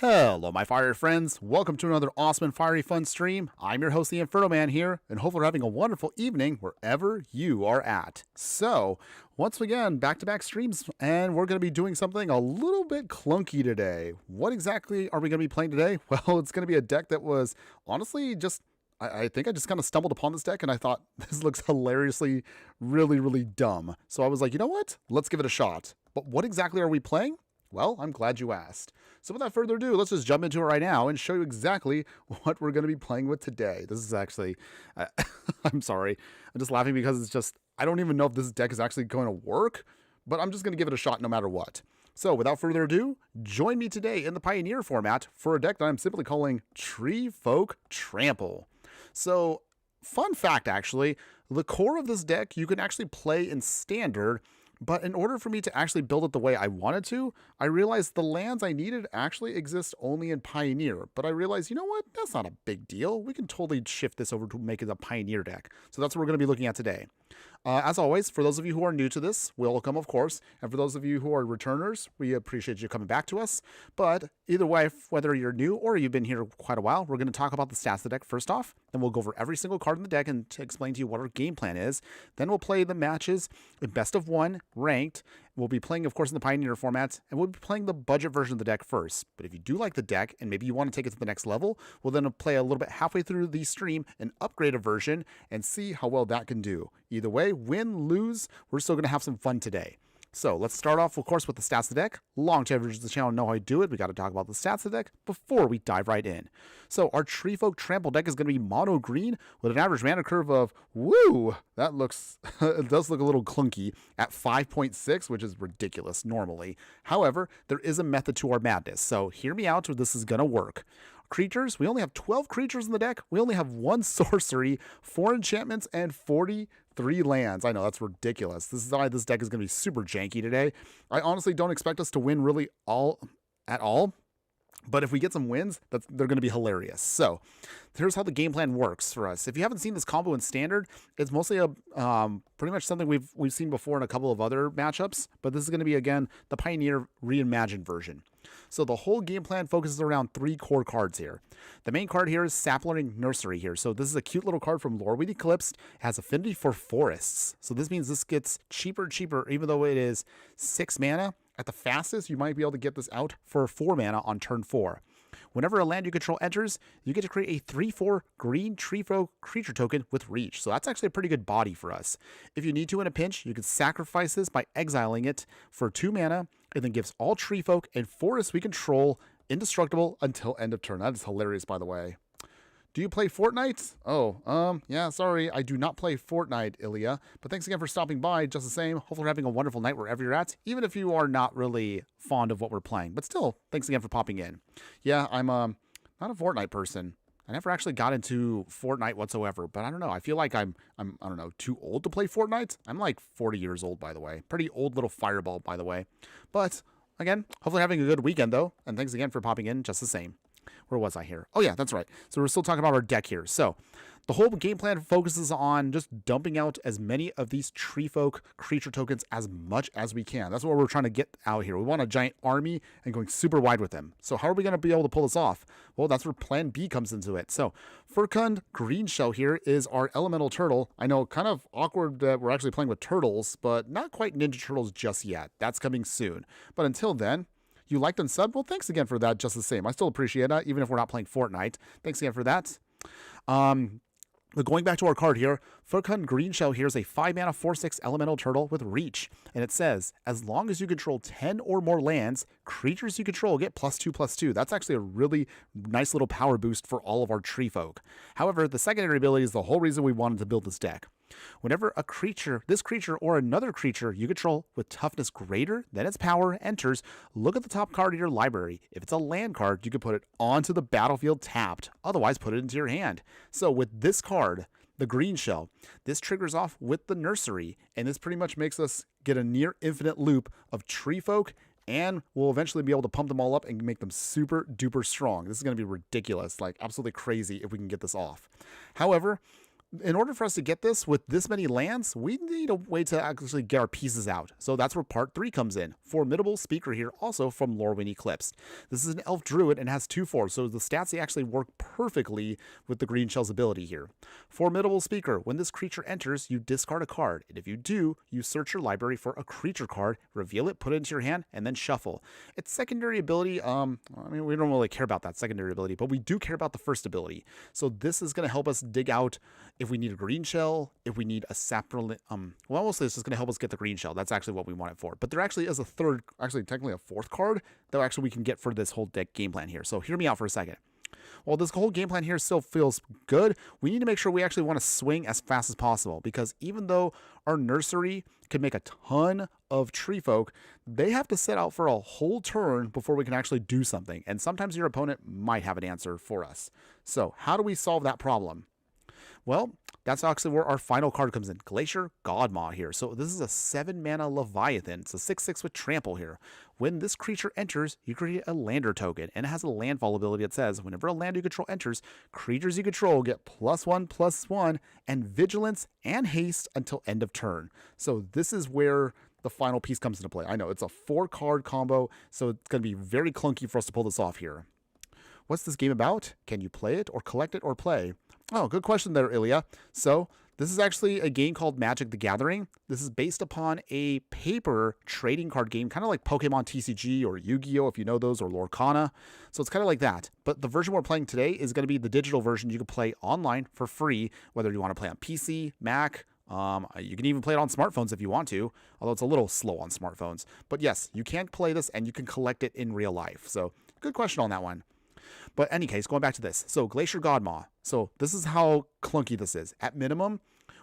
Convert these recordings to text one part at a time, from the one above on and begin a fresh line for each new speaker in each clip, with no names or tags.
Hello, my fiery friends. Welcome to another awesome and fiery fun stream. I'm your host, the Infernoman here, and hopefully you're having a wonderful evening wherever you are at. So, once again, back-to-back streams, and we're going to be doing something a little bit clunky today. What exactly are we going to be playing today? Well, it's going to be a deck that was honestly just I think I just kind of stumbled upon this deck and I thought this looks hilariously really dumb. So I was like, you know what? Let's give it a shot. But what exactly are we playing? Well, I'm glad you asked. So without further ado, let's just jump into it right now and show you exactly what we're going to be playing with today. This is actually, I'm sorry. I'm just laughing because it's just, I don't even know if this deck is actually going to work, but I'm just going to give it a shot no matter what. So without further ado, join me today in the Pioneer format for a deck that I'm simply calling Treefolk Trample. So, fun fact actually, the core of this deck you can actually play in Standard, but in order for me to actually build it the way I wanted to, I realized the lands I needed actually exist only in Pioneer. But I realized, you know what, that's not a big deal. We can totally shift this over to make it a Pioneer deck. So that's what we're going to be looking at today. As always, for those of you who are new to this, welcome, of course. And for those of you who are returners, we appreciate you coming back to us. But either way, whether you're new or you've been here quite a while, we're going to talk about the stats of the deck first off. Then we'll go over every single card in the deck and to explain to you what our game plan is. Then we'll play the matches in best of one, ranked. We'll be playing, of course, in the Pioneer format, and we'll be playing the budget version of the deck first. But if you do like the deck, and maybe you want to take it to the next level, we'll then play a little bit halfway through the stream and upgrade a version and see how well that can do. Either way, win, lose, we're still going to have some fun today. So let's start off, of course, with the stats of the deck. Longtime viewers of the channel know how I do it. We got to talk about the stats of the deck before we dive right in. So our Treefolk Trample deck is going to be mono green with an average mana curve of, woo, that looks, it does look a little clunky at 5.6, which is ridiculous normally. However, there is a method to our madness. So hear me out, or this is going to work. Creatures, we only have 12 creatures in the deck. We only have 1 sorcery, 4 enchantments, and 43 lands. I know, that's ridiculous. This is why this deck is going to be super janky today. I honestly don't expect us to win really at all. But if we get some wins, they're going to be hilarious. So here's how the game plan works for us. If you haven't seen this combo in Standard, it's mostly a pretty much something we've seen before in a couple of other matchups. But this is going to be, again, the Pioneer reimagined version. So the whole game plan focuses around 3 core cards here. The main card here is Sapling Nursery here. So this is a cute little card from Lorwyn Eplised. It has affinity for forests. So this means this gets cheaper, even though it is 6 mana. At the fastest, you might be able to get this out for 4 mana on turn 4. Whenever a land you control enters, you get to create a 3/4 green Treefolk creature token with reach. So that's actually a pretty good body for us. If you need to in a pinch, you can sacrifice this by exiling it for 2 mana. It then gives all Treefolk and forests we control indestructible until end of turn. That is hilarious, by the way. Do you play Fortnite? Oh, yeah, sorry, I do not play Fortnite, Ilya. But thanks again for stopping by, just the same. Hopefully you're having a wonderful night wherever you're at, even if you are not really fond of what we're playing. But still, thanks again for popping in. Yeah, I'm not a Fortnite person. I never actually got into Fortnite whatsoever, but I don't know. I feel like I'm I don't know, too old to play Fortnite. I'm like 40 years old, by the way. Pretty old little fireball, by the way. But again, hopefully having a good weekend, though. And thanks again for popping in, just the same. Where was I here? Oh, yeah, that's right. So we're still talking about our deck here. So the whole game plan focuses on just dumping out as many of these Treefolk creature tokens as much as we can. That's what we're trying to get out here. We want a giant army and going super wide with them. So how are we going to be able to pull this off? Well, that's where plan B comes into it. So Furkund Green Shell here is our elemental turtle. I know, kind of awkward that we're actually playing with turtles, but not quite Ninja Turtles just yet. That's coming soon. But until then, you liked and subbed? Well, thanks again for that, just the same. I still appreciate that, even if we're not playing Fortnite. Thanks again for that. But going back to our card here, Furkund Green Shell here is a 5-mana 4/6 elemental turtle with reach. And it says, as long as you control 10 or more lands, creatures you control get +2/+2. That's actually a really nice little power boost for all of our Treefolk. However, the secondary ability is the whole reason we wanted to build this deck. Whenever this creature or another creature you control with toughness greater than its power enters, look at the top card of your library. If it's a land card, you can put it onto the battlefield tapped. Otherwise, put it into your hand. So with this card, the Green Shell, this triggers off with the Nursery, and this pretty much makes us get a near infinite loop of Treefolk, and we'll eventually be able to pump them all up and make them super duper strong. This is going to be ridiculous, like absolutely crazy if we can get this off. However, in order for us to get this with this many lands, we need a way to actually get our pieces out. So that's where part 3 comes in. Formidable Speaker here, also from Lorwyn Eclipsed. This is an elf druid and has 2/4, so the stats actually work perfectly with the green shell's ability here. Formidable Speaker, when this creature enters, you discard a card, and if you do, you search your library for a creature card, reveal it, put it into your hand, and then shuffle. Its secondary ability, I mean, we don't really care about that secondary ability, but we do care about the first ability. So this is going to help us dig out if we need a green shell, if we need a saproling, well, mostly this is going to help us get the green shell. That's actually what we want it for. But there actually is a third, actually technically a 4th card that actually we can get for this whole deck game plan here. So hear me out for a second. While this whole game plan here still feels good, we need to make sure we actually want to swing as fast as possible, because even though our nursery could make a ton of Treefolk, they have to set out for a whole turn before we can actually do something. And sometimes your opponent might have an answer for us. So how do we solve that problem? Well, that's actually where our final card comes in. Glacier Godmaw here. So this is a 7-mana Leviathan. It's a 6/6 with trample here. When this creature enters, you create a lander token, and it has a landfall ability that says, whenever a land you control enters, creatures you control get +1/+1 and vigilance and haste until end of turn. So this is where the final piece comes into play. I know it's a 4-card combo, so it's going to be very clunky for us to pull this off here. What's this game about? Can you play it or collect it or play? Oh, good question there, Ilya. So this is actually a game called Magic the Gathering. This is based upon a paper trading card game, kind of like Pokemon TCG or Yu-Gi-Oh! If you know those, or Lorcana. So it's kind of like that. But the version we're playing today is going to be the digital version you can play online for free, whether you want to play on PC, Mac. You can even play it on smartphones if you want to, although it's a little slow on smartphones. But yes, you can play this and you can collect it in real life. So good question on that one. But any case, going back to this. So Glacier Godmaw. So this is how clunky this is. At minimum,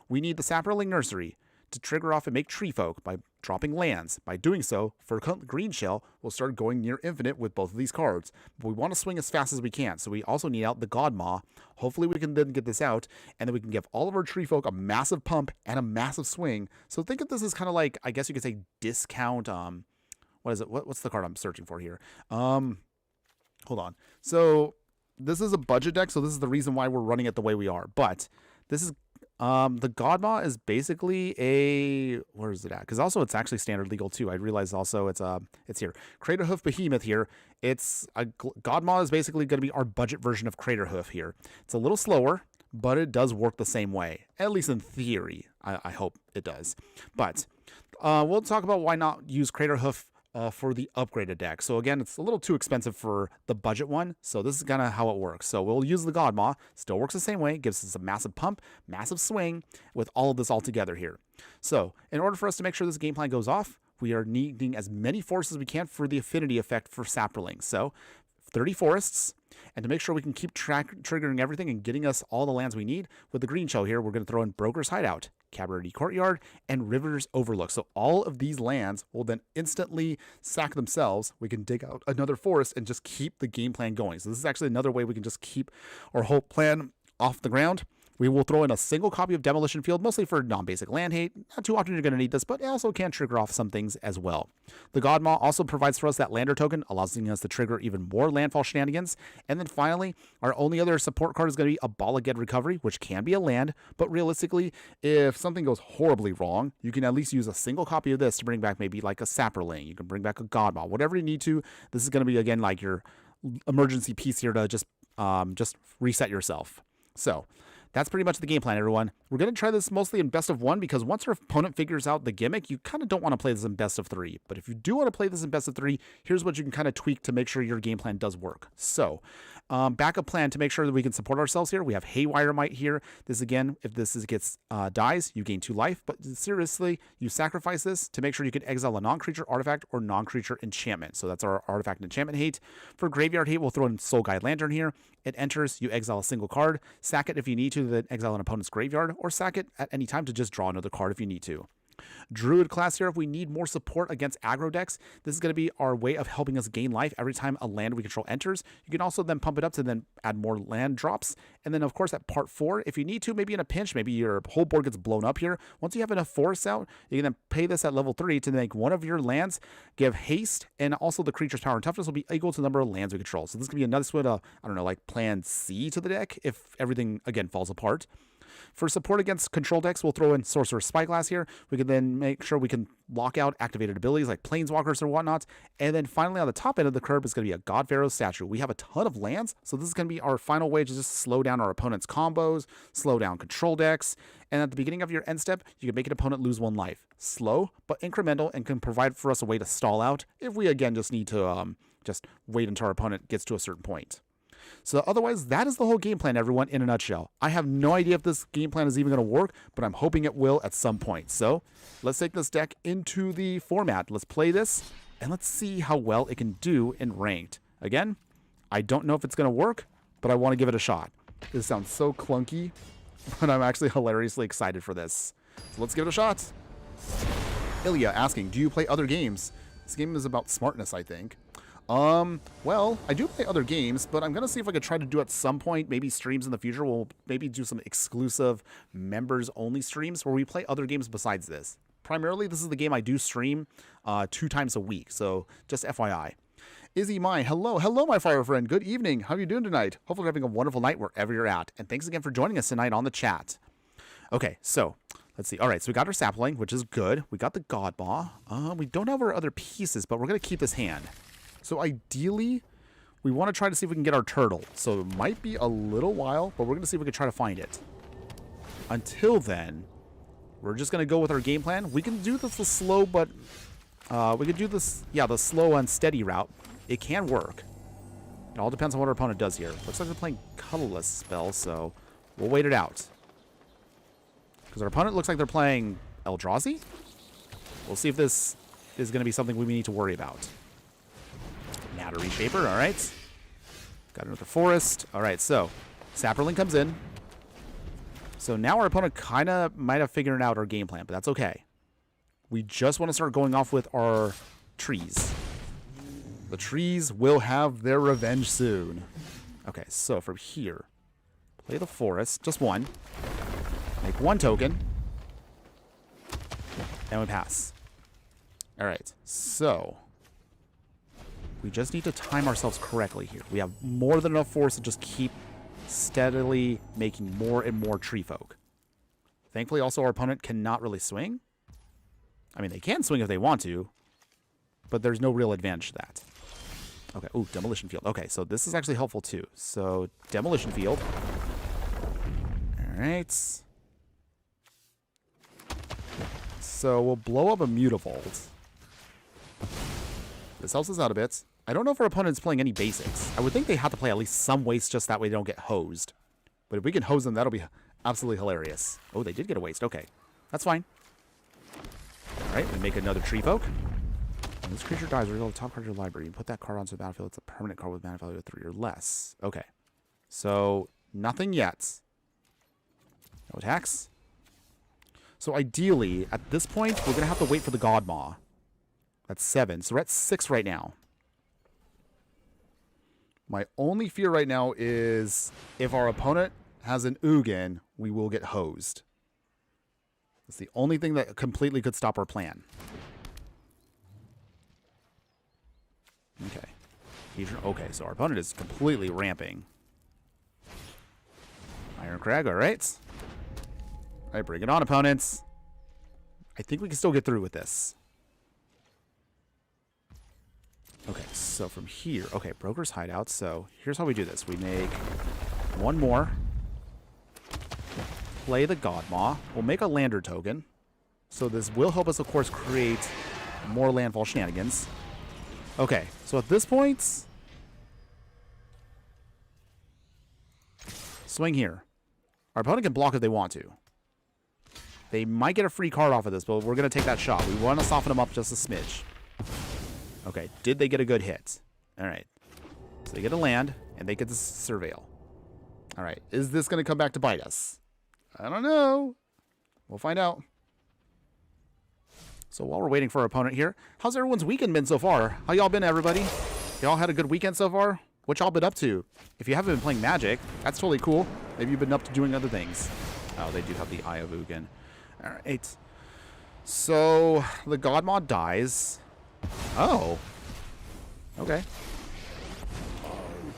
we need the Saproling Nursery to trigger off and make Treefolk by dropping lands. By doing so, for green shell, we'll start going near infinite with both of these cards. But we want to swing as fast as we can. So we also need out the Godmaw. Hopefully we can then get this out, and then we can give all of our Treefolk a massive pump and a massive swing. So think of this as kind of like, I guess you could say, discount. What is it? What's the card I'm searching for here? Hold on. So this is a budget deck, so this is the reason why we're running it the way we are. But this is the Godmaw is basically a, where is it at? Because also it's actually standard legal too. I realized also it's here. Craterhoof Behemoth here. It's a Godmaw is basically going to be our budget version of Craterhoof here. It's a little slower, but it does work the same way, at least in theory. I hope it does. But we'll talk about why not use Craterhoof for the upgraded deck. So again, it's a little too expensive for the budget one. So this is kind of how it works. So we'll use the Godmaw. Still works the same way. Gives us a massive pump, massive swing with all of this all together here. So in order for us to make sure this game plan goes off, we are needing as many forests as we can for the affinity effect for Saproling. So 30 forests. And to make sure we can keep triggering everything and getting us all the lands we need, with the green shell here, we're going to throw in Broker's Hideout, Cabaret Courtyard, and River's Overlook. So all of these lands will then instantly sack themselves. We can dig out another forest and just keep the game plan going. So this is actually another way we can just keep our whole plan off the ground. We will throw in a single copy of Demolition Field, mostly for non-basic land hate. Not too often you're going to need this, but it also can trigger off some things as well. The Godmaw also provides for us that lander token, allowing us to trigger even more landfall shenanigans. And then finally, our only other support card is going to be a Ball of Ged Recovery, which can be a land, but realistically, if something goes horribly wrong, you can at least use a single copy of this to bring back maybe like a Saproling. You can bring back a Godmaw, whatever you need to. This is going to be, again, like your emergency piece here to just reset yourself. So that's pretty much the game plan, everyone. We're going to try this mostly in best of 1 because once your opponent figures out the gimmick, you kind of don't want to play this in best of 3. But if you do want to play this in best of 3, here's what you can kind of tweak to make sure your game plan does work. So, backup plan to make sure that we can support ourselves here. We have Haywire Might here. This, again, if this dies, you gain 2 life. But seriously, you sacrifice this to make sure you can exile a non-creature artifact or non-creature enchantment. So that's our artifact and enchantment hate. For graveyard hate, we'll throw in Soul Guide Lantern here. It enters, you exile a single card, sack it if you need to, then exile an opponent's graveyard, or sack it at any time to just draw another card if you need to. Druid class here, if we need more support against aggro decks, this is going to be our way of helping us gain life every time a land we control enters. You can also then pump it up to then add more land drops. And then, of course, at part 4, if you need to, maybe in a pinch, maybe your whole board gets blown up here. Once you have enough forests out, you can then pay this at level 3 to make one of your lands give haste, and also the creature's power and toughness will be equal to the number of lands we control. So this could be another sort of, I don't know, like plan C to the deck if everything, again, falls apart. For support against control decks, we'll throw in Sorcerer's Spyglass here. We can then make sure we can lock out activated abilities like Planeswalkers or whatnot. And then finally on the top end of the curve is going to be a God Pharaoh statue. We have a ton of lands, so this is going to be our final way to just slow down our opponent's combos, slow down control decks. And at the beginning of your end step, you can make an opponent lose 1 life. Slow, but incremental, and can provide for us a way to stall out if we, again, just need to just wait until our opponent gets to a certain point. So otherwise, that is the whole game plan, everyone, in a nutshell. I have no idea if this game plan is even going to work, but I'm hoping it will at some point. So let's take this deck into the format. Let's play this, and let's see how well it can do in ranked. Again, I don't know if it's going to work, but I want to give it a shot. This sounds so clunky, but I'm actually hilariously excited for this. So let's give it a shot. Ilya asking, do you play other games? This game is about smartness, I think. Well, I do play other games, but I'm going to see if I could try to do at some point, maybe streams in the future. We'll maybe do some exclusive members-only streams where we play other games besides this. Primarily, this is the game I do stream 2 times a week, so just FYI. Izzy Mine, hello, my fire friend. Good evening. How are you doing tonight? Hopefully you're having a wonderful night wherever you're at. And thanks again for joining us tonight on the chat. Okay, so let's see. All right, so we got our sapling, which is good. We got the Godmaw. We don't have our other pieces, but we're going to keep this hand. So ideally, we want to try to see if we can get our turtle. So it might be a little while, but we're going to see if we can try to find it. Until then, we're just going to go with our game plan. We can do this the slow, but we could do this, yeah, the slow and steady route. It can work. It all depends on what our opponent does here. Looks like they're playing colorless spells, so we'll wait it out. Because our opponent looks like they're playing Eldrazi. We'll see if this is going to be something we need to worry about. Natter Reshaper, all right. Got another forest. All right, so Saproling comes in. So now our opponent kind of might have figured out our game plan, but that's okay. We just want to start going off with our trees. The trees will have their revenge soon. Okay, so from here, play the forest, just 1. Make 1 token. And we pass. All right, so we just need to time ourselves correctly here. We have more than enough force to just keep steadily making more and more Treefolk. Thankfully, also, our opponent cannot really swing. I mean, they can swing if they want to, but there's no real advantage to that. Okay, ooh, Demolition Field. Okay, so this is actually helpful too. So, Demolition Field. All right. So, we'll blow up a Mutavault. This helps us out a bit. I don't know if our opponent is playing any basics. I would think they have to play at least some waste just that way they don't get hosed. But if we can hose them, that'll be absolutely hilarious. Oh, they did get a waste. Okay. That's fine. Alright, we make another Treefolk. When this creature dies, reveal the top card of your library. You put that card onto the battlefield. It's a permanent card with mana value of 3 or less. Okay. So, nothing yet. No attacks. So ideally, at this point, we're going to have to wait for the Godmaw. That's 7. So we're at 6 right now. My only fear right now is if our opponent has an Ugin, we will get hosed. That's the only thing that completely could stop our plan. Okay. Okay, so our opponent is completely ramping. Iron Crag, all right. All right, bring it on, opponents. I think we can still get through with this. Okay, so from here, okay, Broker's Hideout. So here's how we do this. We make 1 more. Play the Godmaw. We'll make a Lander token. So this will help us, of course, create more landfall shenanigans. Okay, so at this point, swing here. Our opponent can block if they want to. They might get a free card off of this, but we're going to take that shot. We want to soften them up just a smidge. Okay, did they get a good hit? All right. So they get a land, and they get the Surveil. All right, is this going to come back to bite us? I don't know. We'll find out. So while we're waiting for our opponent here, how's everyone's weekend been so far? How y'all been, everybody? Y'all had a good weekend so far? What y'all been up to? If you haven't been playing Magic, that's totally cool. Maybe you've been up to doing other things. Oh, they do have the Eye of Ugin. All right. So the Godmaw dies. Oh. Okay.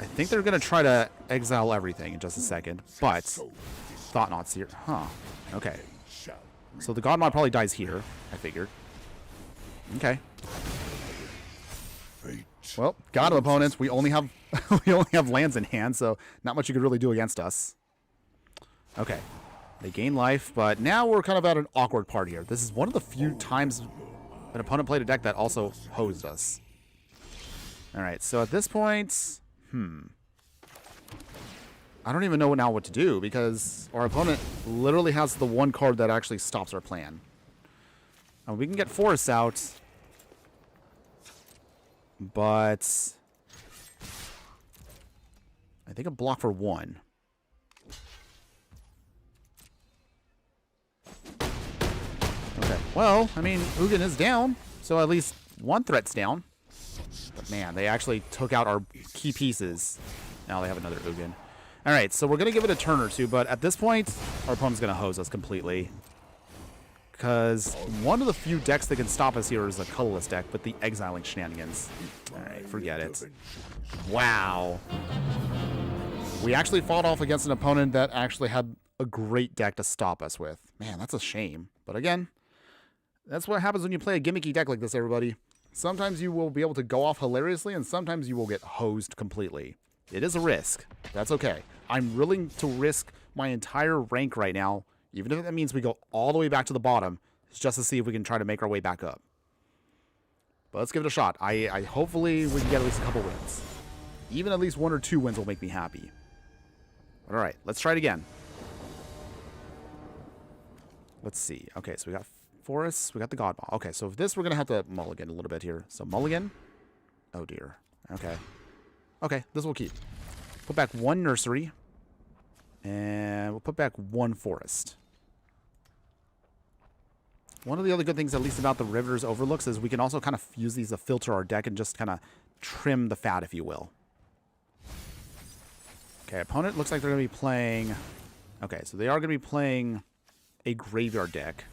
I think they're going to try to exile everything in just a second, but Thought-Knots here. Huh. Okay. So the Godmod probably dies here, I figured. Okay. Well, got him, opponents. We only have we only have lands in hand, so not much you could really do against us. Okay. They gain life, but now we're kind of at an awkward part here. This is one of the few times an opponent played a deck that also hosed us. Alright, so at this point, I don't even know now what to do, because our opponent literally has the one card that actually stops our plan. And we can get forests out, but I think a block for 1. Okay, well, I mean, Ugin is down, so at least one threat's down. But man, they actually took out our key pieces. Now they have another Ugin. Alright, so we're going to give it a turn or two, but at this point, our opponent's going to hose us completely. Because one of the few decks that can stop us here is a colorless deck, but the exiling shenanigans. Alright, forget it. Wow. We actually fought off against an opponent that actually had a great deck to stop us with. Man, that's a shame. But again, that's what happens when you play a gimmicky deck like this, everybody. Sometimes you will be able to go off hilariously, and sometimes you will get hosed completely. It is a risk. That's okay. I'm willing to risk my entire rank right now, even if that means we go all the way back to the bottom, just to see if we can try to make our way back up. But let's give it a shot. I hopefully we can get at least a couple wins. Even at least 1 or 2 wins will make me happy. All right, let's try it again. Let's see. Okay, so we got forests. We got the Godmaw. Okay, so this we're going to have to mulligan a little bit here. So mulligan. Oh, dear. Okay. Okay, this will keep. Put back 1 nursery. And we'll put back 1 forest. One of the other good things, at least about the River's Overlooks, is we can also kind of use these to filter our deck and just kind of trim the fat, if you will. Okay, opponent looks like they're going to be playing... Okay, so they are going to be playing a graveyard deck.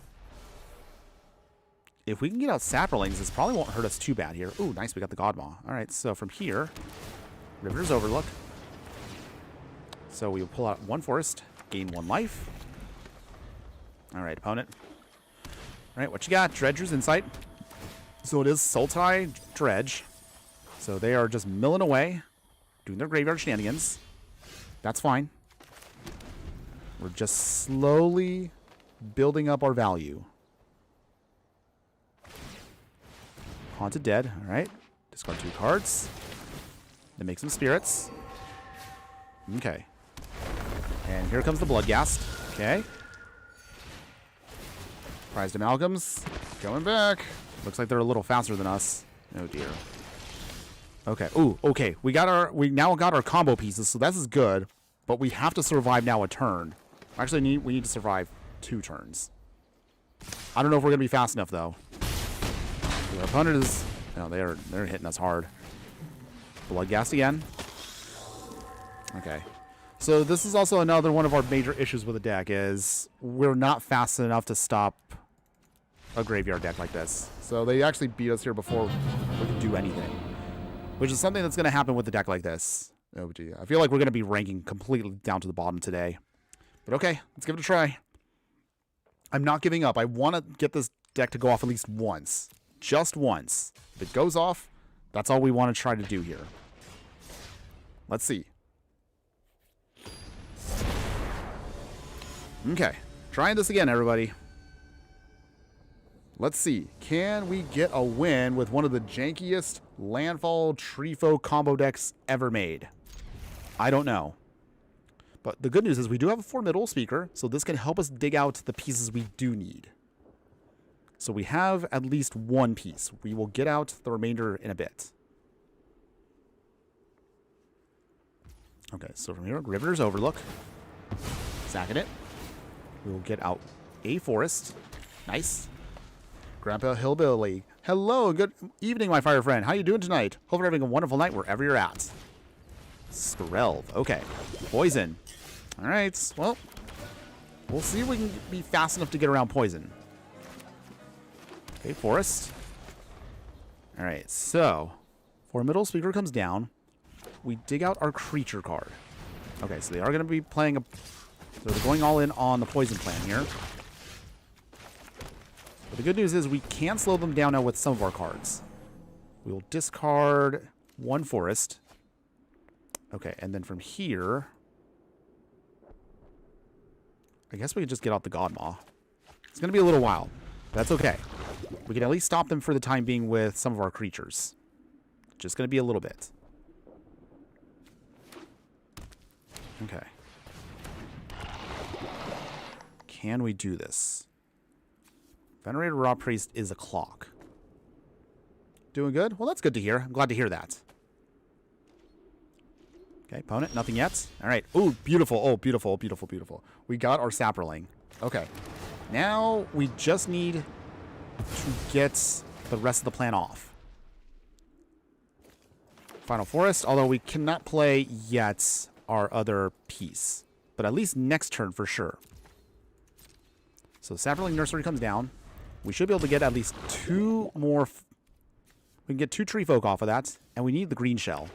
If we can get out Saprolings, this probably won't hurt us too bad here. Ooh, nice, we got the Godmaw. All right, so from here, River's Overlook. So we will pull out 1 forest, gain 1 life. All right, opponent. All right, what you got? Dredger's Insight. So it is Sultai Dredge. So they are just milling away, doing their graveyard shenanigans. That's fine. We're just slowly building up our value. Haunted Dead. All right. Discard 2 cards. Then make some spirits. Okay. And here comes the Bloodghast. Okay. Prized Amalgams. Going back. Looks like they're a little faster than us. Oh, dear. Okay. Ooh, okay. We now got our combo pieces, so this is good. But we have to survive now a turn. Actually, we need to survive 2 turns. I don't know if we're going to be fast enough, though. Our opponent is... No, they're hitting us hard. Bloodghast again. Okay. So this is also another one of our major issues with the deck, is we're not fast enough to stop a graveyard deck like this. So they actually beat us here before we could do anything. Which is something that's going to happen with a deck like this. Oh, gee. I feel like we're going to be ranking completely down to the bottom today. But okay, let's give it a try. I'm not giving up. I want to get this deck to go off at least once. Just once. If it goes off, that's all we want to try to do here. Let's see. Okay. Trying this again, everybody. Let's see. Can we get a win with one of the jankiest landfall Treefolk combo decks ever made? I don't know. But the good news is we do have a formidable speaker, so this can help us dig out the pieces we do need. So we have at least 1 piece. We will get out the remainder in a bit. Okay, so from here, River's Overlook. Sacking it. We will get out a forest. Nice. Grandpa Hillbilly. Hello, good evening, my fire friend. How you doing tonight? Hope you're having a wonderful night wherever you're at. Skrelv. Okay. Poison. All right. Well, we'll see if we can be fast enough to get around poison. Okay, forest. All right, so formidable speaker comes down. We dig out our creature card. Okay, so they are going to be playing So they're going all in on the poison plan here. But the good news is we can slow them down now with some of our cards. We will discard 1 forest. Okay, and then from here, I guess we could just get out the Godmaw. It's going to be a little while. But that's okay. We can at least stop them for the time being with some of our creatures. Just going to be a little bit. Okay. Can we do this? Venerated Raw Priest is a clock. Doing good? Well, that's good to hear. I'm glad to hear that. Okay, opponent, nothing yet. All right. Ooh, beautiful. Oh, beautiful, beautiful, beautiful. We got our Saproling. Okay. Now we just need to get the rest of the plan off. Final Forest, although we cannot play yet our other piece. But at least next turn for sure. So Saproling Nursery comes down. We should be able to get at least 2 more. We can get 2 Treefolk off of that. And we need the green shell.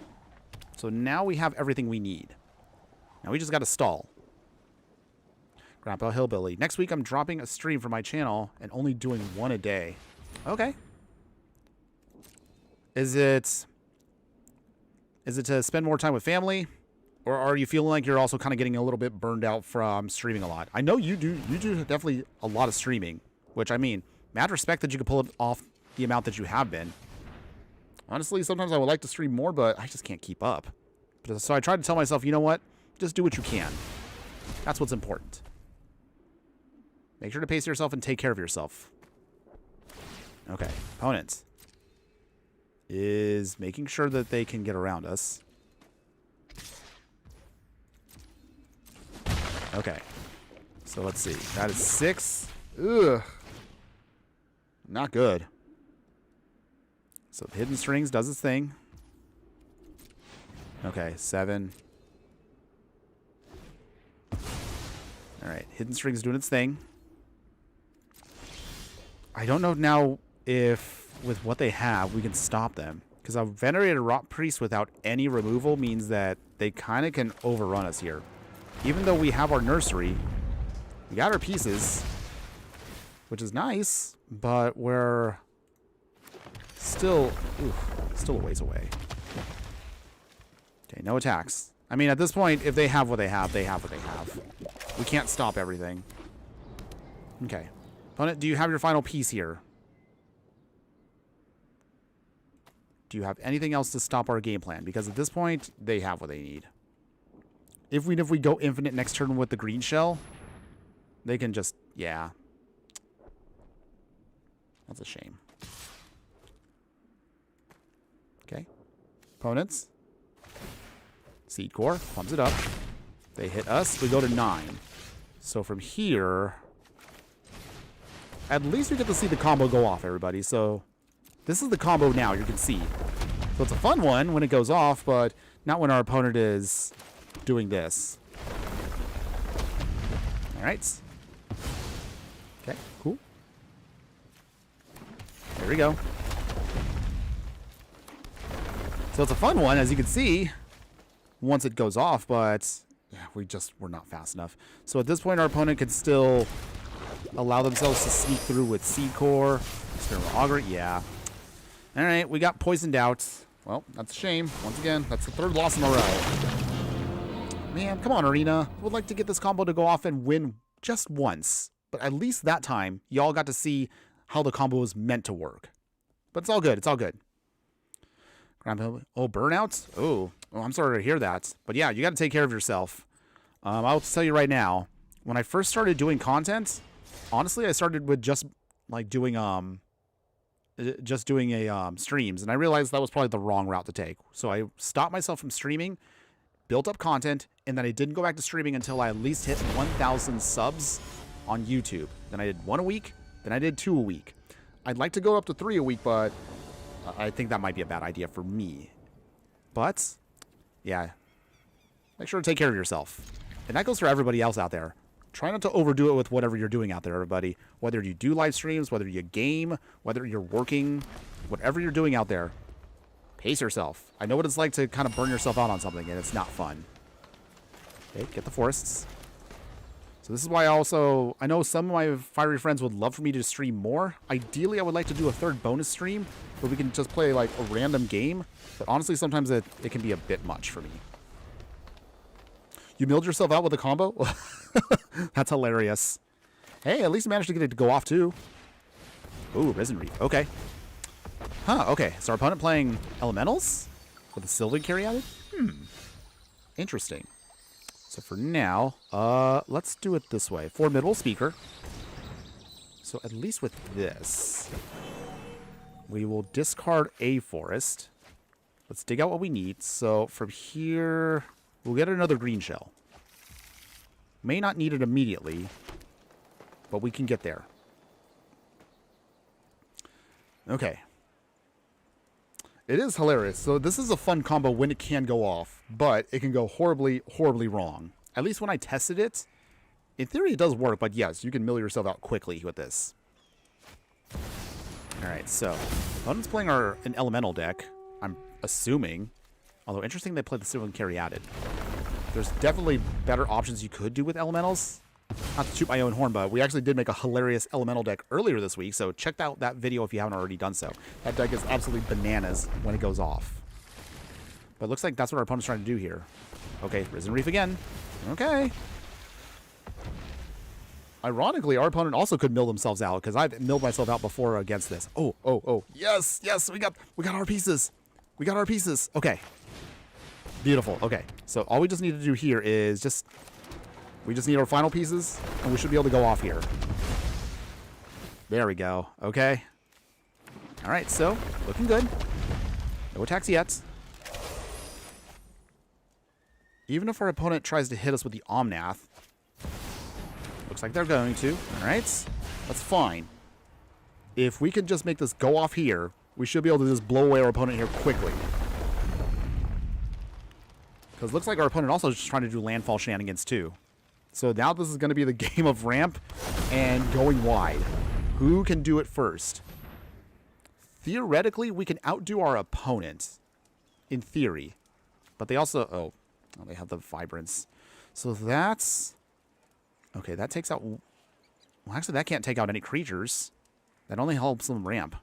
So now we have everything we need. Now we just got to stall. Grandpa Hillbilly. Next week I'm dropping a stream for my channel and only doing 1 a day. Okay. Is it to spend more time with family? Or are you feeling like you're also kind of getting a little bit burned out from streaming a lot? I know you do. You do definitely a lot of streaming. Which, I mean, mad respect that you can pull it off the amount that you have been. Honestly, sometimes I would like to stream more, but I just can't keep up. So I try to tell myself, you know what? Just do what you can. That's what's important. Make sure to pace yourself and take care of yourself. Okay. Opponent is making sure that they can get around us. Okay. So let's see. That is 6. Ugh. Not good. So Hidden Strings does its thing. Okay, 7. Alright, Hidden Strings doing its thing. I don't know now if, with what they have, we can stop them. Because a Venerated Rot Priest without any removal means that they kind of can overrun us here. Even though we have our nursery, we got our pieces, which is nice, but we're still a ways away. Okay, no attacks. I mean, at this point, if they have what they have, they have what they have. We can't stop everything. Okay. Opponent, do you have your final piece here? Do you have anything else to stop our game plan? Because at this point, they have what they need. If we go infinite next turn with the green shell, they can just, yeah. That's a shame. Okay. Opponents. Seed Core pumps it up. They hit us. We go to 9. So from here, at least we get to see the combo go off, everybody. So this is the combo now, you can see. So it's a fun one when it goes off, but not when our opponent is doing this. All right. Okay, cool. There we go. So it's a fun one, as you can see, once it goes off, but yeah, we're not fast enough. So at this point, our opponent could still allow themselves to sneak through with Seed Core. Experimental Augur, yeah. All right, we got poisoned out. Well, that's a shame. Once again, that's the 3rd loss in a row. Man, come on, Arena. Would like to get this combo to go off and win just once. But at least that time, y'all got to see how the combo was meant to work. But it's all good. It's all good. Oh, burnouts? Oh, I'm sorry to hear that. But yeah, you got to take care of yourself. I'll tell you right now, when I first started doing content, honestly, I started with just like doing streams, and I realized that was probably the wrong route to take. So I stopped myself from streaming, built up content, and then I didn't go back to streaming until I at least hit 1,000 subs on YouTube. Then I did 1 a week, then I did 2 a week. I'd like to go up to 3 a week, but I think that might be a bad idea for me. But yeah, make sure to take care of yourself. And that goes for everybody else out there. Try not to overdo it with whatever you're doing out there, everybody. Whether you do live streams, whether you game, whether you're working, whatever you're doing out there, pace yourself. I know what it's like to kind of burn yourself out on something, and it's not fun. Okay, get the forests. So this is why I know some of my fiery friends would love for me to stream more. Ideally, I would like to do a third bonus stream where we can just play like a random game. But honestly, sometimes it can be a bit much for me. You milled yourself out with a combo? That's hilarious. Hey, at least you managed to get it to go off too. Ooh, Risen Reef. Okay. Huh, okay. So our opponent playing Elementals? With a Sylvan carry added? Interesting. So for now, let's do it this way. 4 middle speaker. So at least with this, we will discard a forest. Let's dig out what we need. So from here, we'll get another green shell. May not need it immediately, but we can get there. Okay. It is hilarious. So this is a fun combo when it can go off, but it can go horribly, horribly wrong. At least when I tested it, in theory it does work, but yes, you can mill yourself out quickly with this. Alright, so opponent's playing an elemental deck, I'm assuming. Although interesting they played the Sylvan carry added. There's definitely better options you could do with elementals. Not to toot my own horn, but we actually did make a hilarious elemental deck earlier this week, so check out that video if you haven't already done so. That deck is absolutely bananas when it goes off. But it looks like that's what our opponent's trying to do here. Okay, Risen Reef again. Okay. Ironically, our opponent also could mill themselves out, because I've milled myself out before against this. Oh. Yes, we got our pieces. We got our pieces. Okay. Beautiful. Okay. So all we just need to do here is we just need our final pieces, and we should be able to go off here. There we go. Okay. All right, so looking good. No attacks yet. Even if our opponent tries to hit us with the Omnath, looks like they're going to. All right. That's fine. If we can just make this go off here, we should be able to just blow away our opponent here quickly. Because it looks like our opponent also is just trying to do landfall shenanigans too. So now this is going to be the game of ramp and going wide. Who can do it first? Theoretically, we can outdo our opponent. In theory. But they also... Oh, they have the Vibrance. So that's... Okay, that takes out... Well, actually, that can't take out any creatures. That only helps them ramp.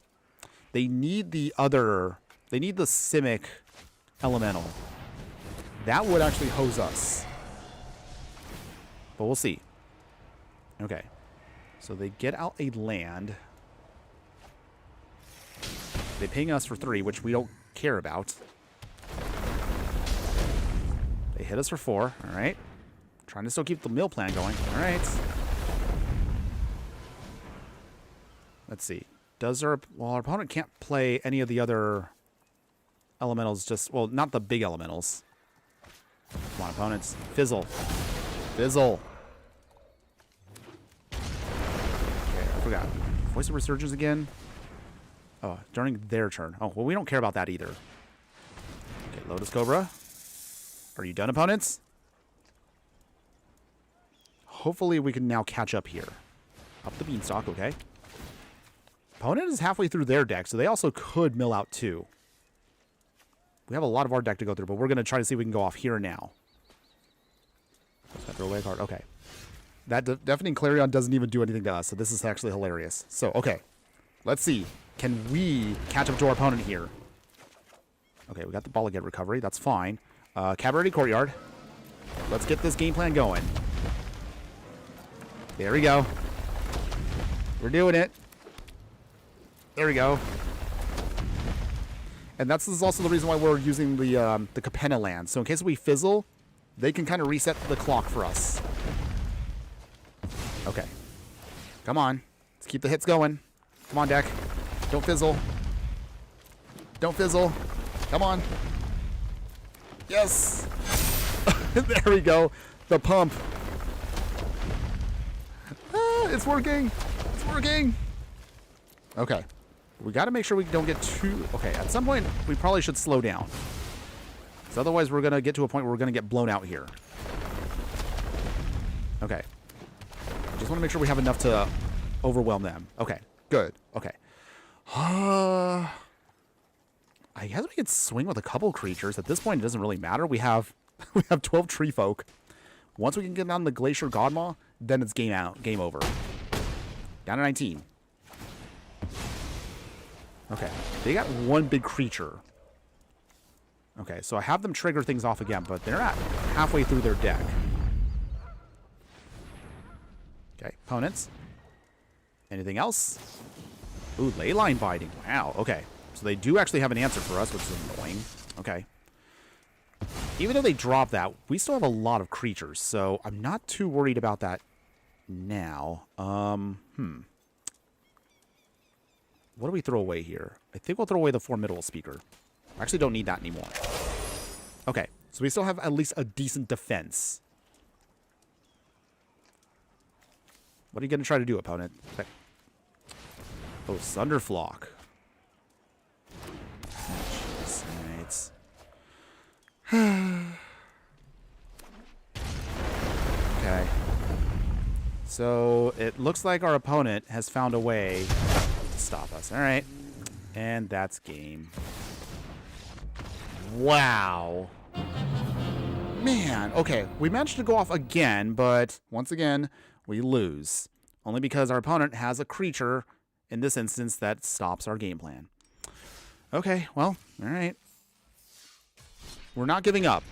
They need the other... They need the Simic Elemental. That would actually hose us. But we'll see. Okay. So they get out a land. They ping us for 3, which we don't care about. They hit us for 4. All right. Trying to still keep the mill plan going. All right. Let's see. Well, our opponent can't play any of the other elementals. Well, not the big elementals. Come on, opponents. Fizzle. Fizzle. Okay, I forgot. Voice of Resurgence again. Oh, during their turn. Oh, well, we don't care about that either. Okay, Lotus Cobra. Are you done, opponents? Hopefully we can now catch up here. Up the beanstalk, okay. Opponent is halfway through their deck, so they also could mill out too. We have a lot of our deck to go through, but we're going to try to see if we can go off here now. Throw away a card. Okay. That Deafening Clarion doesn't even do anything to us, so this is actually hilarious. So, okay. Let's see. Can we catch up to our opponent here? Okay, we got the Ball Again recovery. That's fine. Cabaret Courtyard. Let's get this game plan going. There we go. We're doing it. There we go. And this is also the reason why we're using the Capenna land. So in case we fizzle, they can kind of reset the clock for us. Okay. Come on. Let's keep the hits going. Come on, deck. Don't fizzle. Don't fizzle. Come on. Yes. There we go. The pump. Ah, it's working. It's working. Okay. We got to make sure we don't get too... Okay, at some point, we probably should slow down. Because otherwise, we're going to get to a point where we're going to get blown out here. Okay. Just want to make sure we have enough to overwhelm them. Okay, good. Okay. I guess we could swing with a couple creatures. At this point, it doesn't really matter. We have 12 Treefolk. Once we can get down the Glacier Godmaw, then it's game over. Down to 19. Okay, they got one big creature. Okay, so I have them trigger things off again, but they're not halfway through their deck. Okay, opponents. Anything else? Ooh, Leyline Binding. Wow, okay. So they do actually have an answer for us, which is annoying. Okay. Even though they drop that, we still have a lot of creatures, so I'm not too worried about that now. What do we throw away here? I think we'll throw away the Formidable Speaker. I actually don't need that anymore. Okay, so we still have at least a decent defense. What are you going to try to do, opponent? Okay. Oh, Thunderflock. Jeez, alright. Okay. So, it looks like our opponent has found a way to stop us. Alright. And that's game. Wow. Man, okay. We managed to go off again, but once again, we lose. Only because our opponent has a creature, in this instance, that stops our game plan. Okay, well, alright. We're not giving up.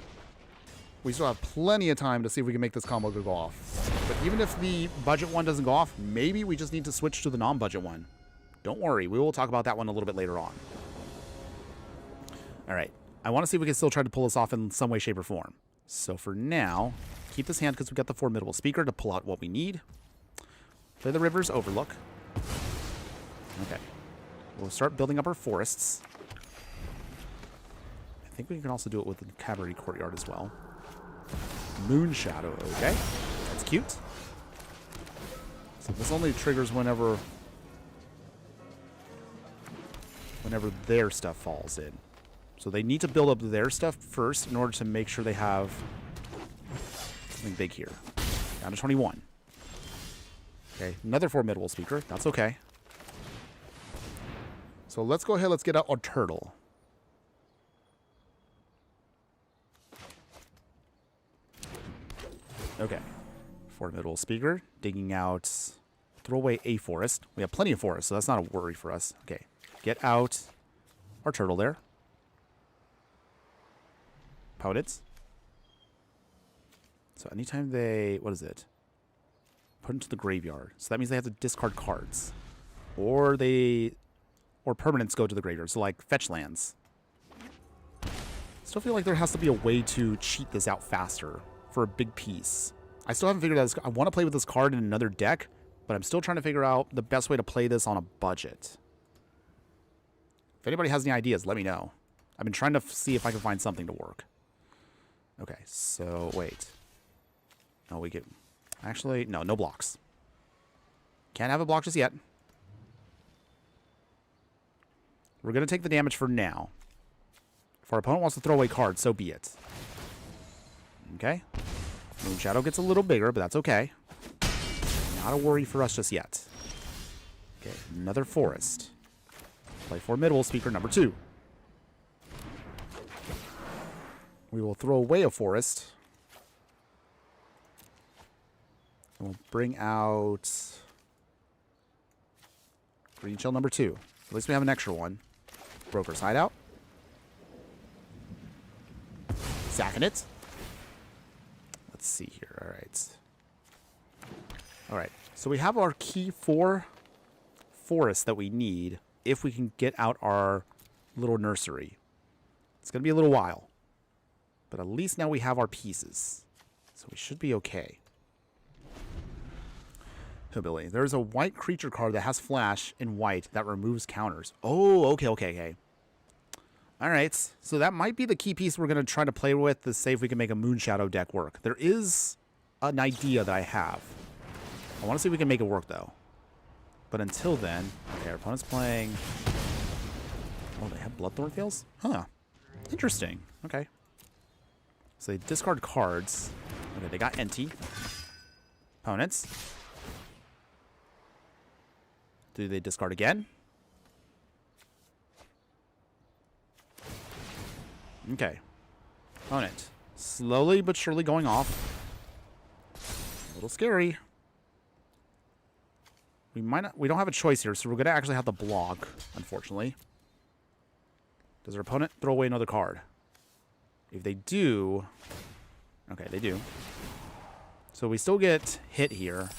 We still have plenty of time to see if we can make this combo go off. But even if the budget one doesn't go off, maybe we just need to switch to the non-budget one. Don't worry, we will talk about that one a little bit later on. Alright, I want to see if we can still try to pull this off in some way, shape, or form. So for now, keep this hand because we got the Formidable Speaker to pull out what we need. Play the River's Overlook. Okay. We'll start building up our forests. I think we can also do it with the Cavalry Courtyard as well. Moon Shadow, okay. That's cute. So this only triggers whenever their stuff falls in. So they need to build up their stuff first in order to make sure they have something big here. Down to 21. Okay, another Formidable Speaker. That's okay. So let's go ahead, let's get out our turtle. Okay. Formidable Speaker. Digging out. Throw away a forest. We have plenty of forests, so that's not a worry for us. Okay. Get out our turtle there. Opponents. So anytime they... What is it? Put into the graveyard. So that means they have to discard cards. Or they... Or permanents go to the graveyard. So like fetch lands. Still feel like there has to be a way to cheat this out faster for a big piece. I still haven't figured out this. I want to play with this card in another deck, but I'm still trying to figure out the best way to play this on a budget. If anybody has any ideas, let me know. I've been trying to see if I can find something to work. Okay, so wait. No, we could... Actually, no, no blocks. Can't have a block just yet. We're going to take the damage for now. If our opponent wants to throw away cards, so be it. Okay. Moon Shadow gets a little bigger, but that's okay. Not a worry for us just yet. Okay, another forest. Play Formidable Speaker number 2. We will throw away a forest. And we'll bring out Green Shell number 2. At least we have an extra one. Broker's Hideout. Sacking it. Let's see here. All right. All right. So we have our key 4 forests that we need if we can get out our little nursery. It's going to be a little while. But at least now we have our pieces. So we should be okay. Ability. There's a white creature card that has flash in white that removes counters. Oh, okay. All right. So that might be the key piece we're going to try to play with to see if we can make a Moon Shadow deck work. There is an idea that I have. I want to see if we can make it work, though. But until then... Okay, our opponent's playing... Oh, they have Bloodthorn Fields? Huh. Interesting. Okay. So they discard cards. Okay, they got Enti. Opponents. Do they discard again? Okay. Opponent. Slowly but surely going off. A little scary. We don't have a choice here, so we're going to actually have to block, unfortunately. Does our opponent throw away another card? If they do... Okay, they do. So we still get hit here.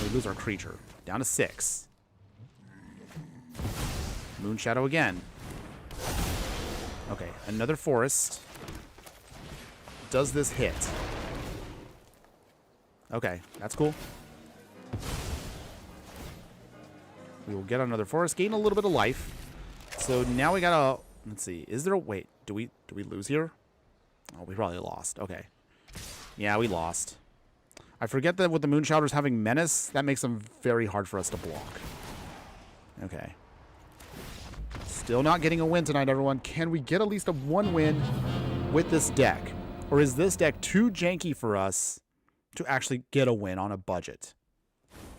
We lose our creature. Down to 6. Moon Shadow again. Okay, another forest. Does this hit? Okay, that's cool. We will get another forest, gain a little bit of life. So now we gotta... Let's see. Is there a... Wait, do we lose here? Oh, we probably lost. Okay. Yeah, we lost. I forget that with the Moon Showers having Menace, that makes them very hard for us to block. Okay. Still not getting a win tonight, everyone. Can we get at least a 1 win with this deck? Or is this deck too janky for us to actually get a win on a budget?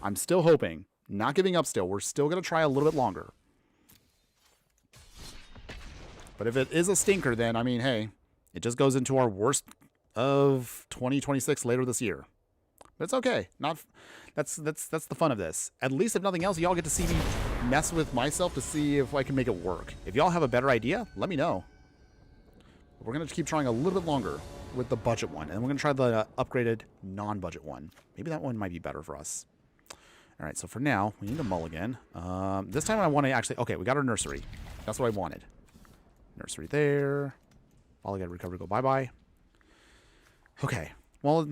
I'm still hoping. Not giving up still. We're still going to try a little bit longer. But if it is a stinker, then, I mean, hey, it just goes into our worst of 2026 later this year. But it's okay. That's the fun of this. At least, if nothing else, y'all get to see me mess with myself to see if I can make it work. If y'all have a better idea, let me know. We're going to keep trying a little bit longer with the budget one. And we're going to try the upgraded non-budget one. Maybe that one might be better for us. All right, so for now, we need a mulligan. This time I want to actually... Okay, we got our nursery. That's what I wanted. Nursery there. All I got to recover to go bye-bye. Okay. Well,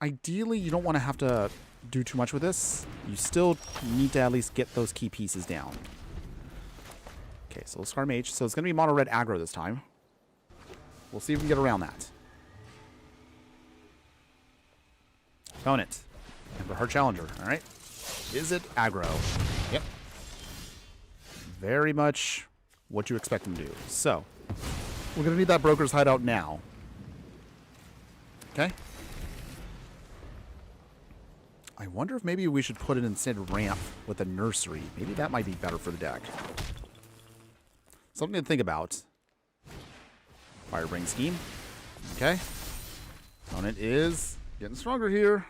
ideally, you don't want to have to do too much with this. You still need to at least get those key pieces down. Okay, so Scar Mage. So it's going to be mono red aggro this time. We'll see if we can get around that. Own it. Ember Heart Challenger. All right. Is it aggro? Yep. Very much what you expect them to do. So, we're going to need that Broker's Hideout now. Okay. I wonder if maybe we should put it instead ramp with a nursery. Maybe that might be better for the deck. Something to think about. Firebring Scheme. Okay. Opponent is getting stronger here.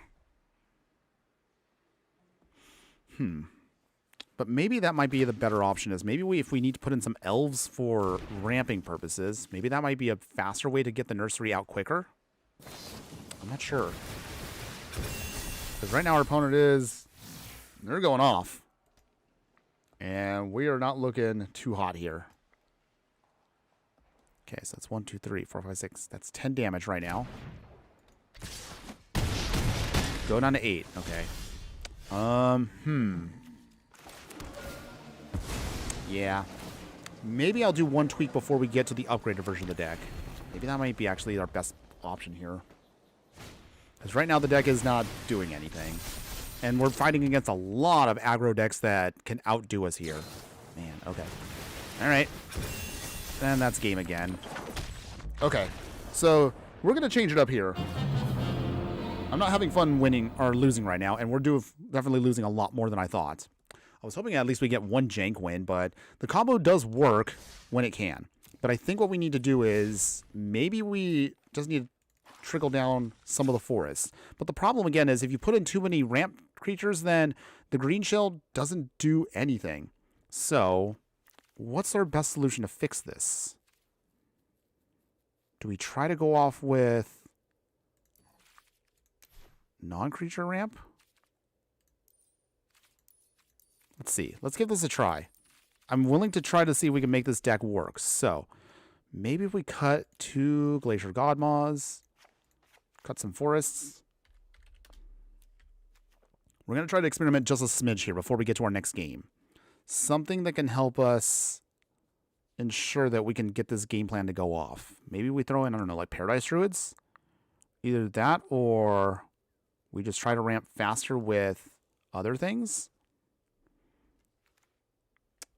But maybe that might be the better option is maybe if we need to put in some elves for ramping purposes, maybe that might be a faster way to get the nursery out quicker. I'm not sure. Because right now our opponent they're going off. And we are not looking too hot here. Okay, so that's 1, 2, 3, 4, 5, 6. That's 10 damage right now. Go down to 8. Okay. Yeah. Maybe I'll do one tweak before we get to the upgraded version of the deck. Maybe that might be actually our best option here. Because right now the deck is not doing anything. And we're fighting against a lot of aggro decks that can outdo us here. Man, okay. Alright. And that's game again. Okay. So, we're going to change it up here. I'm not having fun winning or losing right now, and we're definitely losing a lot more than I thought. I was hoping at least we get one jank win, but the combo does work when it can. But I think what we need to do is maybe we just need to trickle down some of the forests. But the problem, again, is if you put in too many ramp creatures, then the green shell doesn't do anything. So, what's our best solution to fix this? Do we try to go off with non-creature ramp? Let's see. Let's give this a try. I'm willing to try to see if we can make this deck work. So, maybe if we cut 2 Glacier Godmaws, cut some forests. We're going to try to experiment just a smidge here before we get to our next game. Something that can help us ensure that we can get this game plan to go off. Maybe we throw in, I don't know, like Paradise Druids? Either that or we just try to ramp faster with other things.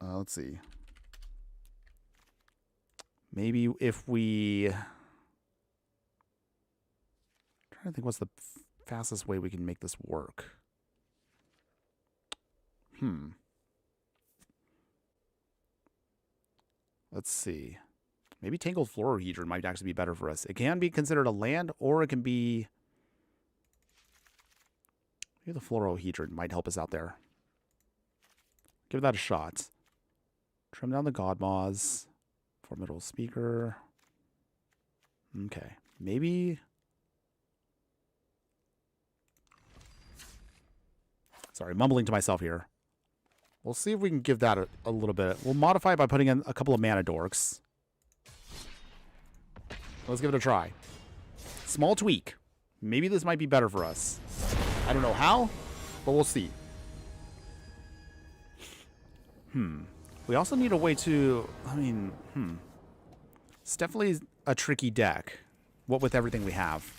Let's see. Maybe if we... I'm trying to think what's the fastest way we can make this work. Let's see. Maybe Tangled Florahedron might actually be better for us. It can be considered a land, or it can be Maybe the fluorohedron might help us out there. Give that a shot. Trim down the Godmaws. Formidable Speaker. Okay. Maybe... Sorry, mumbling to myself here. We'll see if we can give that a little bit. We'll modify it by putting in a couple of mana dorks. Let's give it a try. Small tweak. Maybe this might be better for us. I don't know how, but we'll see. We also need a way to... I mean, It's definitely a tricky deck. What with everything we have.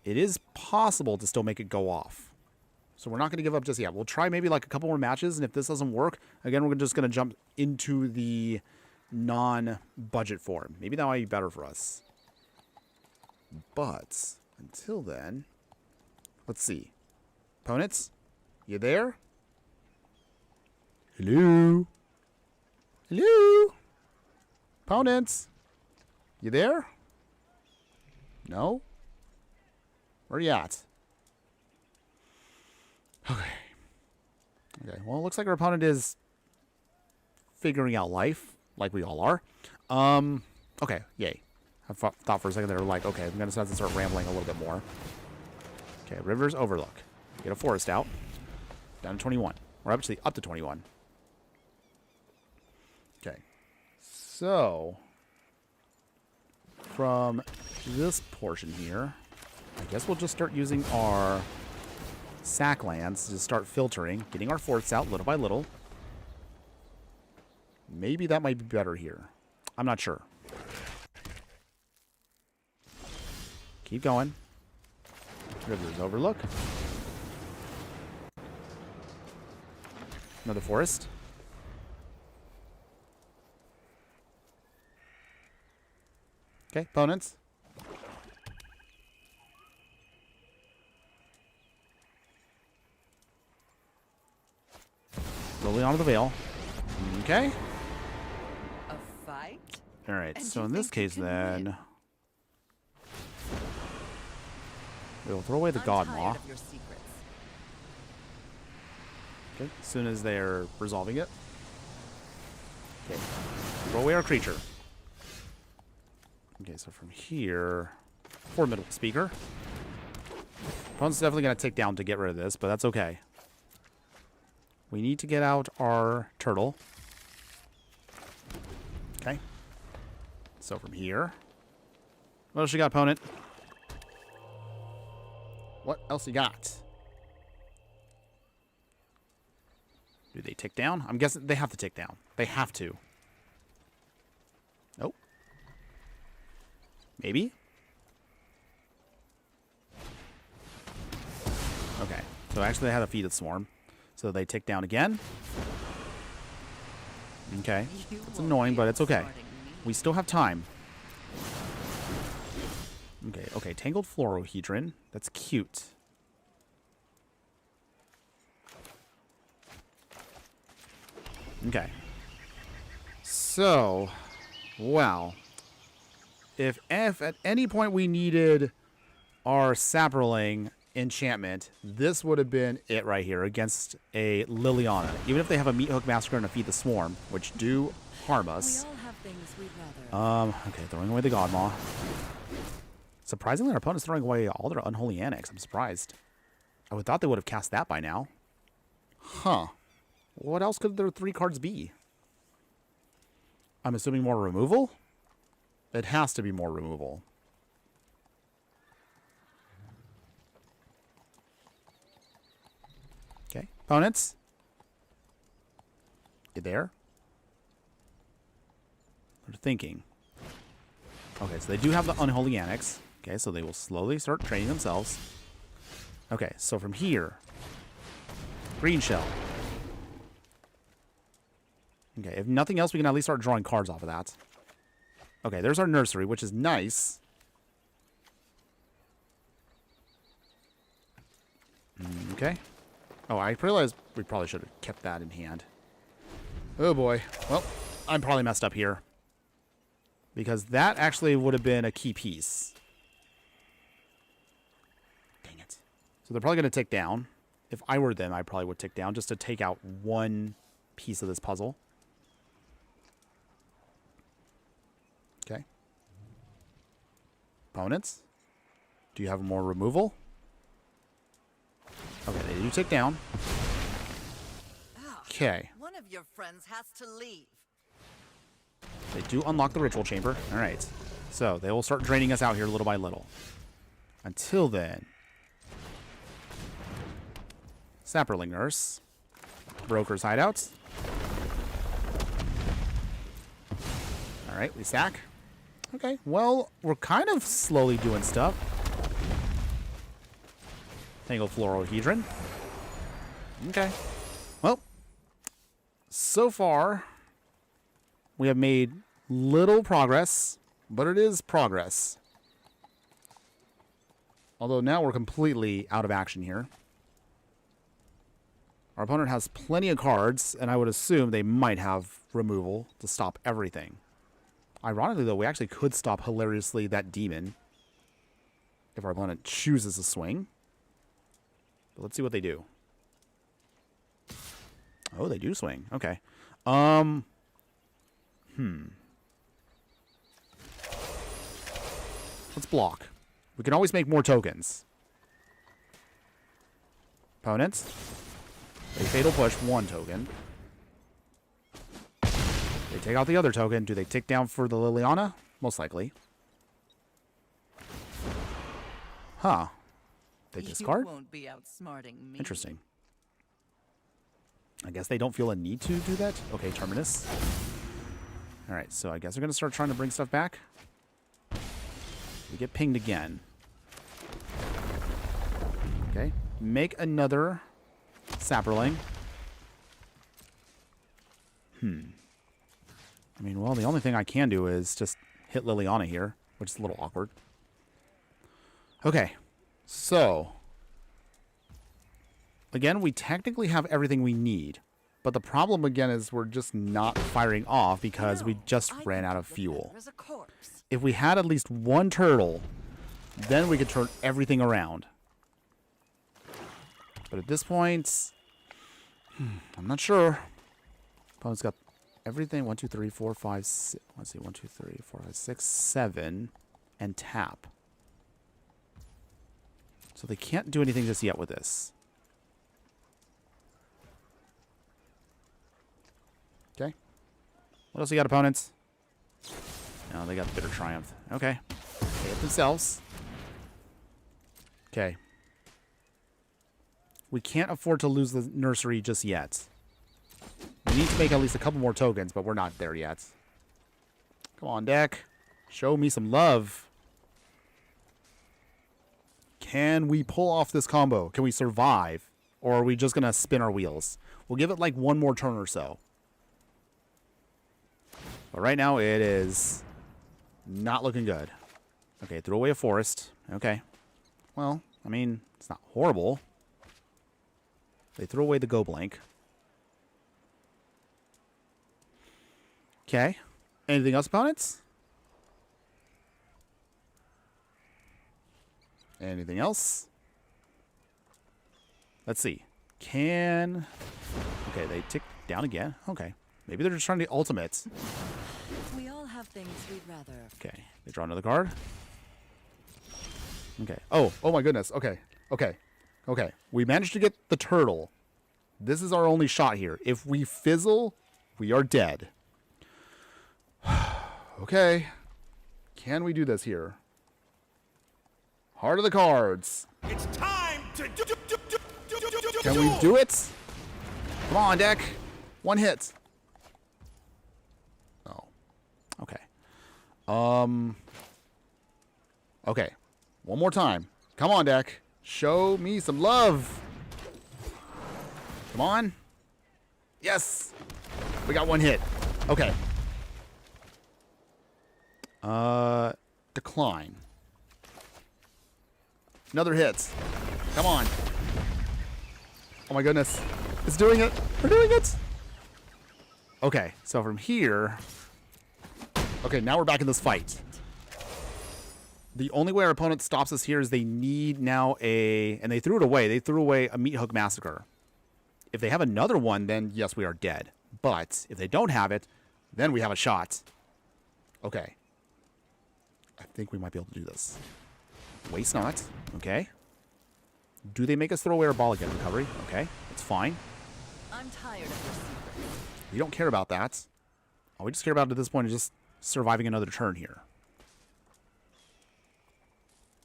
It is possible to still make it go off. So we're not going to give up just yet. We'll try maybe like a couple more matches, and if this doesn't work, again, we're just going to jump into the non-budget form. Maybe that might be better for us. But until then, let's see. Opponents, you there? Hello? Hello? Opponents, you there? No? Where you at? Okay. Okay, well, it looks like our opponent is figuring out life, like we all are. Okay, yay. I thought for a second they were like, okay, I'm going to have to start rambling a little bit more. Okay, Rivers Overlook. Get a forest out. Down to 21. Or actually up to 21. Okay. So, from this portion here, I guess we'll just start using our sack lands to start filtering, getting our forests out little by little. Maybe that might be better here. I'm not sure. Keep going. Rivers Overlook. Another forest. Okay, opponents. Slowly onto the Veil. Okay.
A fight?
Alright, so in this case then... we'll throw away the Godmaw. Okay, as soon as they're resolving it. Okay, throw away our creature. Okay, so from here... Formidable Speaker. Opponent's definitely going to take down to get rid of this, but that's okay. We need to get out our turtle. Okay. So from here... what else you got, opponent? What else you got? Do they tick down? I'm guessing they have to tick down. They have to. Nope. Maybe? Okay. So actually they had a Feed Swarm. So they tick down again. Okay. It's annoying, but it's okay. We still have time. Okay, okay. Tangled Fluorohedron. That's cute. Okay. So, wow. If at any point we needed our Saproling enchantment, this would have been it right here against a Liliana. Even if they have a Meat Hook Massacre and a Feed the Swarm, which do harm us.
We all have things we'd rather.
Okay, throwing away the Godmaw. Surprisingly, our opponent's throwing away all their Unholy Annex. I'm surprised. I would thought they would have cast that by now. Huh. What else could their 3 cards be? I'm assuming more removal? It has to be more removal. Okay. Opponents? You there? They're thinking. Okay, so they do have the Unholy Annex. Okay, so they will slowly start training themselves. Okay, so from here, Green Shell. Okay, if nothing else, we can at least start drawing cards off of that. Okay, there's our nursery, which is nice. Okay. Oh, I realized we probably should have kept that in hand. Oh boy. Well, I'm probably messed up here. Because that actually would have been a key piece. Dang it. So they're probably going to take down. if I were them, I probably would tick down just to take out one piece of this puzzle. Okay. Opponents? Do you have more removal? Okay, they do tick down. Okay.
One of your friends has to leave.
They do unlock the ritual chamber. All right. So they will start draining us out here little by little. Until then. Sapperling Nurse. Broker's Hideouts. All right, we sack. Okay, well, we're kind of slowly doing stuff. Tangled Fluorohedron. Okay. Well, so far, we have made little progress, but it is progress. Although now we're completely out of action here. Our opponent has plenty of cards, and I would assume they might have removal to stop everything. Ironically, though, we actually could stop hilariously that demon if our opponent chooses to swing. But let's see what they do. Oh, they do swing. Okay. Let's block. We can always make more tokens. Opponents. They fatal push one token. They take out the other token. Do they tick down for the Liliana? Most likely. Huh. They discard?
You won't be outsmarting me.
Interesting. I guess they don't feel a need to do that. Okay, Terminus. Alright, so I guess we're going to start trying to bring stuff back. We get pinged again. Okay. Make another Sapperling. I mean, well, the only thing I can do is just hit Liliana here, which is a little awkward. Okay. So, again, we technically have everything we need. But the problem, again, is we're just not firing off because we just ran out of fuel. If we had at least one turtle, then we could turn everything around. But at this point, I'm not sure. Opponent's got everything. 1, 2, 3, 4, 5, 6. Let's see. 1, 2, 3, 4, 5, 6, 7. And tap. So they can't do anything just yet with this. Okay. What else you got, opponents? No, they got Bitter Triumph. Okay. They hit themselves. Okay. We can't afford to lose the nursery just yet. We need to make at least a couple more tokens, but we're not there yet. Come on, deck. Show me some love. Can we pull off this combo? Can we survive? Or are we just going to spin our wheels? We'll give it like one more turn or so. But right now, it is not looking good. Okay, threw away a forest. Okay. Well, I mean, it's not horrible. They threw away the go blank. Okay. Anything else, opponents? Anything else? Let's see. Okay, they tick down again. Okay. Maybe they're just trying to get ultimates.
We all have things we'd rather.
Okay. They draw another card. Okay. Oh my goodness. Okay. We managed to get the turtle. This is our only shot here. If we fizzle, we are dead. Okay. Can we do this here? Heart of the cards.
It's time to
Can we do it? Come on, deck. One hit. Oh. Okay. Okay. One more time. Come on, deck. Show me some love. Come on. Yes. We got one hit. Okay. Decline. Another hit. Come on. Oh my goodness. It's doing it. We're doing it. Okay, so from here... Okay, now we're back in this fight. The only way our opponent stops us here is they need now and they threw it away. They threw away a Meat Hook Massacre. If they have another one, then yes, we are dead. But if they don't have it, then we have a shot. Okay. I think we might be able to do this. Waste not. Okay. Do they make us throw away our ball again? Recovery. Okay. That's fine.
I'm tired of your secrets.
We don't care about that. All we just care about at this point is just surviving another turn here.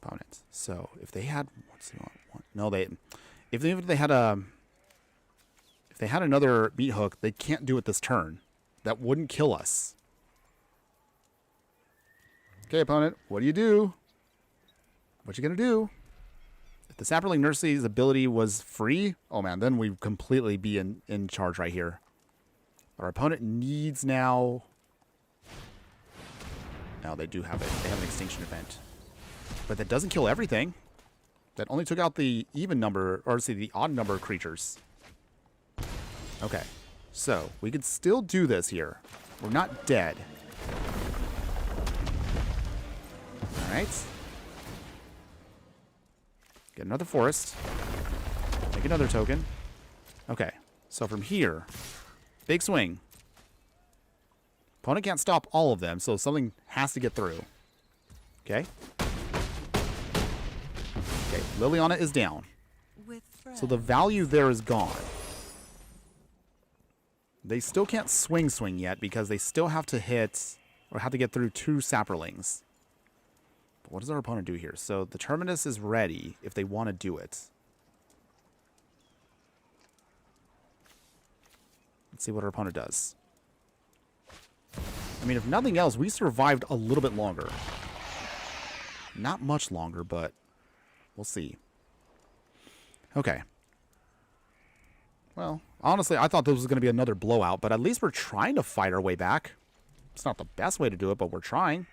Opponent. So if they had, what's the one? No, if they had another Meat Hook, they can't do it this turn. That wouldn't kill us. Okay, opponent, what do you do? What you gonna do? If the Sapperling Nursery's ability was free, oh man, then we'd completely be in charge right here. Our opponent needs now. Now they do have it. They have an extinction event. But that doesn't kill everything. That only took out the even number, or see, the odd number of creatures. Okay. So, we could still do this here. We're not dead. Alright. Get another forest. Make another token. Okay. So from here, big swing. Opponent can't stop all of them, so something has to get through. Okay. Okay, Liliana is down. So the value there is gone. They still can't swing yet because they still have to hit or have to get through 2 Sapperlings. But what does our opponent do here? So the Terminus is ready if they want to do it. Let's see what our opponent does. I mean, if nothing else, we survived a little bit longer. Not much longer, but we'll see. Okay. Well, honestly, I thought this was going to be another blowout, but at least we're trying to fight our way back. It's not the best way to do it, but we're trying.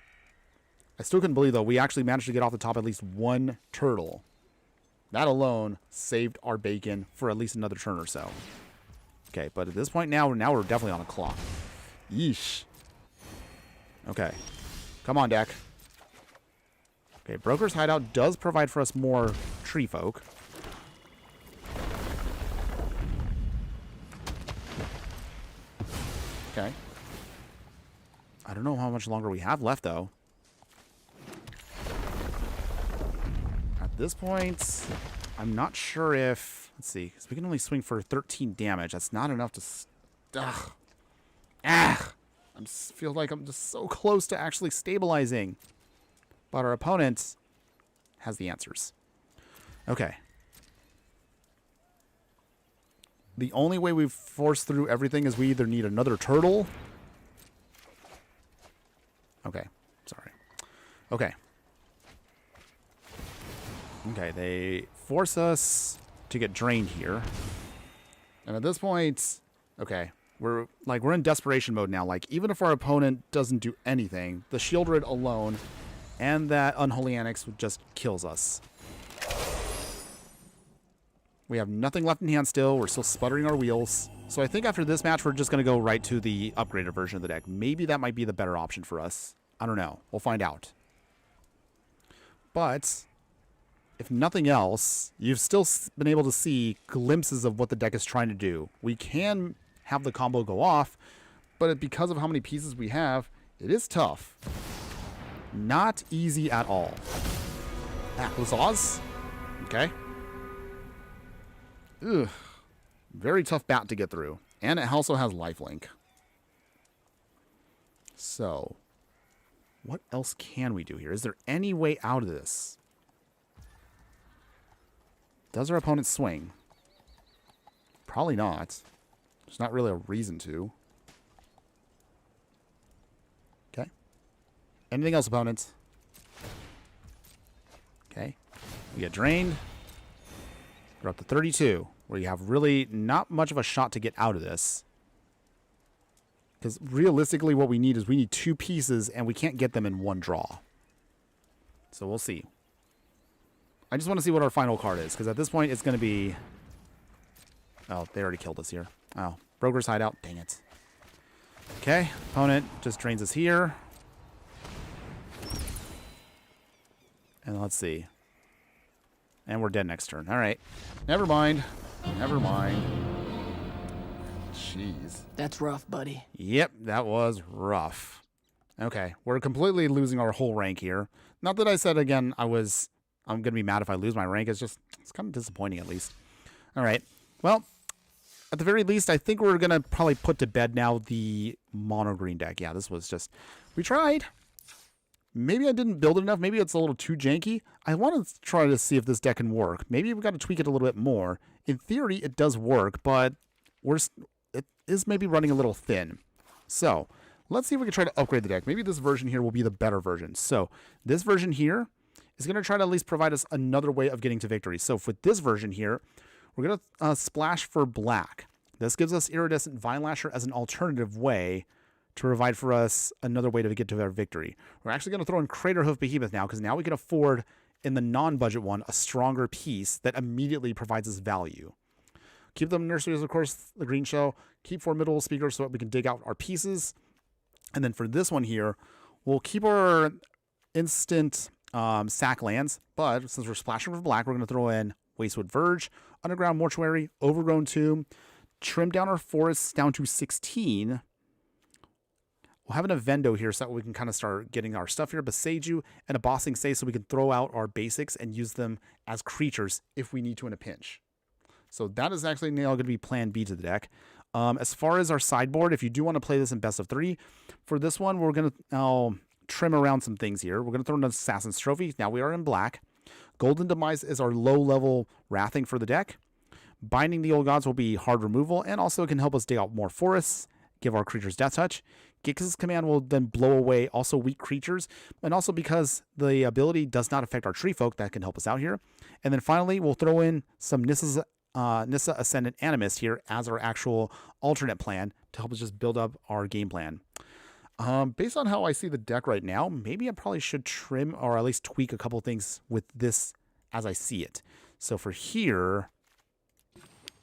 I still couldn't believe, though, we actually managed to get off the top at least 1 turtle. That alone saved our bacon for at least another turn or so. Okay, but at this point now we're definitely on a clock. Yeesh. Okay. Come on, deck. Okay, Broker's Hideout does provide for us more Treefolk. Okay. I don't know how much longer we have left, though. At this point, I'm not sure if... Let's see, because we can only swing for 13 damage. That's not enough to... Ugh. Ah! I just feel like I'm just so close to actually stabilizing. But our opponent has the answers. Okay. The only way we've forced through everything is we either need another turtle. Okay. Sorry. Okay. Okay, they force us to get drained here. And at this point, okay, we're in desperation mode now. Like, even if our opponent doesn't do anything, the Shieldred alone and that Unholy Annex just kills us. We have nothing left in hand still. We're still sputtering our wheels. So I think after this match, we're just going to go right to the upgraded version of the deck. Maybe that might be the better option for us. I don't know. We'll find out. But if nothing else, you've still been able to see glimpses of what the deck is trying to do. We can have the combo go off, but because of how many pieces we have, it is tough. Not easy at all. Atlas Oz. Okay. Ugh. Very tough bat to get through. And it also has lifelink. So, what else can we do here? Is there any way out of this? Does our opponent swing? Probably not. There's not really a reason to. Okay. Anything else, opponents? Okay. We get drained. We're up to 32, where you have really not much of a shot to get out of this. Because realistically, what we need is 2 pieces, and we can't get them in 1 draw. So we'll see. I just want to see what our final card is, because at this point, it's going to be... Oh, they already killed us here. Oh, Broker's Hideout. Dang it. Okay, opponent just drains us here. And let's see. And we're dead next turn. All right. Never mind. Never mind. Jeez.
That's rough, buddy.
Yep, that was rough. Okay, we're completely losing our whole rank here. Not that I said, again, I'm going to be mad if I lose my rank. It's kind of disappointing at least. All right. Well, at the very least, I think we're going to probably put to bed now the mono green deck. Yeah, this was just... We tried. Maybe I didn't build it enough. Maybe it's a little too janky. I want to try to see if this deck can work. Maybe we've got to tweak it a little bit more. In theory, it does work, but it is maybe running a little thin. So let's see if we can try to upgrade the deck. Maybe this version here will be the better version. So this version here is going to try to at least provide us another way of getting to victory. So for this version here, we're going to splash for black. This gives us Iridescent Vine Lasher as an alternative way to provide for us another way to get to our victory. We're actually going to throw in Craterhoof Behemoth now, because now we can afford, in the non-budget one, a stronger piece that immediately provides us value. Keep the nurseries, of course, the green shell. Keep formidable speakers so that we can dig out our pieces. And then for this one here, we'll keep our instant sack lands, but since we're splashing for black, we're going to throw in Wastewood Verge, Underground Mortuary, Overgrown Tomb, trim down our forests down to 16. We'll have an Avendo here so that we can kind of start getting our stuff here. Beseiju and a Bossing Say so we can throw out our basics and use them as creatures if we need to in a pinch. So that is actually now going to be plan B to the deck. As far as our sideboard, if you do want to play this in best of 3, for this one, we're going to trim around some things here. We're going to throw in an Assassin's Trophy. Now we are in black. Golden Demise is our low-level wrathing for the deck. Binding the Old Gods will be hard removal, and also it can help us dig out more forests, give our creatures Death Touch. Gix's Command will then blow away also weak creatures, and also because the ability does not affect our Treefolk, that can help us out here. And then finally, we'll throw in some Nissa Ascendant Animist here as our actual alternate plan to help us just build up our game plan. Based on how I see the deck right now, maybe I probably should trim or at least tweak a couple things with this as I see it. So for here,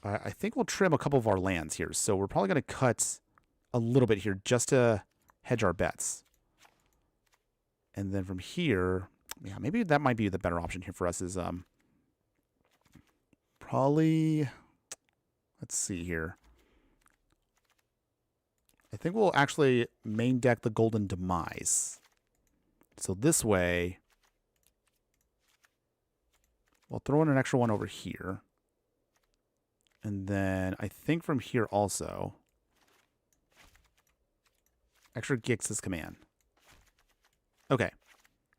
I think we'll trim a couple of our lands here. So we're probably going to cut a little bit here just to hedge our bets. And then from here, yeah, maybe that might be the better option here for us is probably, let's see here. I think we'll actually main deck the Golden Demise. So this way, we'll throw in an extra one over here. And then I think from here also, extra Gix's Command. Okay.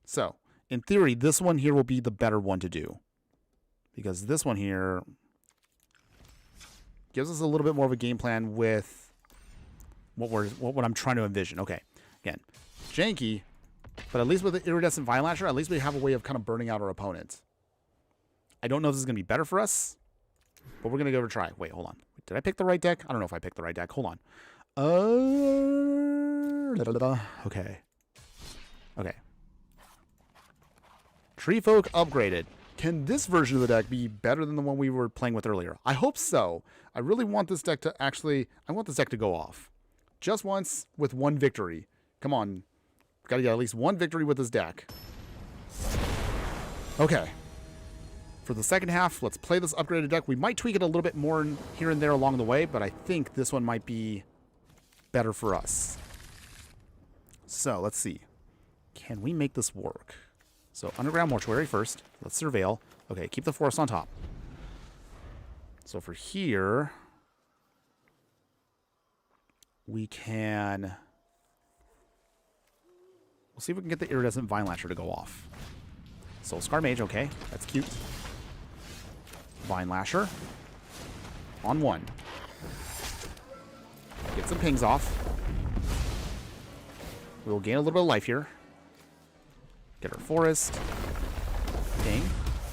So, in theory, this one here will be the better one to do. Because this one here gives us a little bit more of a game plan with what I'm trying to envision. Okay. Again, janky, but at least with the Iridescent Vine Lasher, at least we have a way of kind of burning out our opponent. I don't know if this is going to be better for us, but we're going to give it a try. Wait, hold on. Did I pick the right deck? I don't know if I picked the right deck. Hold on. Okay. Okay. Treefolk upgraded. Can this version of the deck be better than the one we were playing with earlier? I hope so. I really want this deck to actually... I want this deck to go off. Just once with one victory. Come on. Got to get at least one victory with this deck. Okay. For the second half, let's play this upgraded deck. We might tweak it a little bit more here and there along the way, but I think this one might be better for us. So, let's see. Can we make this work? So, Underground Mortuary first. Let's Surveil. Okay, keep the forest on top. So, for here, we can... We'll see if we can get the Iridescent Vine Lasher to go off. Soul Scar Mage, okay. That's cute. Vine Lasher. On 1. Get some pings off. We'll gain a little bit of life here. Get our forest. Ping.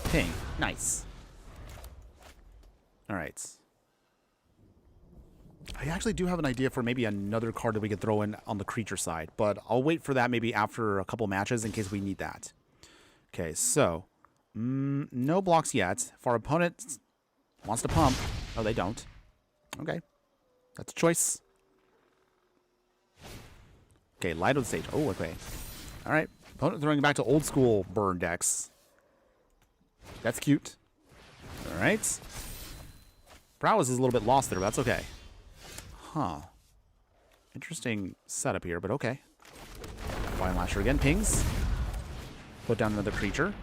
Ping. Nice. Alright. I actually do have an idea for maybe another card that we could throw in on the creature side, but I'll wait for that maybe after a couple matches in case we need that. Okay, so no blocks yet. If our opponent wants to pump, oh, they don't. Okay, that's a choice. Okay, Light of the Sage. Oh, okay. All right, opponent throwing back to old school burn decks. That's cute. All right. Prowess is a little bit lost there, but that's okay. Huh. Interesting setup here, but okay. Fine Lasher again. Pings. Put down another creature.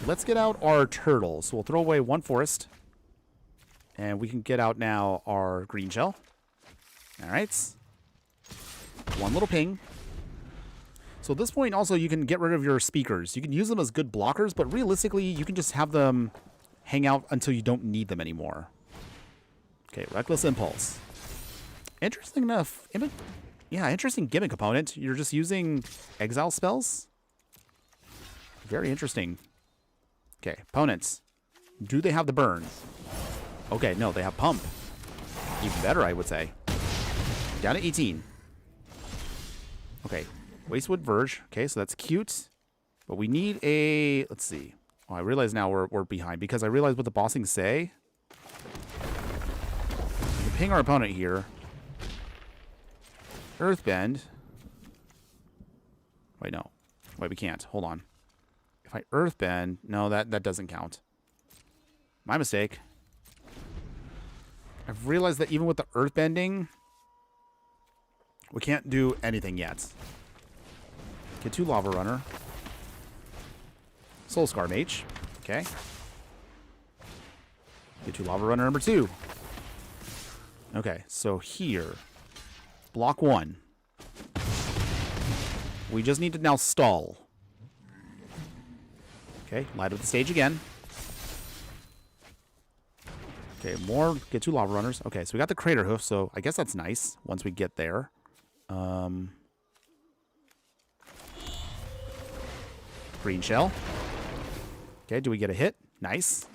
Let's get out our turtle. So we'll throw away one forest. And we can get out now our green shell. All right. One little ping. So at this point, also, you can get rid of your speakers. You can use them as good blockers, but realistically, you can just have them hang out until you don't need them anymore. Okay, Reckless Impulse. Interesting enough. Yeah, interesting gimmick component. You're just using exile spells. Very interesting. Okay, opponents. Do they have the burn? Okay, no, they have pump. Even better, I would say. Down to 18. Okay, Wastewood Verge. Okay, so that's cute. But we need a... Let's see. Oh, I realize now we're behind because I realize what the bossings say. We can ping our opponent here. Earthbend. Wait, no. Wait, we can't. Hold on. If I Earthbend... No, that doesn't count. My mistake. I've realized that even with the Earthbending, we can't do anything yet. Get 2 Lava Runner. Soul Scar Mage. Okay. Get 2 Lava Runner number 2. Okay, so here. Block 1. We just need to now stall. Okay, light up the stage again. Okay, more. Get 2 Lava Runners. Okay, so we got the Crater Hoof, so I guess that's nice once we get there. Green Shell. Okay, do we get a hit? Nice.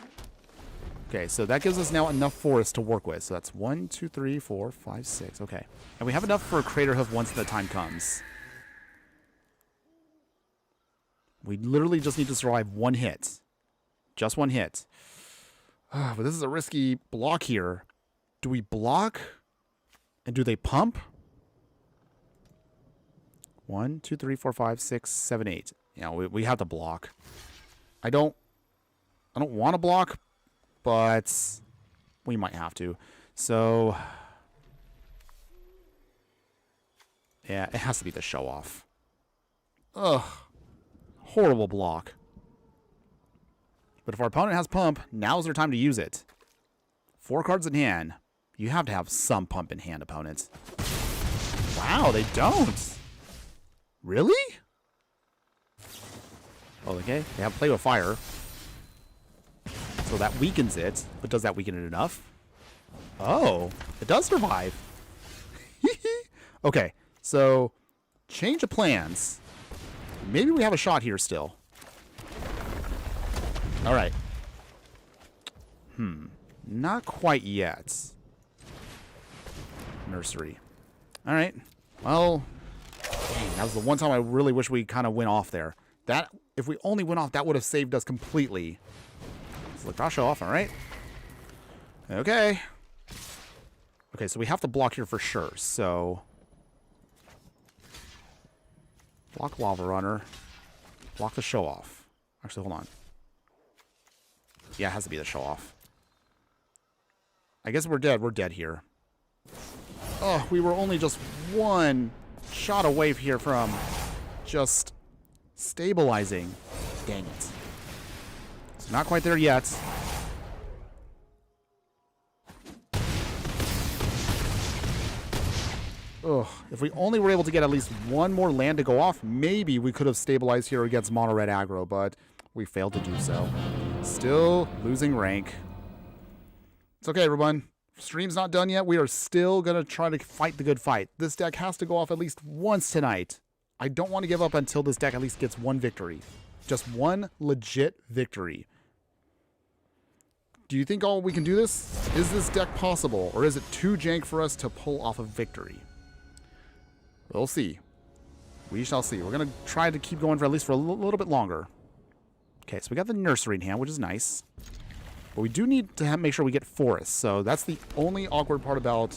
Okay, so that gives us now enough forest to work with. So that's 1, 2, 3, 4, 5, 6. Okay. And we have enough for a Crater Hoof once the time comes. We literally just need to survive 1 hit. Just 1 hit. But this is a risky block here. Do we block? And do they pump? 1, 2, 3, 4, 5, 6, 7, 8. You know, we have to block. I don't want to block, but we might have to. So, yeah, it has to be the show off. Ugh. Horrible block. But if our opponent has pump, now's their time to use it. 4 cards in hand. You have to have some pump in hand, opponents. Wow, they don't. Really? Oh, okay. They have Play with Fire. So that weakens it. But does that weaken it enough? Oh, it does survive. Okay, so change of plans. Maybe we have a shot here still. All right. Not quite yet. Nursery. All right. Well, dang, that was the one time I really wish we kind of went off there. That, if we only went off, that would have saved us completely. So let's show off, all right? Okay. Okay, so we have to block here for sure. So block Lava Runner. Block the show off. Actually, hold on. Yeah, it has to be the show off. I guess we're dead. We're dead here. Oh, we were only just 1 shot away here from just stabilizing. Dang it. So not quite there yet. Ugh, if we only were able to get at least 1 more land to go off, maybe we could have stabilized here against mono red aggro, but we failed to do so. Still losing rank. It's okay, everyone. Stream's not done yet. We are still going to try to fight the good fight. This deck has to go off at least once tonight. I don't want to give up until this deck at least gets 1 victory. Just 1 legit victory. Do you think we can do this? Is this deck possible? Or is it too jank for us to pull off a victory? We'll see. We shall see. We're going to try to keep going for at least for a little bit longer. Okay, so we got the nursery in hand, which is nice. But we do need to make sure we get forest. So that's the only awkward part about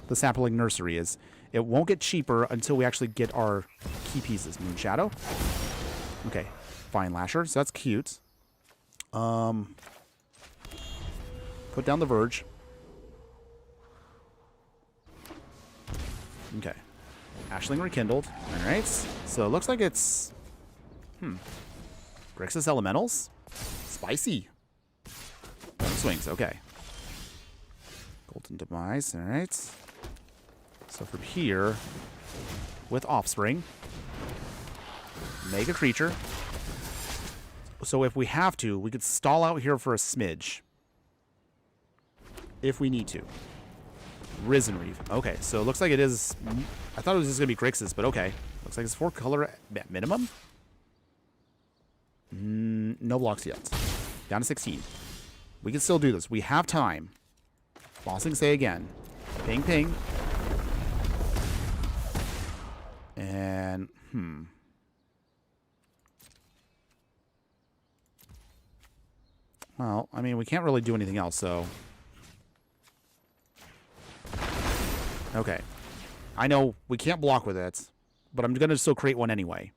the sapling nursery is it won't get cheaper until we actually get our key pieces. Moon Shadow. Okay, Fine Lasher. So that's cute. Put down the Verge. Okay. Ashling rekindled. Alright. So it looks like it's... Grixis Elementals? Spicy. Swings, okay. Golden Demise, alright. So from here, with Offspring, make a creature. So if we have to, we could stall out here for a smidge. If we need to. Risen Reef. Okay, so it looks like it is... I thought it was just going to be Grixis, but okay. Looks like it's 4 color at minimum. No blocks yet. Down to 16. We can still do this. We have time. Bossing Say again. Ping, ping. And, well, I mean, we can't really do anything else, so... Okay. I know we can't block with it, but I'm going to still create one anyway.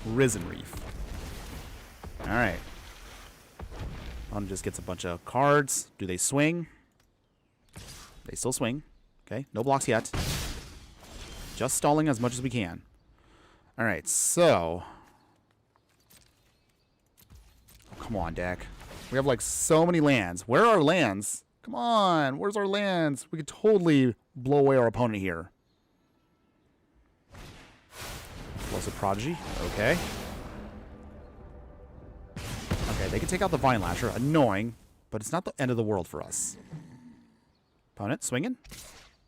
Risen Reef. Alright. On just gets a bunch of cards. Do they swing? They still swing. Okay, no blocks yet. Just stalling as much as we can. Alright, so... Oh, come on, deck. We have like so many lands. Where are our lands? Come on, where's our lands? We could totally blow away our opponent here. Explosive Prodigy, okay. Okay, they can take out the Vine Lasher. Annoying, but it's not the end of the world for us. Opponent swinging.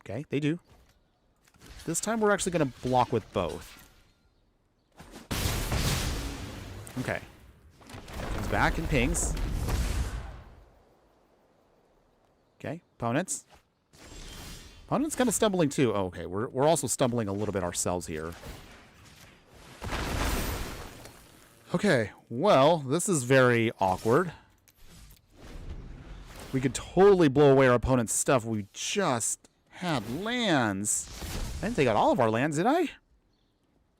Okay, they do. This time we're actually going to block with both. Okay. Comes back and pings. Okay, opponents. Opponent's kind of stumbling too. Oh, okay, we're also stumbling a little bit ourselves here. Okay, well, this is very awkward. We could totally blow away our opponent's stuff. We just had lands. I didn't take out all of our lands, did I?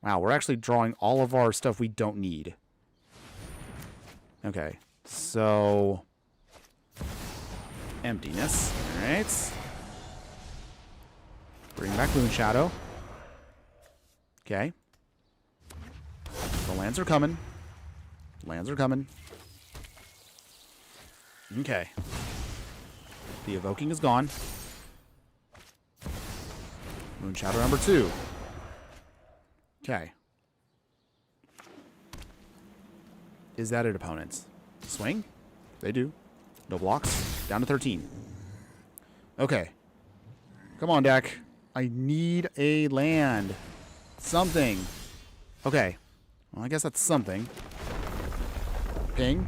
Wow, we're actually drawing all of our stuff we don't need. Okay, so... Emptiness. Alright. Bring back Moonshadow. Okay. The lands are coming. Lands are coming. Okay. The Evoking is gone. Moonshadow number 2. Okay. Is that it, opponents? Swing? They do. No blocks. Down to 13. Okay. Come on, deck. I need a land. Something. Okay. Well, I guess that's something. Ping.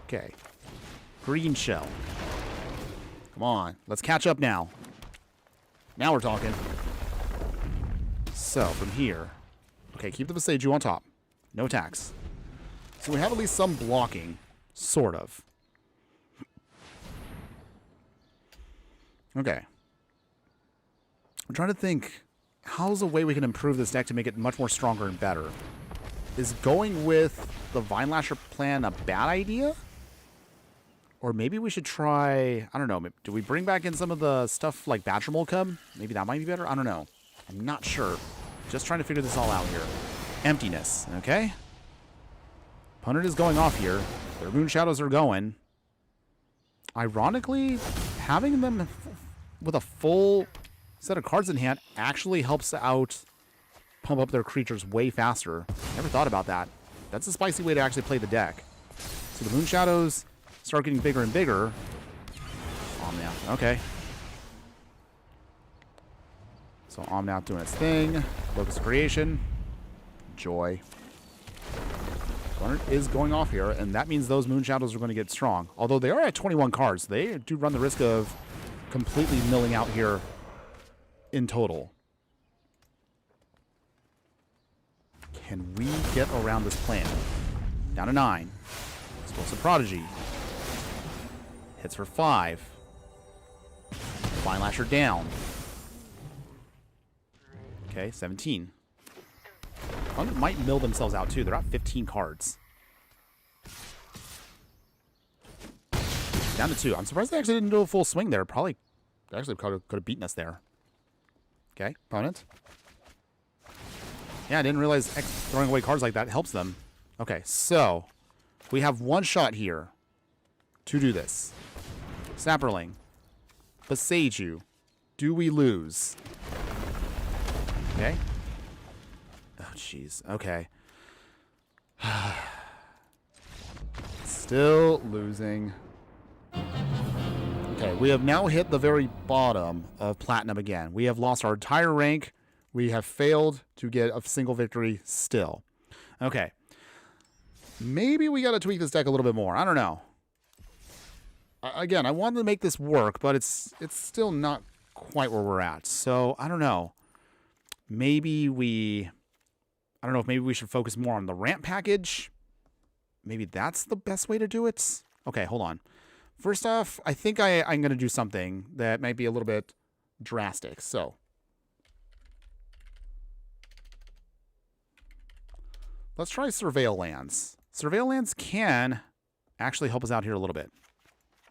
Okay. Green shell. Come on. Let's catch up now. Now we're talking. So, from here. Okay, keep the Visaiju on top. No attacks. So we have at least some blocking. Sort of. Okay. I'm trying to think, how's a way we can improve this deck to make it much more stronger and better? Is going with the Vine Lasher plan a bad idea? Or maybe we should try, I don't know, do we bring back in some of the stuff like Badger Mold Cub? Maybe that might be better? I don't know. I'm not sure. Just trying to figure this all out here. Emptiness, okay? Opponent is going off here. Their Moon Shadows are going. Ironically, having them with a full set of cards in hand actually helps out pump up their creatures way faster. Never thought about that. That's a spicy way to actually play the deck. So the Moon Shadows start getting bigger and bigger. Omnath, okay. So Omnath doing its thing. Locust Creation. Joy. Opponent is going off here, and that means those Moon Shadows are going to get strong. Although they are at 21 cards, they do run the risk of completely milling out here in total. Can we get around this plan? Down to 9. Explosive Prodigy. Hits for 5. Vine Lasher down. Okay, 17. Opponent might mill themselves out too. They're at 15 cards. Down to 2. I'm surprised they actually didn't do a full swing there. Probably actually could have beaten us there. Okay, opponent. Yeah, I didn't realize throwing away cards like that helps them. Okay, so we have one shot here to do this. Snapperling. Besage you. Do we lose? Okay. Oh, jeez. Okay. Still losing. Okay, we have now hit the very bottom of Platinum again. We have lost our entire rank. We have failed to get a single victory still. Okay. Maybe we got to tweak this deck a little bit more. I don't know. Again, I wanted to make this work, but it's still not quite where we're at. So, I don't know. Maybe we... I don't know if maybe we should focus more on the ramp package. Maybe that's the best way to do it. Okay, hold on. First off, I think I'm going to do something that might be a little bit drastic. So, let's try Surveil Lands. Surveil Lands can actually help us out here a little bit.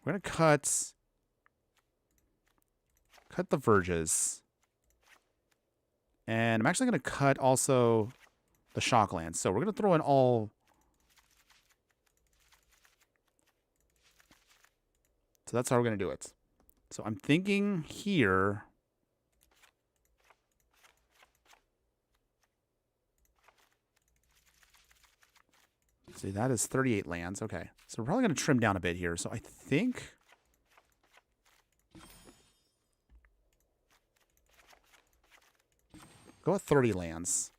We're going to cut the Verges. And I'm actually going to cut also the Shocklands. So we're going to throw in all... So that's how we're going to do it. So I'm thinking here... See, that is 38 lands. Okay. So we're probably going to trim down a bit here. So I think... Go with 30 lands.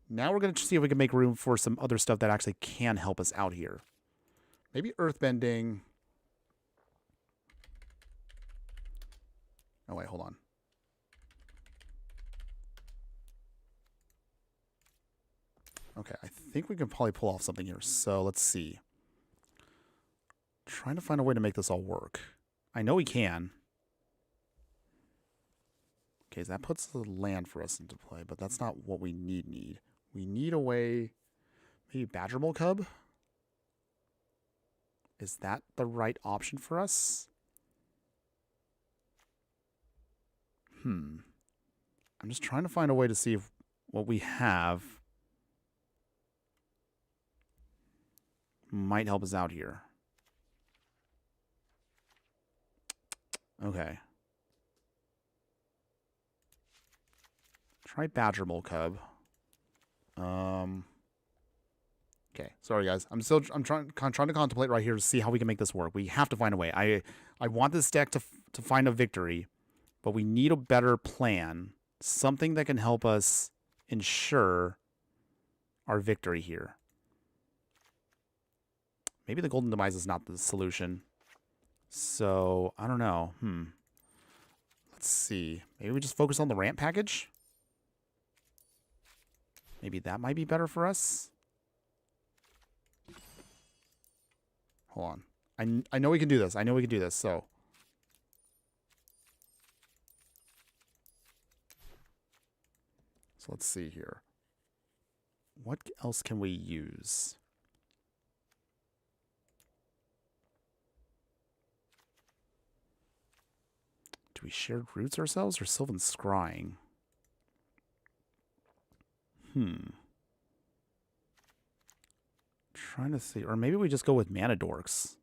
Now we're going to see if we can make room for some other stuff that actually can help us out here. Maybe Earthbending. Oh, wait, hold on. Okay, I think we can probably pull off something here. So let's see. Trying to find a way to make this all work. I know we can. Okay, so that puts the land for us into play, but that's not what we need. We need a way... Maybe Badger Mole Cub? Is that the right option for us? I'm just trying to find a way to see if what we have might help us out here. Okay. Try Badger Mole Cub. Okay, sorry guys. I'm trying to contemplate right here to see how we can make this work. We have to find a way. I want this deck to find a victory, but we need a better plan. Something that can help us ensure our victory here. Maybe the Golden Demise is not the solution. So, I don't know. Let's see. Maybe we just focus on the ramp package? Maybe that might be better for us. Hold on. I know we can do this. I know we can do this. So let's see here. What else can we use? Do we shared roots ourselves or Sylvan Scrying? Trying to see. Or maybe we just go with Mana Dorks.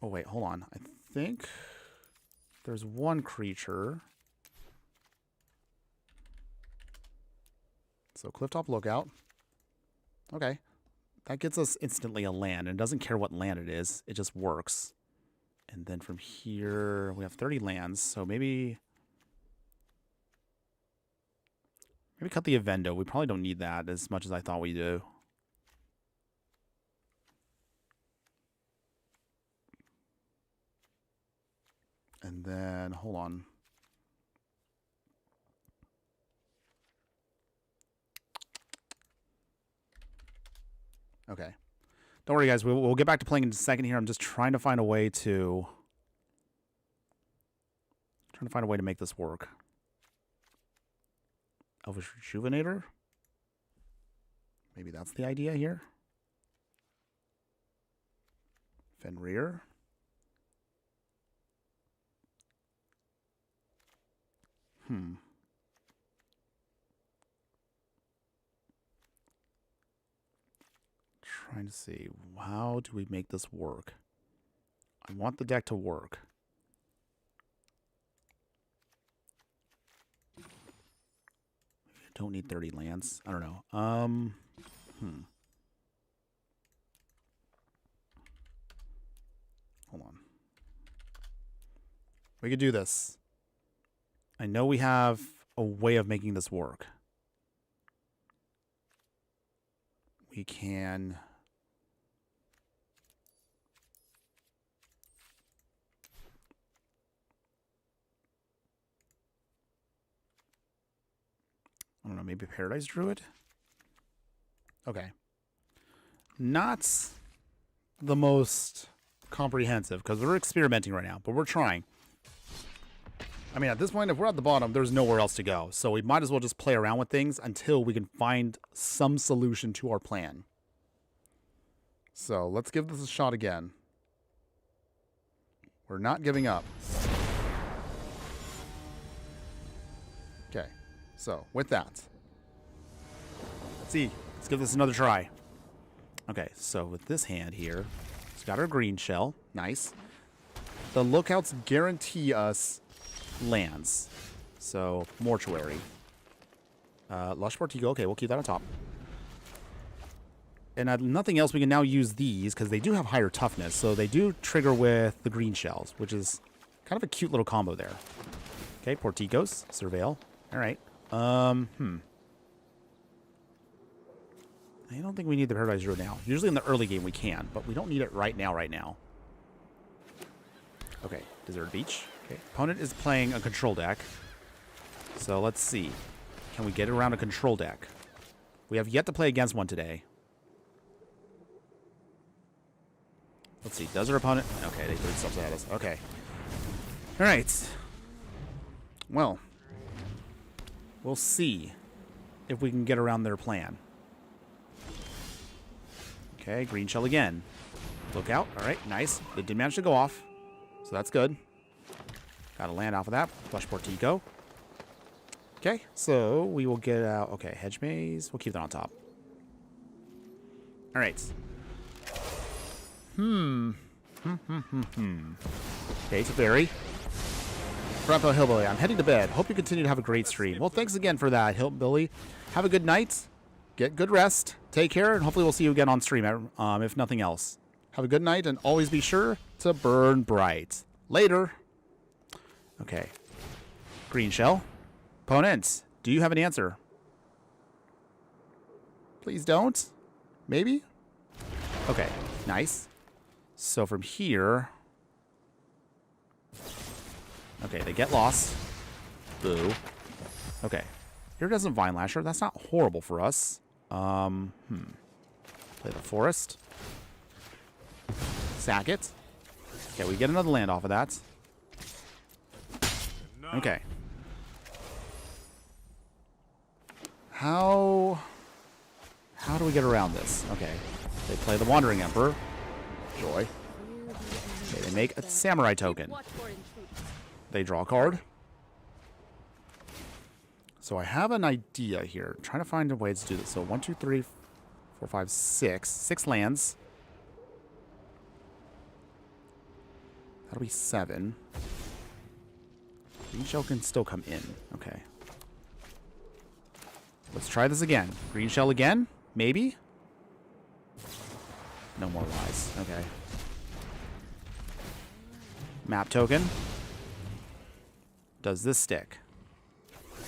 Oh, wait. Hold on. I think there's one creature. So Clifftop Lookout. Okay. That gets us instantly a land. And it doesn't care what land it is. It just works. And then from here, we have 30 lands. So maybe cut the Avendo. We probably don't need that as much as I thought we do. And then, hold on. Okay. Don't worry, guys. We'll get back to playing in a second here. I'm just trying to find a way to... make this work. Elvish Rejuvenator? Maybe that's the idea here. Fenrir. Trying to see, how do we make this work? I want the deck to work. Don't need 30 lands. I don't know. Hold on. We could do this. I know we have a way of making this work. We can... I don't know, maybe Paradise Druid? Okay. Not the most comprehensive, because we're experimenting right now, but we're trying. I mean, at this point, if we're at the bottom, there's nowhere else to go. So we might as well just play around with things until we can find some solution to our plan. So let's give this a shot again. We're not giving up. Okay. So, with that, let's see. Let's give this another try. Okay, so with this hand here, it's got our green shell. Nice. The lookouts guarantee us lands. So, Mortuary. Lush Portico. Okay, we'll keep that on top. And nothing else, we can now use these, because they do have higher toughness. So, they do trigger with the green shells, which is kind of a cute little combo there. Okay, Porticos. Surveil. All right. I don't think we need the Paradise Druid now. Usually in the early game we can, but we don't need it right now. Okay, Desert Beach. Okay, opponent is playing a control deck. So let's see. Can we get around a control deck? We have yet to play against one today. Let's see, does our opponent... Okay, they threw themselves at us. Okay. Alright. Well... We'll see if we can get around their plan. Okay, green shell again. Look out. All right, nice. They did manage to go off, so that's good. Got to land off of that. Flush Portico. Okay, so we will get out. Okay, Hedge Maze. We'll keep that on top. All right. Okay, it's a berry. Grandpa Hillbilly, I'm heading to bed. Hope you continue to have a great stream. Well, thanks again for that, Hillbilly. Have a good night. Get good rest. Take care, and hopefully we'll see you again on stream, if nothing else. Have a good night, and always be sure to burn bright. Later. Okay. Green shell. Opponent, do you have an answer? Please don't. Maybe? Okay, nice. So from here... Okay, they get lost. Boo. Okay. Here doesn't Vine Lasher. That's not horrible for us. Play the Forest. Sack it. Okay, we get another land off of that. Okay. How do we get around this? Okay. They play the Wandering Emperor. Joy. Okay, they make a Samurai token. They draw a card. So I have an idea here. I'm trying to find a way to do this. So 1, 2, 3, 4, 5, 6. 6 lands. That'll be 7. Green shell can still come in. Okay. Let's try this again. Green shell again? Maybe? No more lies. Okay. Map token. Does this stick?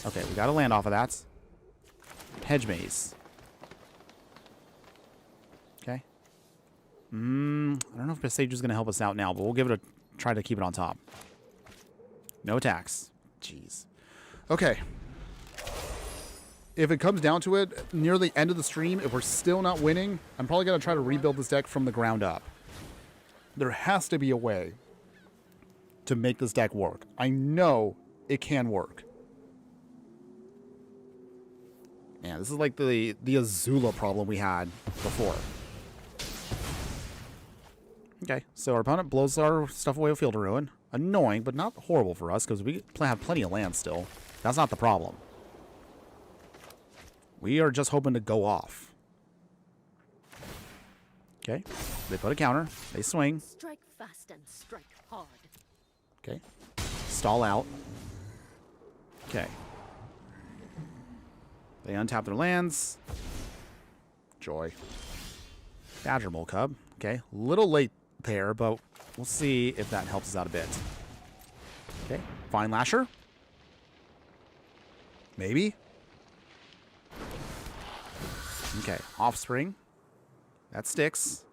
Okay, we got to land off of that. Hedge Maze. Okay. I don't know if Presage is going to help us out now, but we'll give it a try to keep it on top. No attacks. Jeez. Okay. If it comes down to it, near the end of the stream, if we're still not winning, I'm probably going to try to rebuild this deck from the ground up. There has to be a way to make this deck work. I know it can work. Man, this is like the Azula problem we had before. Okay, so our opponent blows our stuff away with Field of Ruin. Annoying, but not horrible for us, because we have plenty of land still. That's not the problem. We are just hoping to go off. Okay, they put a counter. They swing.
Strike fast and strike hard.
Okay, stall out. Okay. They untap their lands. Joy. Badger Mole Cub. Okay, a little late there, but we'll see if that helps us out a bit. Okay, Fine Lasher. Maybe. Okay, Offspring. That sticks.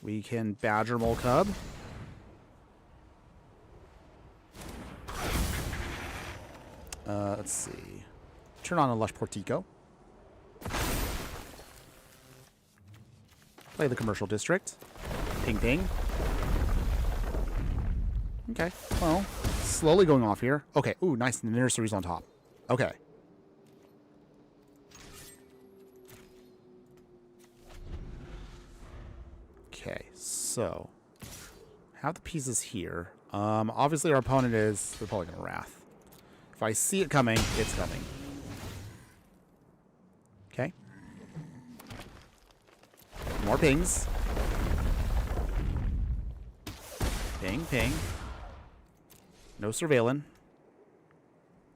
We can Badger Mole Cub. Let's see. Turn on a Lush Portico. Play the Commercial District. Ping ping. Okay, well, slowly going off here. Okay, ooh, nice. The nursery's on top. Okay. Okay, so have the pieces here. Obviously our opponent is, they're probably gonna Wrath. If I see it coming, it's coming. Okay. More pings. Ping, ping. No surveillance.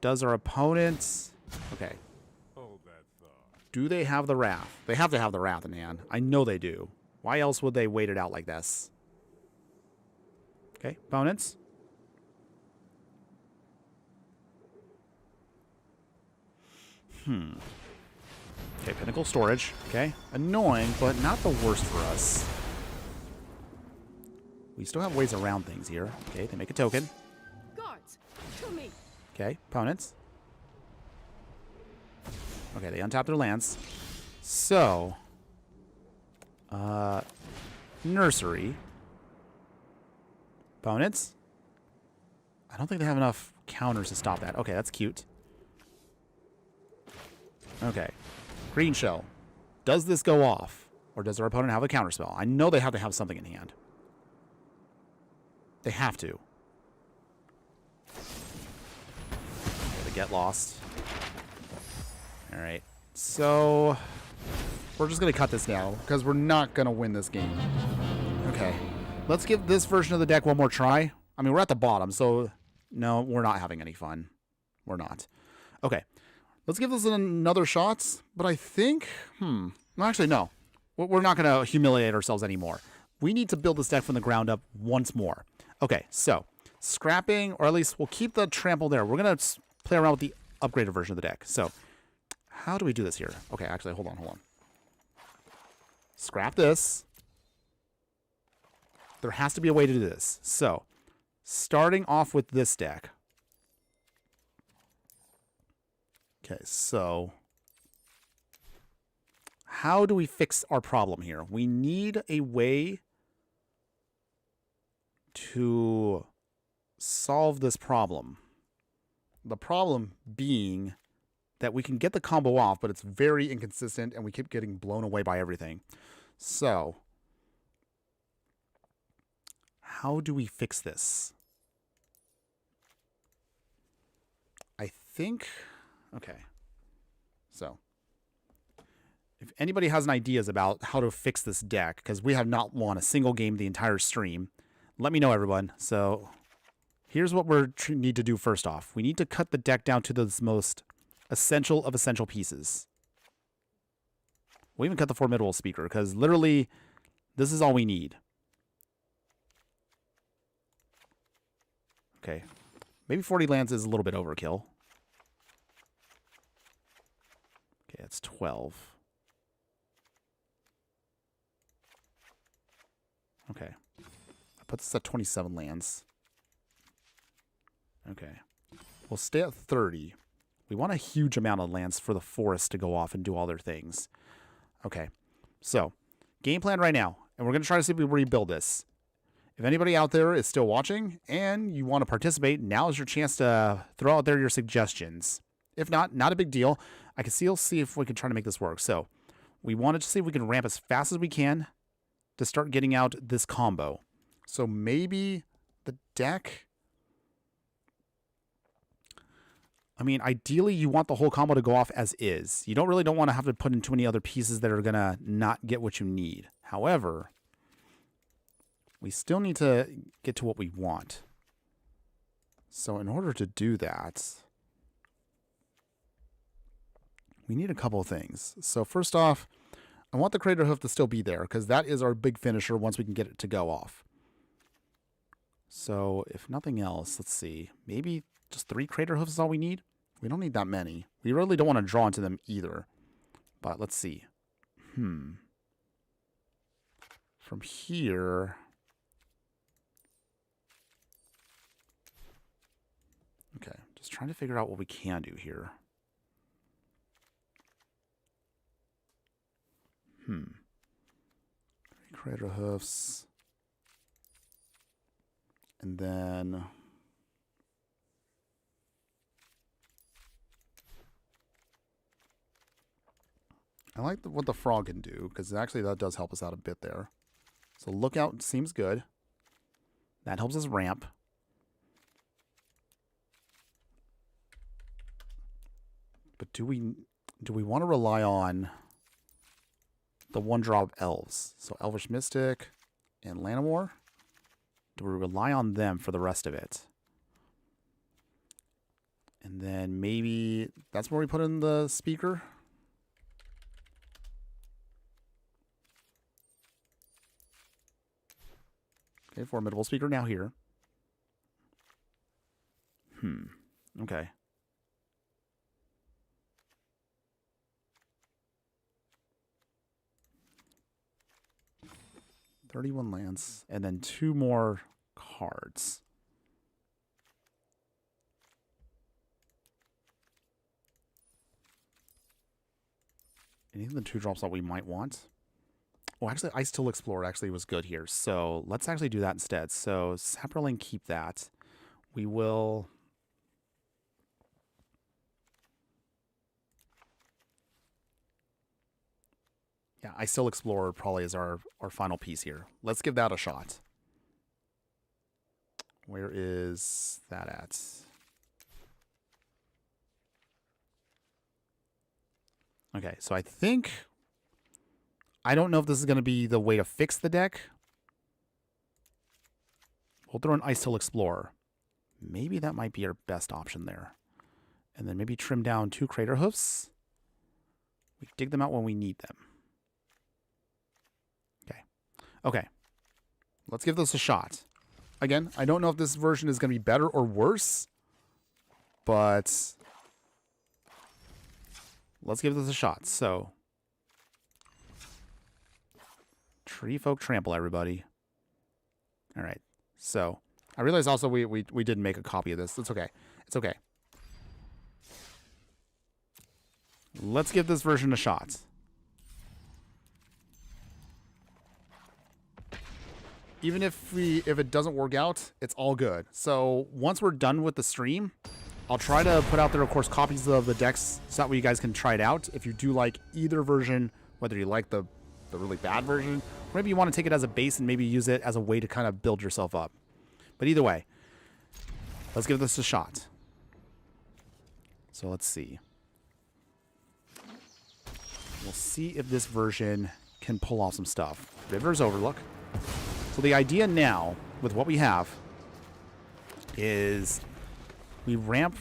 Does our opponent... Okay. Do they have the Wrath? They have to have the Wrath in hand. I know they do. Why else would they wait it out like this? Okay, opponents. Okay, Pinnacle Storage. Okay, annoying, but not the worst for us. We still have ways around things here. Okay, they make a token.
Guards, to me.
Okay, opponents. Okay, they untap their lands. So, nursery. Opponents. I don't think they have enough counters to stop that. Okay, that's cute. Okay. Green Shell. Does this go off? Or does our opponent have a counterspell? I know they have to have something in hand. They have to. Okay, they get lost. Alright. So, we're just going to cut this now, because we're not going to win this game. Okay. Let's give this version of the deck one more try. I mean, we're at the bottom, so no, we're not having any fun. We're not. Okay. Let's give this another shot, but I think, no, actually, no. We're not going to humiliate ourselves anymore. We need to build this deck from the ground up once more. Okay, so, scrapping, or at least we'll keep the trample there. We're going to play around with the upgraded version of the deck. So, how do we do this here? Okay, actually, hold on. Scrap this. There has to be a way to do this. So, starting off with this deck. Okay, so how do we fix our problem here? We need a way to solve this problem. The problem being that we can get the combo off, but it's very inconsistent and we keep getting blown away by everything. So, how do we fix this? I think... Okay, so if anybody has any ideas about how to fix this deck, because we have not won a single game the entire stream, let me know, everyone. So here's what we need to do first off. We need to cut the deck down to the most essential of essential pieces. We'll even cut the formidable speaker, because literally this is all we need. Okay, maybe 40 lands is a little bit overkill. Okay, that's 12. Okay. That puts us at 27 lands. Okay. We'll stay at 30. We want a huge amount of lands for the forest to go off and do all their things. Okay. So, game plan right now. And we're going to try to see if we rebuild this. If anybody out there is still watching and you want to participate, now is your chance to throw out there your suggestions. If not, not a big deal. I can still see if we can try to make this work. So we wanted to see if we can ramp as fast as we can to start getting out this combo. So maybe the deck... I mean, ideally, you want the whole combo to go off as is. You don't want to have to put in too many other pieces that are going to not get what you need. However, we still need to get to what we want. So in order to do that, we need a couple of things. So first off, I want the Crater Hoof to still be there because that is our big finisher once we can get it to go off. So if nothing else, let's see. Maybe just 3 Crater Hoofs is all we need. We don't need that many. We really don't want to draw into them either. But let's see. From here... Okay, just trying to figure out what we can do here. 3 Crater Hoofs. And then... I like what the frog can do, because actually that does help us out a bit there. So Lookout seems good. That helps us ramp. But do we want to rely on the 1-drop elves? So Elvish Mystic and Llanowar? Do we rely on them for the rest of it? And then maybe that's where we put in the speaker? Okay, formidable speaker now here. Okay. $31 lands, and then 2 more cards. Any of the 2 drops that we might want? Oh, actually, Ice Tool Explorer actually was good here. So let's actually do that instead. So Saproling, keep that. We will... Yeah, Ice Tool Explorer probably is our final piece here. Let's give that a shot. Where is that at? Okay, so I think... I don't know if this is going to be the way to fix the deck. We'll throw an Ice Tool Explorer. Maybe that might be our best option there. And then maybe trim down 2 Crater Hoofs. We dig them out when we need them. Okay. Okay. Let's give this a shot. Again, I don't know if this version is going to be better or worse. But let's give this a shot. So... Treefolk Trample, everybody. All right. So, I realize also we didn't make a copy of this. It's okay. It's okay. Let's give this version a shot. Even if it doesn't work out, it's all good. So, once we're done with the stream, I'll try to put out there, of course, copies of the decks so that way you guys can try it out. If you do like either version, whether you like the really bad version, or maybe you want to take it as a base and maybe use it as a way to kind of build yourself up. But either way, let's give this a shot. So let's see. We'll see if this version can pull off some stuff. River's Overlook. So the idea now, with what we have, is we ramp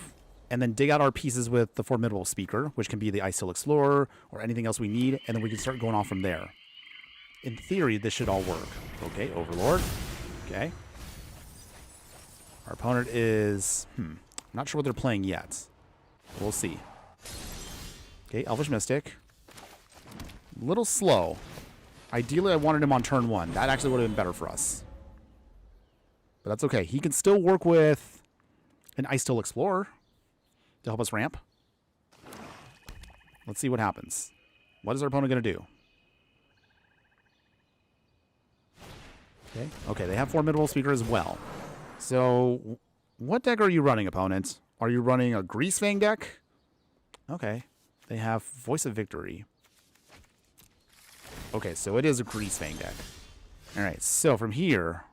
and then dig out our pieces with the Formidable Speaker, which can be the Ice Tool Explorer or anything else we need, and then we can start going off from there. In theory, this should all work. Okay, Overlord. Okay. Our opponent is... not sure what they're playing yet. We'll see. Okay, Elvish Mystic. A little slow. Ideally, I wanted him on turn 1. That actually would have been better for us. But that's okay. He can still work with an Ice Tool Explorer to help us ramp. Let's see what happens. What is our opponent going to do? Okay. Okay, they have Formidable Speaker as well. So, what deck are you running, opponent? Are you running a Greasefang deck? Okay. They have Voice of Victory. Okay, so it is a Greasefang deck. Alright, so from here...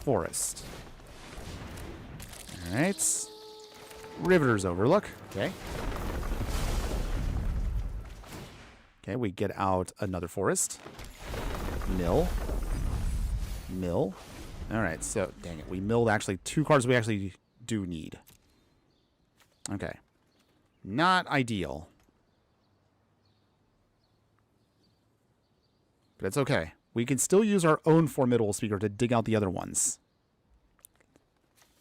Forest. Alright. Riveter's Overlook. Okay. Okay, we get out another forest. Mill. Mill. Alright, so, dang it. We milled actually 2 cards we actually do need. Okay. Not ideal. But it's okay. We can still use our own Formidable Speaker to dig out the other ones.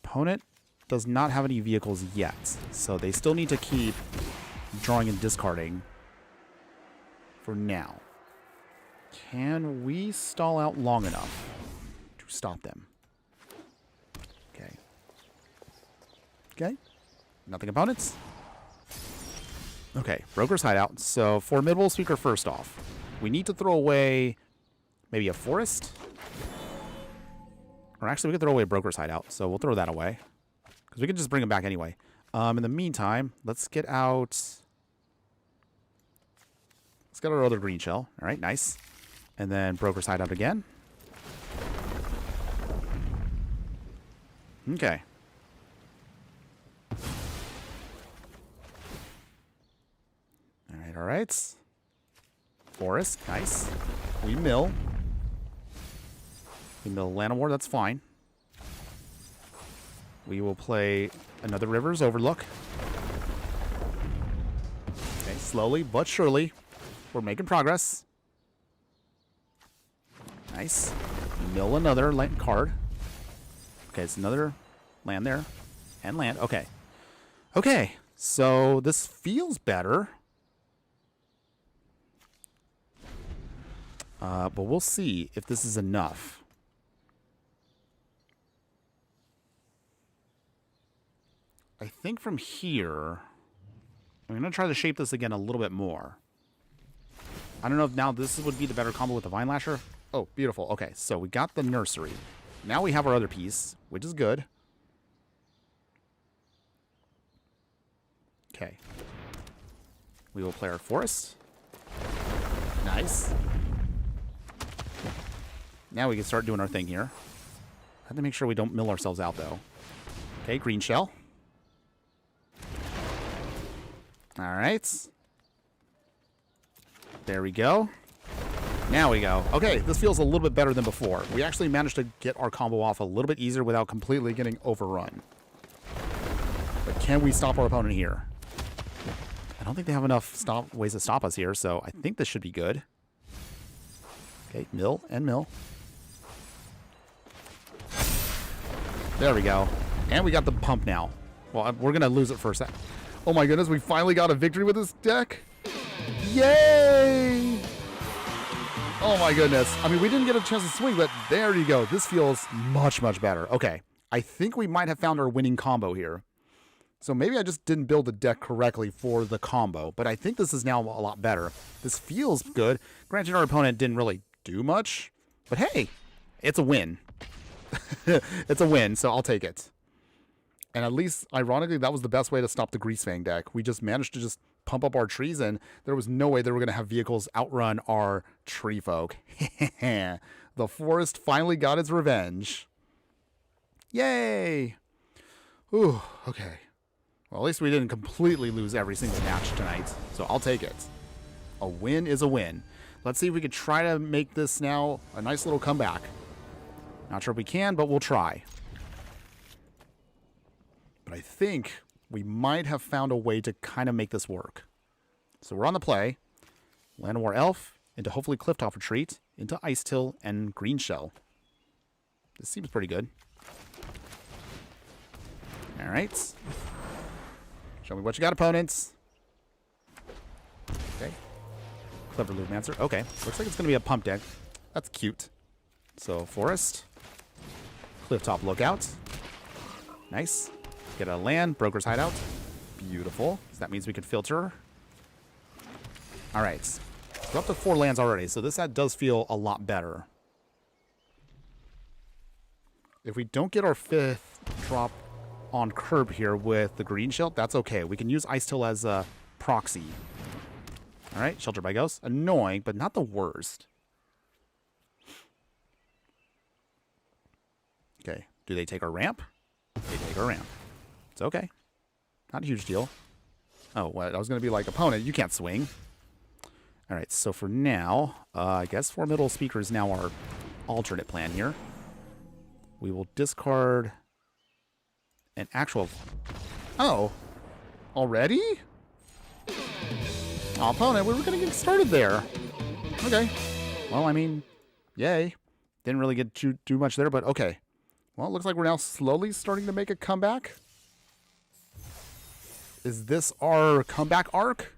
Opponent does not have any vehicles yet, so they still need to keep drawing and discarding for now. Can we stall out long enough to stop them? Okay. Okay. Nothing opponents. Okay, Broker's Hideout. So, Formidable Speaker first off. We need to throw away maybe a forest? Or actually, we could throw away a Broker's Hideout, so we'll throw that away. Because we can just bring them back anyway. In the meantime, let's get out... Let's get our other green shell. All right, nice. And then Broker's Hideout again. Okay. All right, all right. Forest, nice. We mill. We mill Llanowar, that's fine. We will play another River's Overlook. Okay, slowly but surely. We're making progress. Nice. Mill another land card. Okay, it's another land there. And land. Okay. Okay, so this feels better. But we'll see if this is enough. I think from here, I'm going to try to shape this again a little bit more. I don't know if now this would be the better combo with the Vine Lasher. Oh, beautiful. Okay, so we got the nursery. Now we have our other piece, which is good. Okay. We will play our forest. Nice. Now we can start doing our thing here. I have to make sure we don't mill ourselves out, though. Okay, green shell. All right. There we go. Now we go. Okay, this feels a little bit better than before. We actually managed to get our combo off a little bit easier without completely getting overrun. But can we stop our opponent here? I don't think they have enough ways to stop us here, so I think this should be good. Okay, mill and mill. There we go. And we got the pump now. Well, we're going to lose it for a sec. Oh my goodness, we finally got a victory with this deck. Yay! Oh my goodness. I mean, we didn't get a chance to swing, but there you go. This feels much, much better. Okay, I think we might have found our winning combo here. So maybe I just didn't build the deck correctly for the combo, but I think this is now a lot better. This feels good. Granted, our opponent didn't really do much, but hey, it's a win. It's a win, so I'll take it. And at least, ironically, that was the best way to stop the Greasefang deck. We just managed to just pump up our trees, and there was no way they were going to have vehicles outrun our Treefolk. The forest finally got its revenge. Yay! Ooh, okay. Well, at least we didn't completely lose every single match tonight, so I'll take it. A win is a win. Let's see if we can try to make this now a nice little comeback. Not sure if we can, but we'll try. But I think we might have found a way to kind of make this work. So we're on the play. Llanowar Elf into hopefully Clifftop Retreat, into Ice Till, and Green Shell. This seems pretty good. All right. Show me what you got, opponents. Okay. Clever Lumancer. Okay. Looks like it's going to be a pump deck. That's cute. So, Forest. Clifftop Lookout. Nice. Get a land. Broker's Hideout. Beautiful. So that means we can filter. All right. We're up to 4 lands already, so this set does feel a lot better. If we don't get our 5th drop on curb here with the green shield. That's okay. We can use Ice Till as a proxy. All right, Shelter by Ghost. Annoying, but not the worst. Okay, do they take our ramp? They take our ramp. It's okay. Not a huge deal. Oh, what? I was going to be like, opponent, you can't swing. All right, so for now, I guess Formidable Speaker is now our alternate plan here. We will discard an actual... Oh, already? Oh, opponent, we were going to get started there. Okay. Well, I mean, yay. Didn't really get too much there, but okay. Well, it looks like we're now slowly starting to make a comeback. Is this our comeback arc?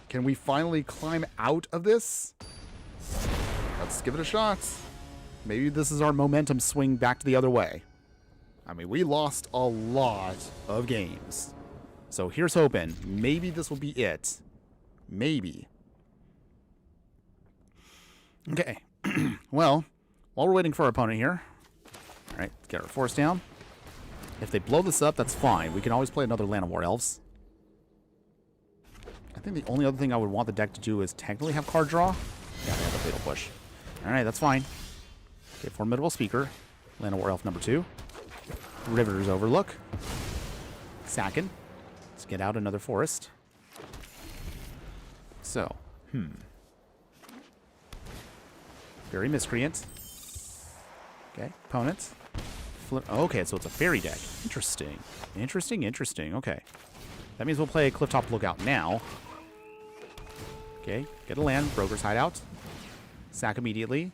Can we finally climb out of this? Let's give it a shot. Maybe this is our momentum swing back to the other way. I mean, we lost a lot of games. So here's hoping. Maybe this will be it. Maybe. Okay. Well, while we're waiting for our opponent here. All right, get our force down. If they blow this up, that's fine. We can always play another Land of War Elves. I think the only other thing I would want the deck to do is technically have card draw. Yeah, they have a Fatal Push. All right, that's fine. Okay, Formidable Speaker. Land of War Elf number 2. River's Overlook. Sacking. Let's get out another forest. So, Very Miscreant. Okay, opponents. Okay, so it's a fairy deck. Interesting. Interesting. Okay. That means we'll play a Clifftop Lookout now. Okay, get a land. Broker's Hideout. Sack immediately.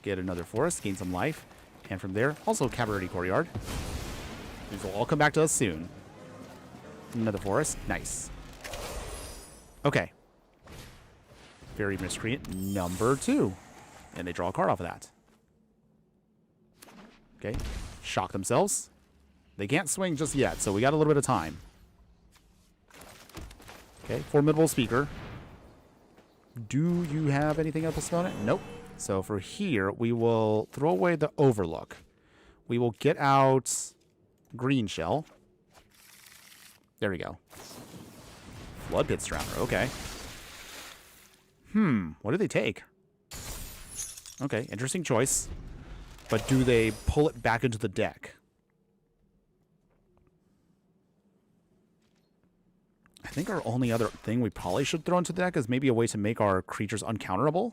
Get another forest. Gain some life. And from there, also Cavalry Courtyard. These will all come back to us soon. Another forest. Nice. Okay. Fairy Miscreant number 2. And they draw a card off of that. Okay. Shock themselves. They can't swing just yet, so we got a little bit of time. Okay. Formidable Speaker. Do you have anything else to spell it? Nope. So for here, we will throw away the Overlook. We will get out Green Shell. There we go. Flood Pit Surrounder. Okay. What do they take? Okay, interesting choice. But do they pull it back into the deck? I think our only other thing we probably should throw into the deck is maybe a way to make our creatures uncounterable.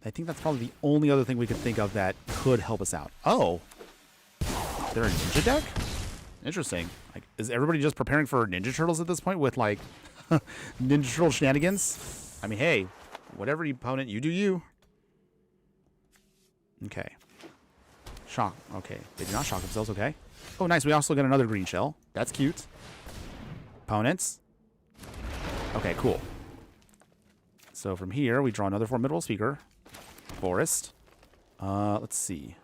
I think that's probably the only other thing we could think of that could help us out. Oh. They're a ninja deck? Interesting. Like, is everybody just preparing for Ninja Turtles at this point with, like, Ninja Turtle shenanigans? I mean, hey, whatever opponent, you do you. Okay. Shock. Okay. They do not shock themselves. Okay. Oh, nice. We also get another green shell. That's cute. Opponents. Okay, cool. So from here, we draw another Formidable Speaker. Forest. Let's see.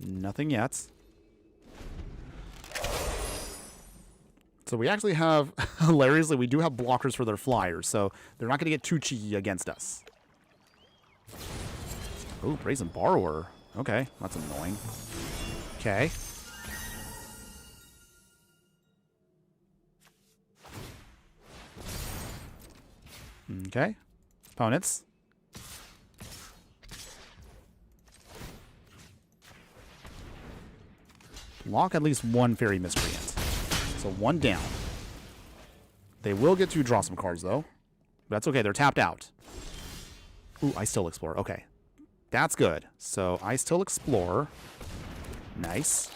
Nothing yet. So we actually have, hilariously, we do have blockers for their flyers, so they're not going to get too cheeky against us. Oh, Brazen Borrower. Okay, that's annoying. Okay. Okay. Opponents. Lock at least one Fairy Miscreant. So one down. They will get to draw some cards, though. That's okay. They're tapped out. Ooh, I still explore. Okay. That's good. So I still explore. Nice.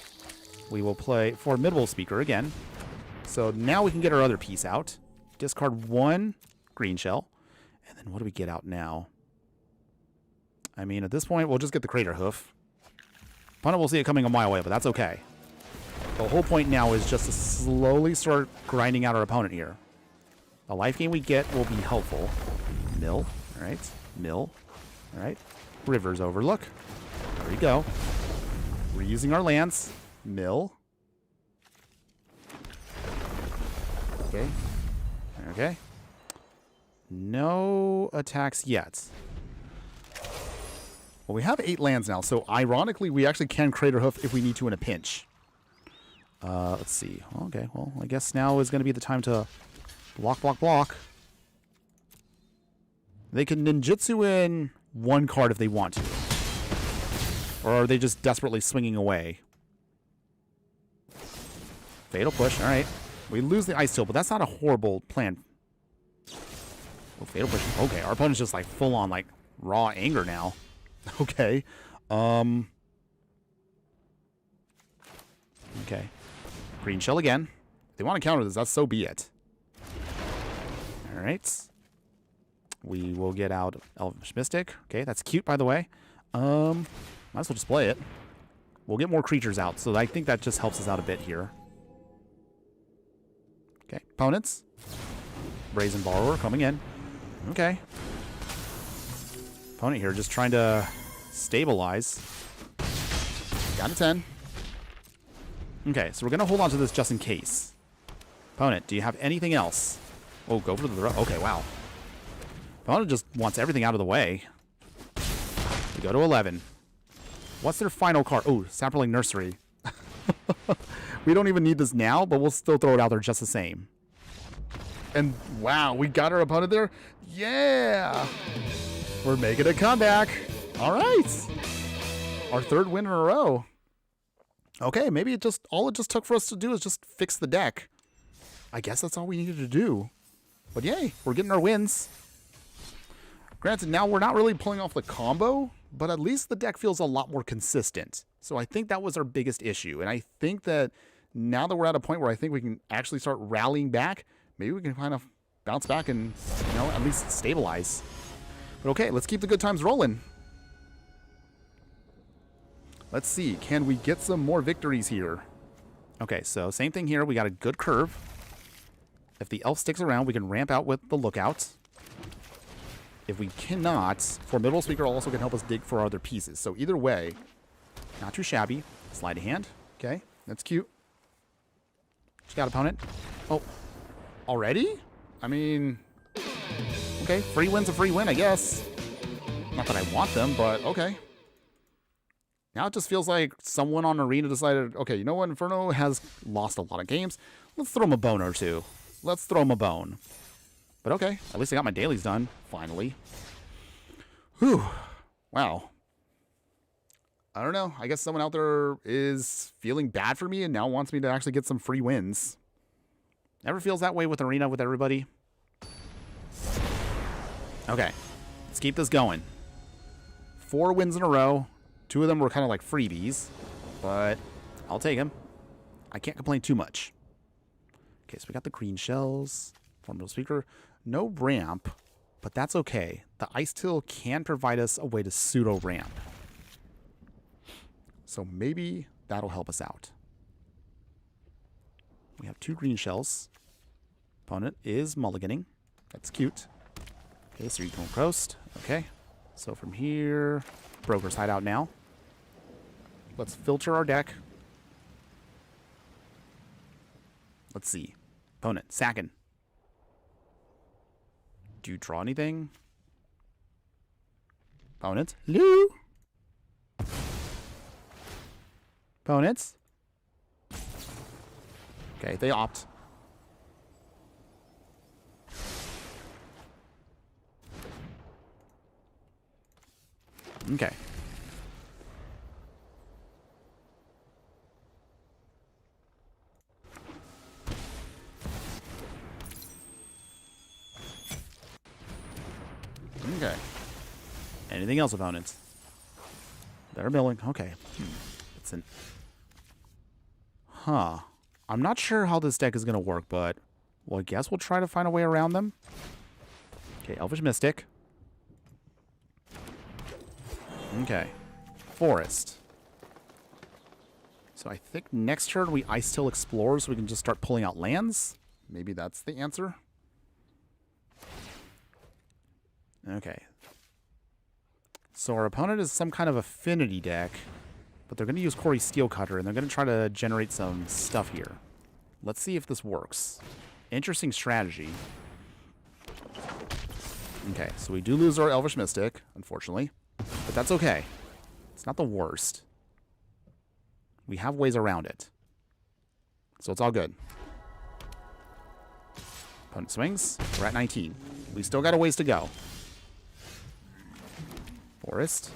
We will play Formidable Speaker again. So now we can get our other piece out. Discard one green shell. And then what do we get out now? I mean, at this point, we'll just get the Crater Hoof. Opponent will see it coming a mile away, but that's okay. The whole point now is just to slowly start grinding out our opponent here. The life gain we get will be helpful. Mill. All right. Mill. All right. River's Overlook. There we go. We're using our lands. Mill. Okay. Okay. No attacks yet. Well, we have 8 lands now, so ironically, we actually can Crater Hoof if we need to in a pinch. Let's see. Okay, well, I guess now is going to be the time to block, block, block. They can ninjutsu in 1 card if they want to. Or are they just desperately swinging away? Fatal Push, alright. We lose the Ice Tilt, but that's not a horrible plan. Oh, Fatal Push. Okay, our opponent's just like full on like raw anger now. Okay. Okay. Green Shell again. If they want to counter this, that's so be it. Alright. We will get out Elvish Mystic. Okay, that's cute, by the way. Might as well just play it. We'll get more creatures out, so I think that just helps us out a bit here. Okay, opponents. Brazen Borrower coming in. Okay. Opponent here just trying to stabilize. Down to 10. Okay, so we're going to hold on to this just in case. Opponent, do you have anything else? Oh, go for the... Okay, wow. Opponent just wants everything out of the way. We go to 11. What's their final card? Oh, Saproling Nursery. We don't even need this now, but we'll still throw it out there just the same. And wow, we got our opponent there. Yeah! We're making a comeback. All right. Our 3rd win in a row. Okay, maybe all it just took for us to do is just fix the deck. I guess that's all we needed to do. But yay, we're getting our wins. Granted, now we're not really pulling off the combo, but at least the deck feels a lot more consistent. So I think that was our biggest issue. And I think that now that we're at a point where I think we can actually start rallying back, maybe we can kind of bounce back and, you know, at least stabilize. But okay, let's keep the good times rolling. Let's see, can we get some more victories here? Okay, so same thing here. We got a good curve. If the elf sticks around, we can ramp out with the lookout. If we cannot, Formidable Speaker also can help us dig for other pieces. So either way, not too shabby. Slide a hand. Okay, that's cute. Just got opponent. Oh, already? I mean, okay, free win's a free win, I guess. Not that I want them, but okay. Now it just feels like someone on Arena decided, okay, you know what? Inferno has lost a lot of games. Let's throw him a bone or two. Let's throw him a bone. But okay, at least I got my dailies done, finally. Whew. Wow. I don't know. I guess someone out there is feeling bad for me and now wants me to actually get some free wins. Never feels that way with Arena with everybody. Okay, let's keep this going. 4 wins in a row. 2 of them were kind of like freebies, but I'll take them. I can't complain too much. Okay, so we got the green shells. Formidable Speaker. No ramp, but that's okay. The Ice Till can provide us a way to pseudo-ramp. So maybe that'll help us out. We have 2 green shells. Opponent is mulliganing. That's cute. Okay, so you can coast. Okay. So from here, Broker's Hideout now. Let's filter our deck. Let's see. Opponent, sacking. Do you draw anything? Opponent, hello? Opponents? Okay, they opt. Okay. Okay. Anything else, opponents? They're milling. Okay. It's an... Huh. I'm not sure how this deck is going to work, but... Well, I guess we'll try to find a way around them. Okay, Elvish Mystic. Okay. Forest. So I think next turn we Ice Till Explore so we can just start pulling out lands. Maybe that's the answer. Okay. So our opponent is some kind of affinity deck, but they're going to use Corey Steelcutter, and they're going to try to generate some stuff here. Let's see if this works. Interesting strategy. Okay, so we do lose our Elvish Mystic, unfortunately, but that's okay. It's not the worst. We have ways around it. So it's all good. Opponent swings. We're at 19. We still got a ways to go. Forest.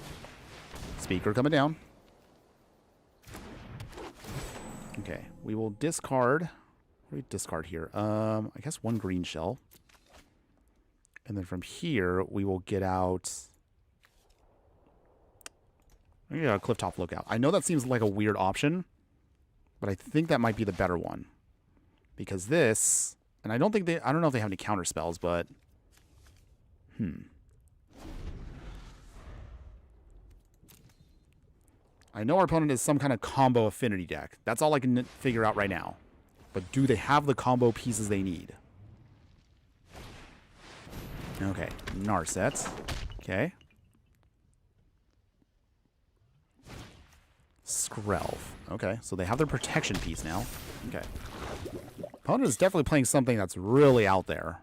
Speaker coming down. Okay. We will discard. What do we discard here? I guess one green shell. And then from here, we will get out... Yeah, Clifftop Lookout. I know that seems like a weird option, but I think that might be the better one. Because this... And I don't know if they have any counter spells, but... I know our opponent is some kind of combo affinity deck. That's all I can figure out right now. But do they have the combo pieces they need? Okay, Narset. Okay. Skrelv. Okay, so they have their protection piece now. Okay. Opponent is definitely playing something that's really out there.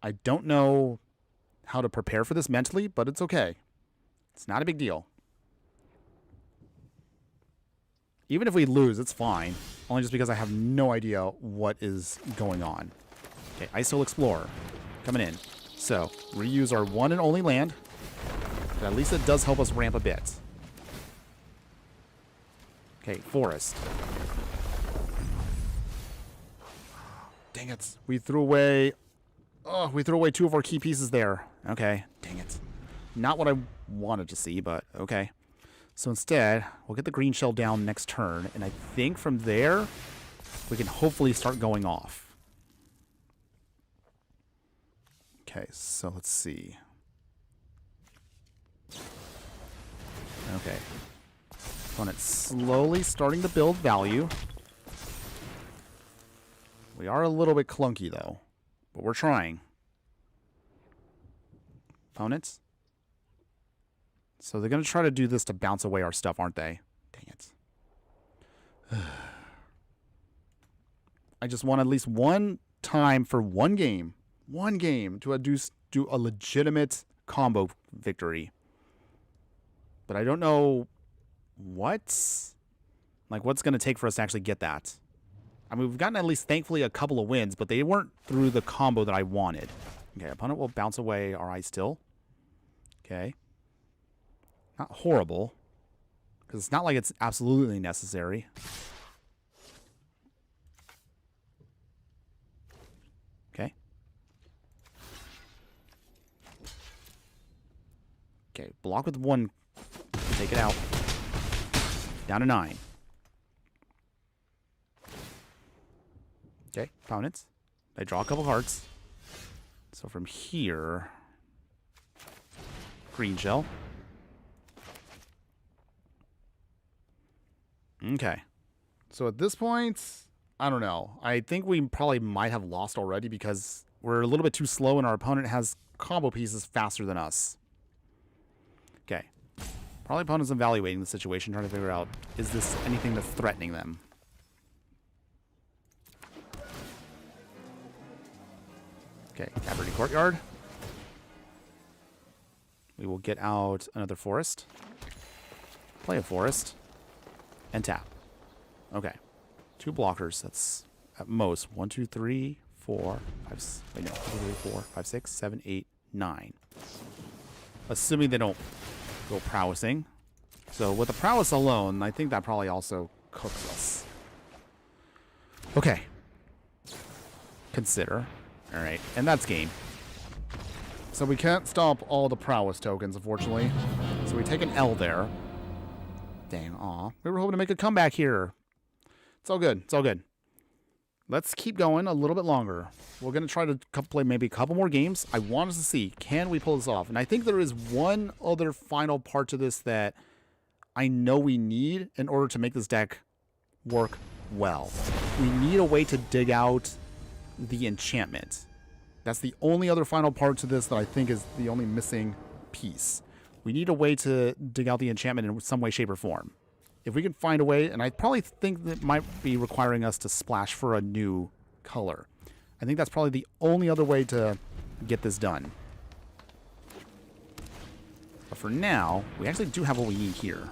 I don't know how to prepare for this mentally, but it's okay. It's not a big deal. Even if we lose, it's fine. Only just because I have no idea what is going on. Okay, Iso Explorer. Coming in. So, reuse our one and only land. But at least it does help us ramp a bit. Okay, Forest. Dang it. We threw away... Oh, we threw away two of our key pieces there. Okay, dang it. Not what I wanted to see, but okay. So instead, we'll get the green shell down next turn, and I think from there, we can hopefully start going off. Okay, so let's see. Okay. Opponent slowly starting to build value. We are a little bit clunky, though, but we're trying. Opponents. So they're going to try to do this to bounce away our stuff, aren't they? Dang it. I just want at least one time for one game to do a legitimate combo victory. But I don't know what's going to take for us to actually get that. I mean, we've gotten at least, thankfully, a couple of wins, but they weren't through the combo that I wanted. Okay, opponent will bounce away our Ice Still. Okay. Not horrible, because it's not like it's absolutely necessary. Okay. Okay, block with one. Take it out. Down to 9. Okay, opponents. They draw a couple cards. So from here, green shell. Okay. So at this point, I don't know. I think we probably might have lost already because we're a little bit too slow and our opponent has combo pieces faster than us. Okay. Probably opponent's evaluating the situation, trying to figure out, is this anything that's threatening them? Okay, Caverny Courtyard. We will get out another forest. Play a forest. And tap. Okay. 2 blockers. That's at most 1, 2, 3, 4, 5. Wait, no. 1, 2, 3, 4, 5, 6, 7, 8, 9. Assuming they don't go prowessing. So with the prowess alone, I think that probably also cooks us. Okay. Consider. Alright. And that's game. So we can't stop all the prowess tokens, unfortunately. So we take an L there. Dang, aw. We were hoping to make a comeback here. It's all good. It's all good. Let's keep going a little bit longer. We're going to try to play maybe a couple more games. I want us to see, can we pull this off? And I think there is one other final part to this that I know we need in order to make this deck work well. We need a way to dig out the enchantment. That's the only other final part to this that I think is the only missing piece. We need a way to dig out the enchantment in some way, shape, or form. If we can find a way, and I probably think that might be requiring us to splash for a new color. I think that's probably the only other way to get this done. But for now, we actually do have what we need here.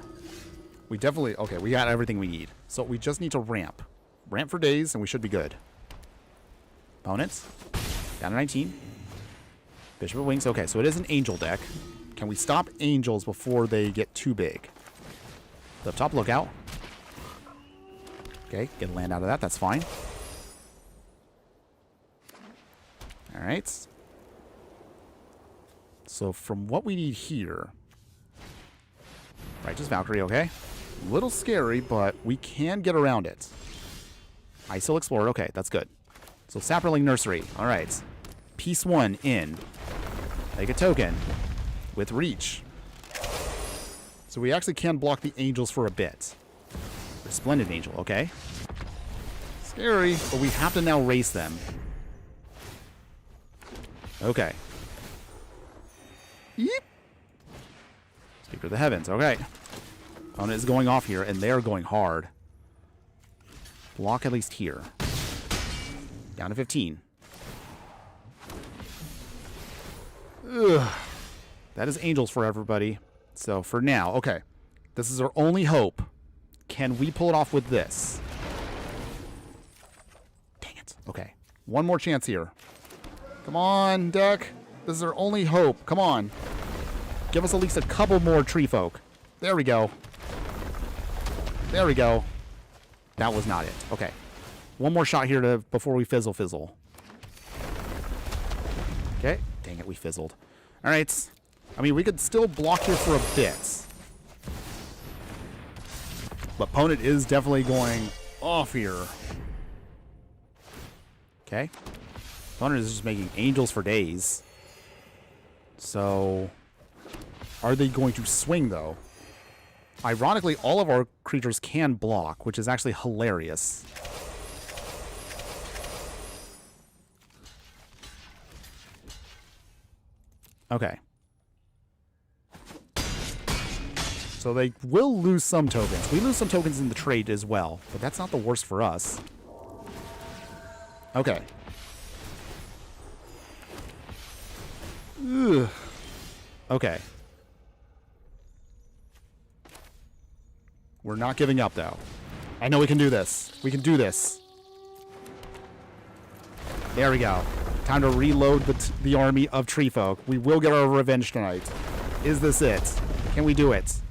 We definitely... Okay, we got everything we need. So we just need to ramp. Ramp for days, and we should be good. Opponents. Down to 19. Bishop of Wings. Okay, so it is an angel deck. Can we stop angels before they get too big? The top lookout. Okay, get a land out of that. That's fine. Alright. So from what we need here... Righteous Valkyrie, okay. A little scary, but we can get around it. ISIL Explorer, okay, that's good. So Saproling Nursery, alright. Piece 1 in. Make a token. With reach. So we actually can block the angels for a bit. Resplendent Angel, okay. Scary, but we have to now race them. Okay. Yeep. Speaker of the Heavens, okay. Opponent is going off here, and they're going hard. Block at least here. Down to 15. Ugh. That is angels for everybody. So for now, okay. This is our only hope. Can we pull it off with this? Dang it. Okay. One more chance here. Come on, deck. This is our only hope. Come on. Give us at least a couple more Treefolk. There we go. There we go. That was not it. Okay. One more shot here before we fizzle. Okay. Dang it, we fizzled. All right. I mean, we could still block here for a bit. But opponent is definitely going off here. Okay. Opponent is just making angels for days. So, are they going to swing, though? Ironically, all of our creatures can block, which is actually hilarious. Okay. So they will lose some tokens. We lose some tokens in the trade as well, but that's not the worst for us. Okay. Ugh. Okay. We're not giving up, though. I know we can do this. We can do this. There we go. Time to reload the army of Treefolk. We will get our revenge tonight. Is this it? Can we do it?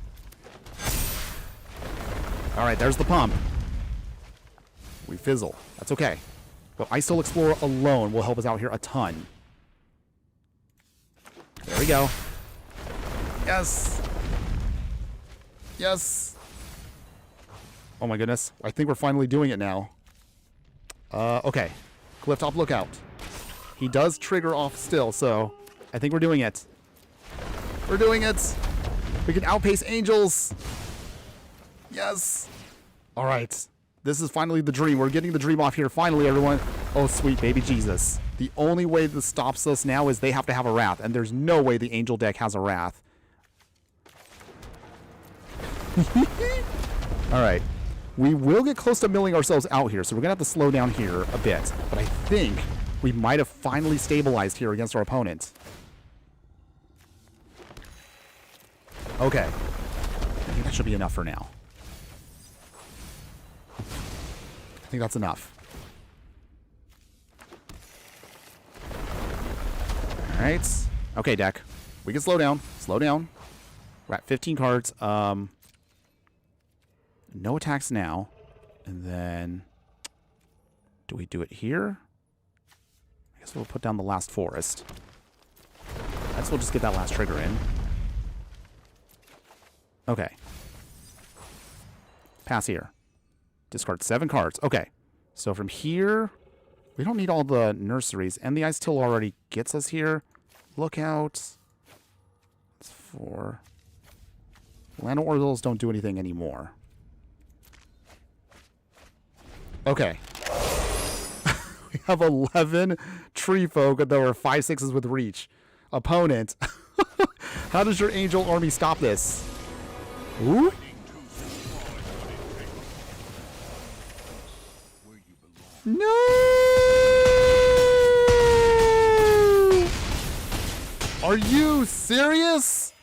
Alright, there's the pump. We fizzle. That's okay. But ISIL Explorer alone will help us out here a ton. There we go. Yes! Yes! Oh my goodness. I think we're finally doing it now. Okay. Clifftop Lookout. He does trigger off still, so I think we're doing it. We're doing it! We can outpace angels! Yes! Alright. This is finally the dream. We're getting the dream off here. Finally, everyone. Oh, sweet baby Jesus. The only way this stops us now is they have to have a Wrath, and there's no way the angel deck has a Wrath. Alright. We will get close to milling ourselves out here, so we're going to have to slow down here a bit. But I think we might have finally stabilized here against our opponent. Okay. I think that should be enough for now. I think that's enough. Alright. Okay, deck. We can slow down. Slow down. We're at 15 cards. No attacks now. And then... do we do it here? I guess we'll put down the last forest. I guess we'll just get that last trigger in. Okay. Pass here. Discard 7 cards. Okay. So from here, we don't need all the nurseries. And the Ice Till already gets us here. Lookout. It's 4. Land Orzels don't do anything anymore. Okay. We have 11 Treefolk that are 5/6s with reach. Opponent. How does your angel army stop this? Ooh. No! Are you serious?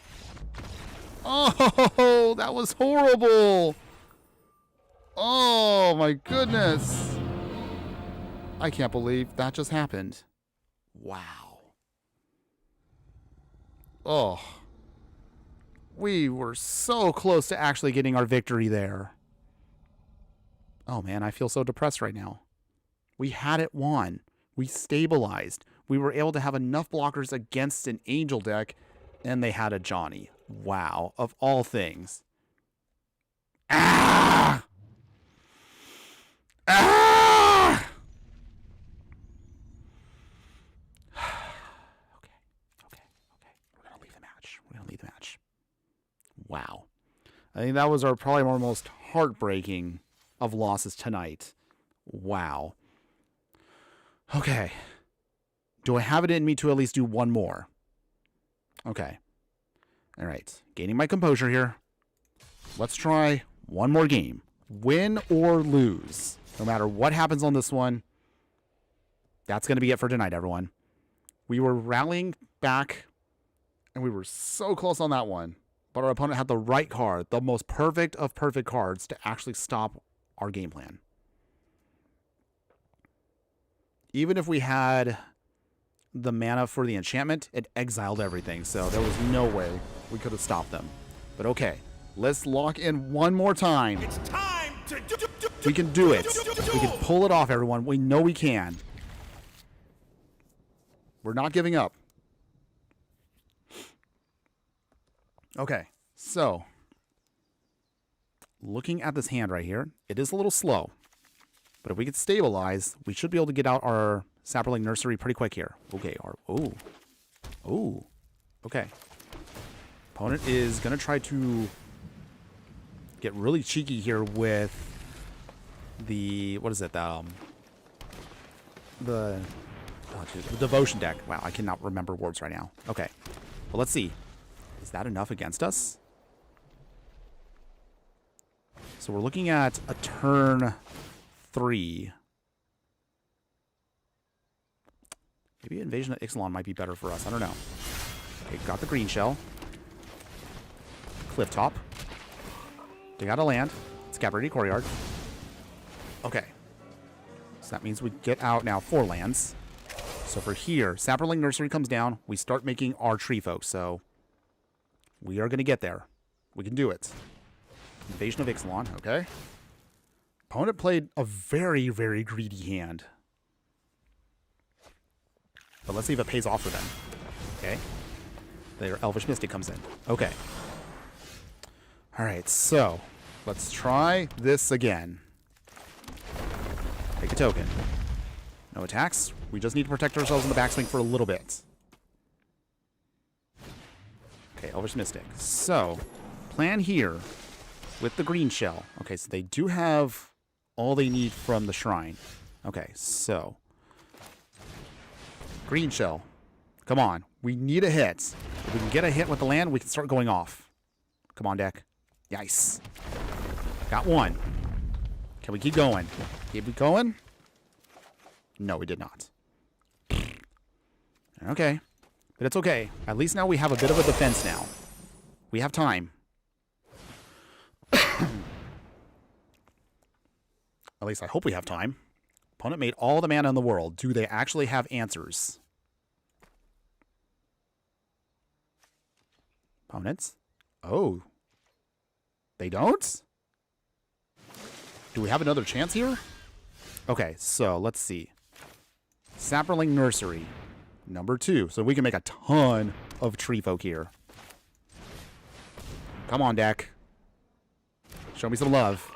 Oh, that was horrible. Oh, my goodness. I can't believe that just happened. Wow. Oh. We were so close to actually getting our victory there. Oh, man, I feel so depressed right now. We had it won. We stabilized. We were able to have enough blockers against an Angel deck, and they had a Johnny. Wow. Of all things. Ah! Ah! Okay. We're going to leave the match. Wow. I think that was probably our most heartbreaking of losses tonight. Wow. Okay. Do I have it in me to at least do one more? Okay. All right. Gaining my composure here. Let's try one more game. Win or lose. No matter what happens on this one, that's going to be it for tonight, everyone. We were rallying back, and we were so close on that one. But our opponent had the right card, the most perfect of perfect cards to actually stop our game plan. Even if we had the mana for the enchantment, it exiled everything. So there was no way we could have stopped them. But okay, let's lock in one more time.
It's time to
We can do it. We can pull it off, everyone. We know we can. We're not giving up. Okay, so looking at this hand right here, it is a little slow. But if we could stabilize, we should be able to get out our Sapperling Nursery pretty quick here. Okay, okay. Opponent is going to try to get really cheeky here with the, what is it, the Devotion deck. Wow, I cannot remember words right now. Okay, well, let's see. Is that enough against us? So we're looking at a turn 3. Maybe Invasion of Ixalan might be better for us. I don't know. Okay, got the green shell. Cliff top. Dig out a land. Scabrady Courtyard. Okay. So that means we get out now 4 lands. So for here, Sapperling Nursery comes down. We start making our Treefolk. So we are going to get there. We can do it. Invasion of Ixalan. Okay. Opponent played a very, very greedy hand. But let's see if it pays off for them. Okay. Their Elvish Mystic comes in. Okay. Alright, so let's try this again. Take a token. No attacks. We just need to protect ourselves in the backswing for a little bit. Okay, Elvish Mystic. So, plan here with the green shell. Okay, so they do have all they need from the shrine. Okay, so green shell. Come on. We need a hit. If we can get a hit with the land, we can start going off. Come on, deck. Nice. Got one. Can we keep going? Keep it going? No, we did not. Okay. But it's okay. At least now we have a bit of a defense now. We have time. At least I hope we have time. Opponent made all the mana in the world. Do they actually have answers? Opponents? Oh. They don't? Do we have another chance here? Okay, so let's see. Sapperling Nursery. Number 2. So we can make a ton of Treefolk here. Come on, deck. Show me some love.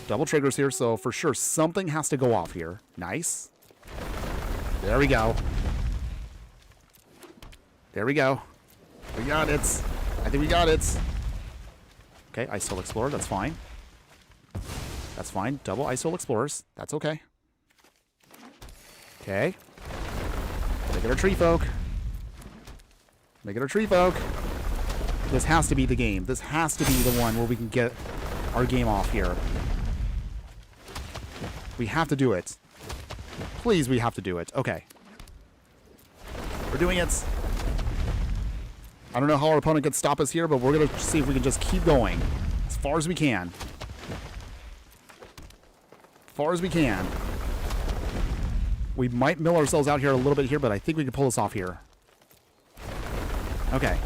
Double triggers here, so for sure something has to go off here. Nice. There we go. There we go. We got it. I think we got it. Okay, Ice Soul Explorer, that's fine. That's fine. Double Ice Soul Explorers. That's okay. Okay. Make it our Treefolk. Make it our Treefolk. This has to be the game. This has to be the one where we can get our game off here. We have to do it. Please, we have to do it. Okay. We're doing it. I don't know how our opponent can stop us here, but we're going to see if we can just keep going as far as we can. As far as we can. We might mill ourselves out here a little bit here, but I think we can pull this off here. Okay.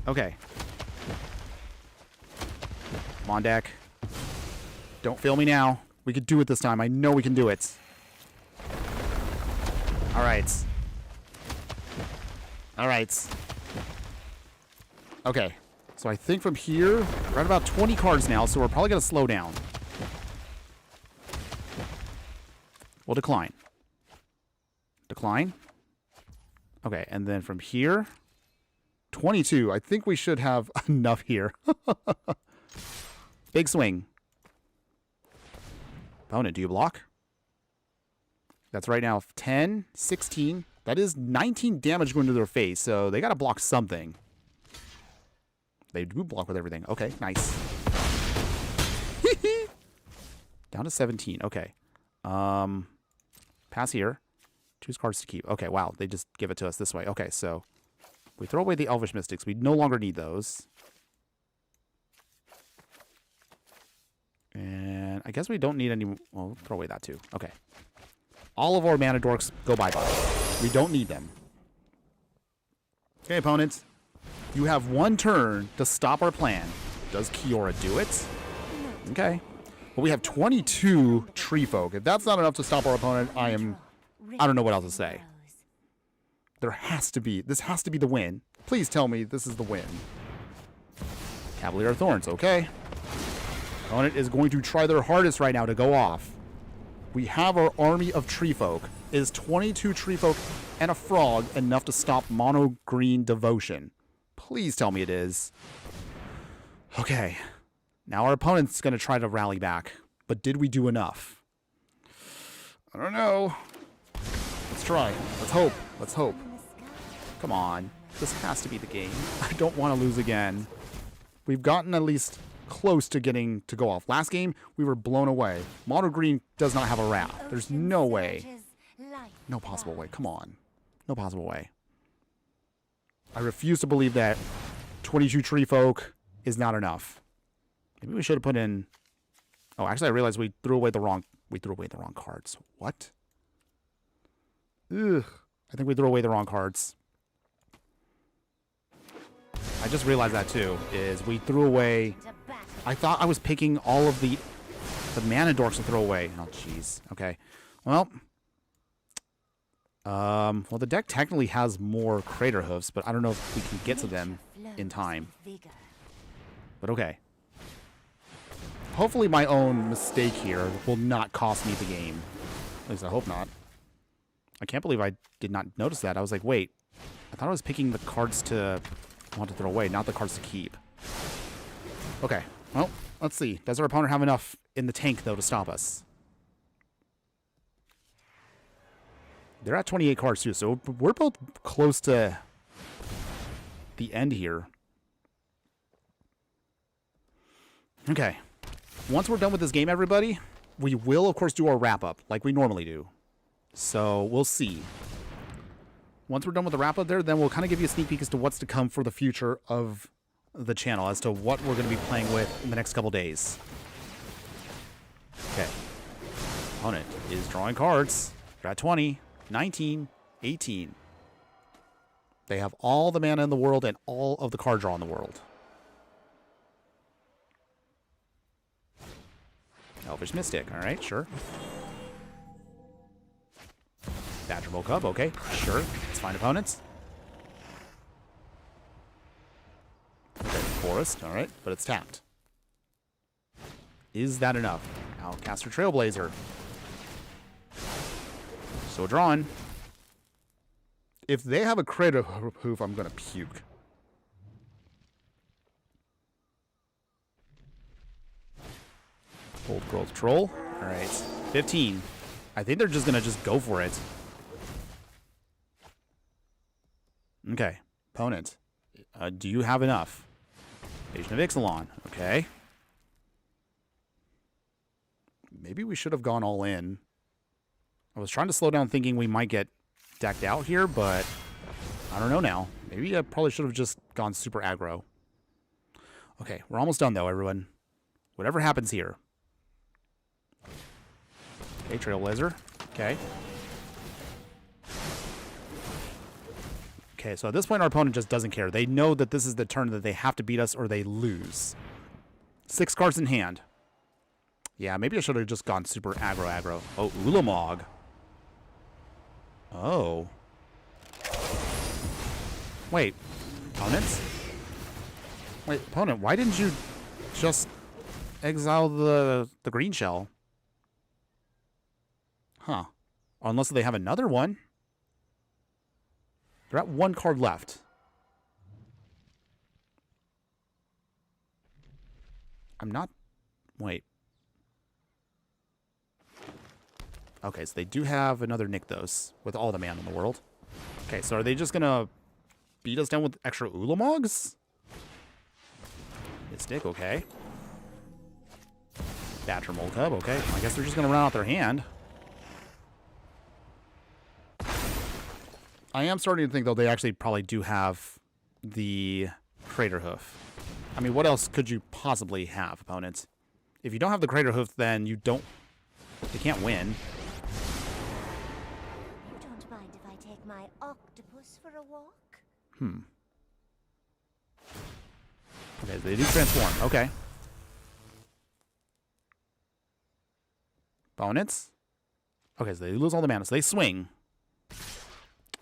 Okay. Come on, deck. Don't fail me now. We can do it this time. I know we can do it. All right. All right. Okay. So I think from here, we're at about 20 cards now, so we're probably going to slow down. We'll decline. Decline. Okay, and then from here, 22. I think we should have enough here. Big swing. Opponent, do you block? That's right now 10, 16. That is 19 damage going to their face, so they got to block something. They do block with everything. Okay, nice. Down to 17. Okay. Pass here. Choose cards to keep. Okay, wow. They just give it to us this way. Okay, so we throw away the Elvish Mystics. We no longer need those. And I guess we don't need any... Well, we'll throw away that too. Okay. All of our mana dorks go bye-bye. We don't need them. Okay, opponents. You have one turn to stop our plan. Does Kiora do it? Okay. Well, we have 22 Treefolk. If that's not enough to stop our opponent, I don't know what else to say. There has to be... This has to be the win. Please tell me this is the win. Cavalier of Thorns. Okay. Opponent is going to try their hardest right now to go off. We have our army of Treefolk. Is 22 Treefolk and a frog enough to stop mono green devotion? Please tell me it is. Okay. Now our opponent's going to try to rally back. But did we do enough? I don't know. Let's try. Let's hope. Let's hope. Come on. This has to be the game. I don't want to lose again. We've gotten at least close to getting to go off. Last game, we were blown away. Mono green does not have a wrap. There's no way. No possible way. Come on. No possible way. I refuse to believe that 22 Treefolk is not enough. Maybe we should have put in... Oh, actually, I realized we threw away the wrong cards. What? Ugh. I think we threw away the wrong cards. I just realized that too, is we threw away... I thought I was picking all of the mana dorks to throw away. Oh, jeez. Okay. Well, the deck technically has more Crater Hoofs, but I don't know if we can get to them in time. But okay. Hopefully my own mistake here will not cost me the game. At least I hope not. I can't believe I did not notice that. I was like, wait. I thought I was picking the cards to want to throw away, not the cards to keep. Okay. Well, let's see. Does our opponent have enough in the tank, though, to stop us? They're at 28 cards, too, so we're both close to the end here. Okay. Once we're done with this game, everybody, we will, of course, do our wrap-up, like we normally do. So, we'll see. Once we're done with the wrap-up there, then we'll kind of give you a sneak peek as to what's to come for the future of the channel, as to what we're going to be playing with in the next couple days. Okay. Opponent is drawing cards. They're at 20, 19, 18. They have all the mana in the world and all of the card draw in the world. Elvish Mystic. All right, sure. Badger Cub. Okay, sure. Let's find opponents. Okay, Forest. All right, but it's tapped. Is that enough? Outcaster Trailblazer. So drawn. If they have a Crater Hoof, I'm going to puke. Old Growth Troll. All right, 15. I think they're just going to go for it. Okay, opponent. Do you have enough? Agent of Ixalan. Okay. Maybe we should have gone all in. I was trying to slow down thinking we might get decked out here, but I don't know now. Maybe I probably should have just gone super aggro. Okay, we're almost done though, everyone. Whatever happens here. Okay, Trailblazer. Okay. Okay, so at this point our opponent just doesn't care. They know that this is the turn that they have to beat us or they lose. 6 cards in hand. Yeah, maybe I should have just gone super aggro. Oh, Ulamog. Oh. Wait. Opponents? Wait, opponent, why didn't you just exile the green shell? Huh. Unless they have another one. They're at 1 card left. I'm not... Wait. Okay, so they do have another Nykthos with all the mana in the world. Okay, so are they just gonna beat us down with extra Ulamogs? Mystic, okay. Batcher Molcub, okay. I guess they're just gonna run out their hand. I am starting to think, though, they actually probably do have the Crater Hoof. I mean, what else could you possibly have, opponents? If you don't have the Crater Hoof, then you don't... They can't win.
You don't mind if I take my octopus for a walk?
Okay, they do transform. Okay. Opponents? Okay, so they lose all the mana, so they swing.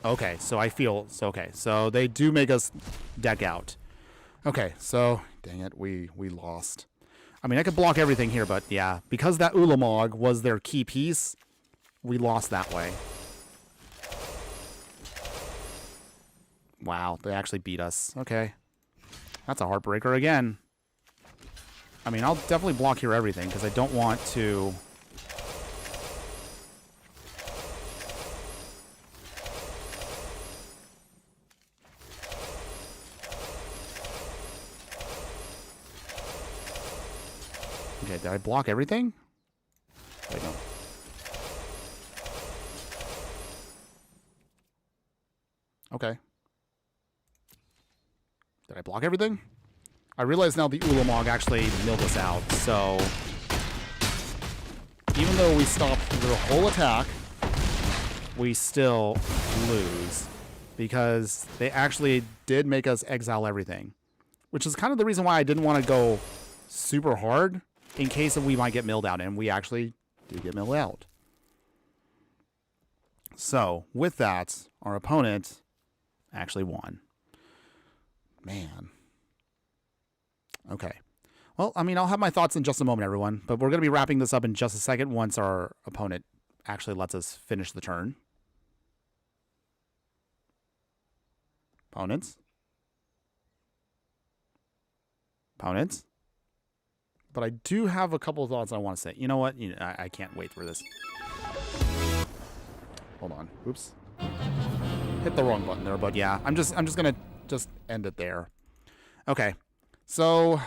Okay, so I feel... So, okay, so they do make us deck out. Okay, so... Dang it, we lost. I mean, I could block everything here, but yeah. Because that Ulamog was their key piece, we lost that way. Wow, they actually beat us. Okay. That's a heartbreaker again. I mean, I'll definitely block here everything, because I don't want to... Okay, did I block everything? Wait, no. Okay. Did I block everything? I realize now the Ulamog actually milled us out, so... Even though we stopped their whole attack, we still lose. Because they actually did make us exile everything. Which is kind of the reason why I didn't want to go super hard, in case we might get milled out, and we actually did get milled out. So, with that, our opponent actually won. Man. Okay. Well, I mean, I'll have my thoughts in just a moment, everyone, but we're going to be wrapping this up in just a second once our opponent actually lets us finish the turn. Opponents? Opponents? But I do have a couple of thoughts I want to say. You know what? I can't wait for this. Hold on. Oops. Hit the wrong button there, but yeah. I'm just gonna just end it there. Okay. So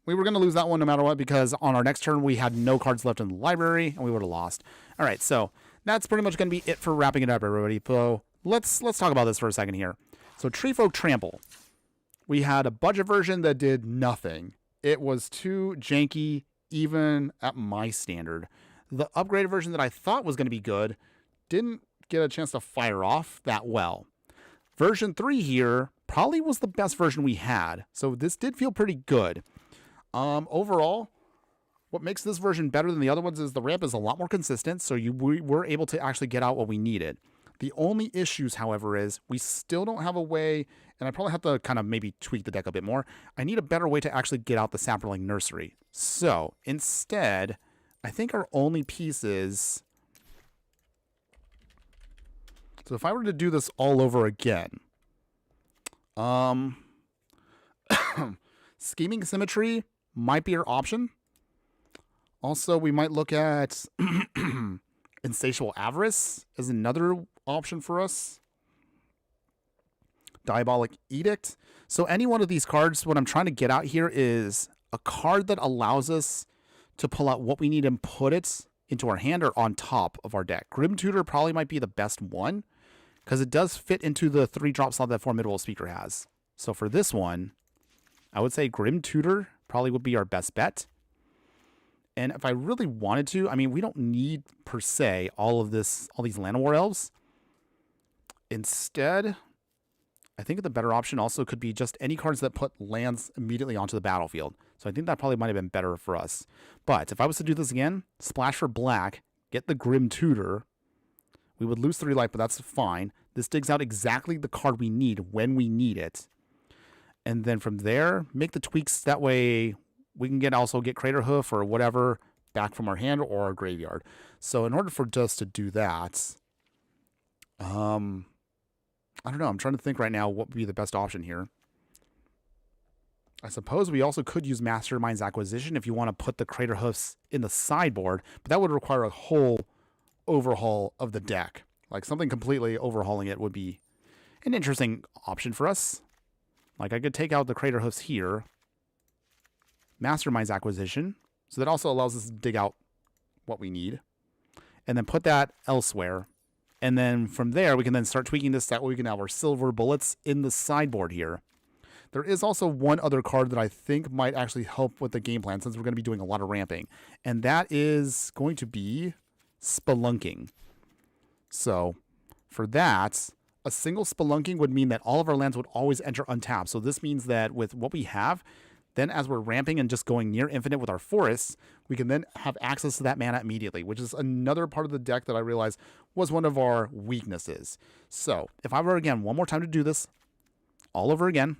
we were gonna lose that one no matter what, because on our next turn we had no cards left in the library and we would have lost. Alright, so that's pretty much gonna be it for wrapping it up, everybody. So let's talk about this for a second here. So Treefolk Trample. We had a budget version that did nothing. It was too janky, even at my standard. The upgraded version that I thought was going to be good didn't get a chance to fire off that well. Version 3 here probably was the best version we had, so this did feel pretty good. Overall, what makes this version better than the other ones is the ramp is a lot more consistent, so we were able to actually get out what we needed. The only issues, however, is we still don't have a way, and I probably have to kind of maybe tweak the deck a bit more. I need a better way to actually get out the Saproling Nursery. So, instead, I think our only piece is... So if I were to do this all over again... Scheming Symmetry might be our option. Also, we might look at... Insatiable Avarice is another option for us. Diabolic Edict. So any one of these cards, what I'm trying to get out here is a card that allows us to pull out what we need and put it into our hand or on top of our deck. Grim Tutor probably might be the best one, because it does fit into the 3-drop slot that Formidable Speaker has. So for this one, I would say Grim Tutor probably would be our best bet. And if I really wanted to, I mean, we don't need per se all these Llanowar Elves. Instead, I think the better option also could be just any cards that put lands immediately onto the battlefield. So I think that probably might have been better for us. But if I was to do this again, splash for black, get the Grim Tutor, we would lose 3 life, but that's fine. This digs out exactly the card we need when we need it. And then from there, make the tweaks. That way we can also get Crater Hoof or whatever back from our hand or our graveyard. So in order for us to do that, I don't know. I'm trying to think right now what would be the best option here. I suppose we also could use Mastermind's Acquisition if you want to put the Crater Hoofs in the sideboard, but that would require a whole overhaul of the deck. Like something completely overhauling it would be an interesting option for us. Like I could take out the Crater Hoofs here, Mastermind's Acquisition, so that also allows us to dig out what we need, and then put that elsewhere. And then from there, we can then start tweaking this. That way we can have our silver bullets in the sideboard here. There is also one other card that I think might actually help with the game plan since we're going to be doing a lot of ramping. And that is going to be Spelunking. So for that, a single Spelunking would mean that all of our lands would always enter untapped. So this means that with what we have, then as we're ramping and just going near infinite with our forests, we can then have access to that mana immediately, which is another part of the deck that I realized was one of our weaknesses. So if I were, again, one more time to do this all over again,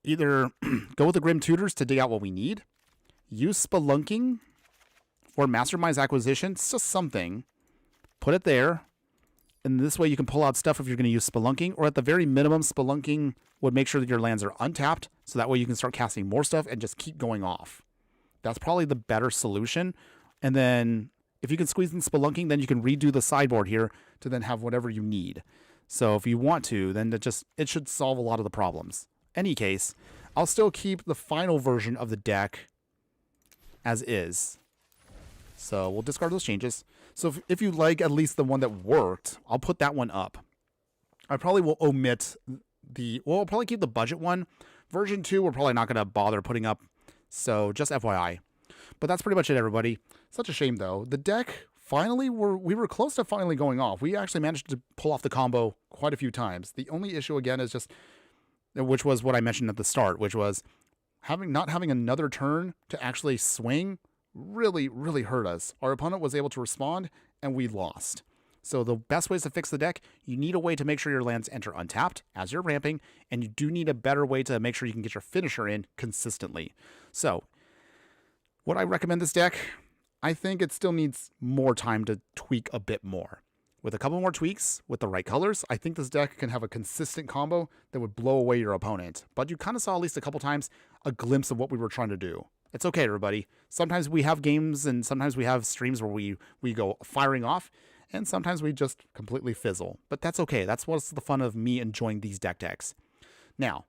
either go with the Grim Tutors to dig out what we need, use Spelunking or Mastermind's Acquisition, it's just something, put it there, and this way you can pull out stuff if you're going to use Spelunking, or at the very minimum, Spelunking would make sure that your lands are untapped, so that way you can start casting more stuff and just keep going off. That's probably the better solution. And then if you can squeeze in Spelunking, then you can redo the sideboard here to then have whatever you need. So if you want to, then it should solve a lot of the problems. Any case, I'll still keep the final version of the deck as is. So we'll discard those changes. So if you like at least the one that worked, I'll put that one up. I probably will omit we'll probably keep the budget one. Version 2, we're probably not going to bother putting up. So just FYI. But that's pretty much it, everybody. Such a shame, though. The deck, finally, we were close to finally going off. We actually managed to pull off the combo quite a few times. The only issue, again, is just, which was what I mentioned at the start, which was not having another turn to actually swing really, really hurt us. Our opponent was able to respond, and we lost. So the best ways to fix the deck, you need a way to make sure your lands enter untapped as you're ramping, and you do need a better way to make sure you can get your finisher in consistently. So, would I recommend this deck? I think it still needs more time to tweak a bit more. With a couple more tweaks, with the right colors, I think this deck can have a consistent combo that would blow away your opponent. But you kind of saw at least a couple times a glimpse of what we were trying to do. It's okay, everybody. Sometimes we have games and sometimes we have streams where we go firing off, and sometimes we just completely fizzle. But that's okay. That's what's the fun of me enjoying these decks. Now,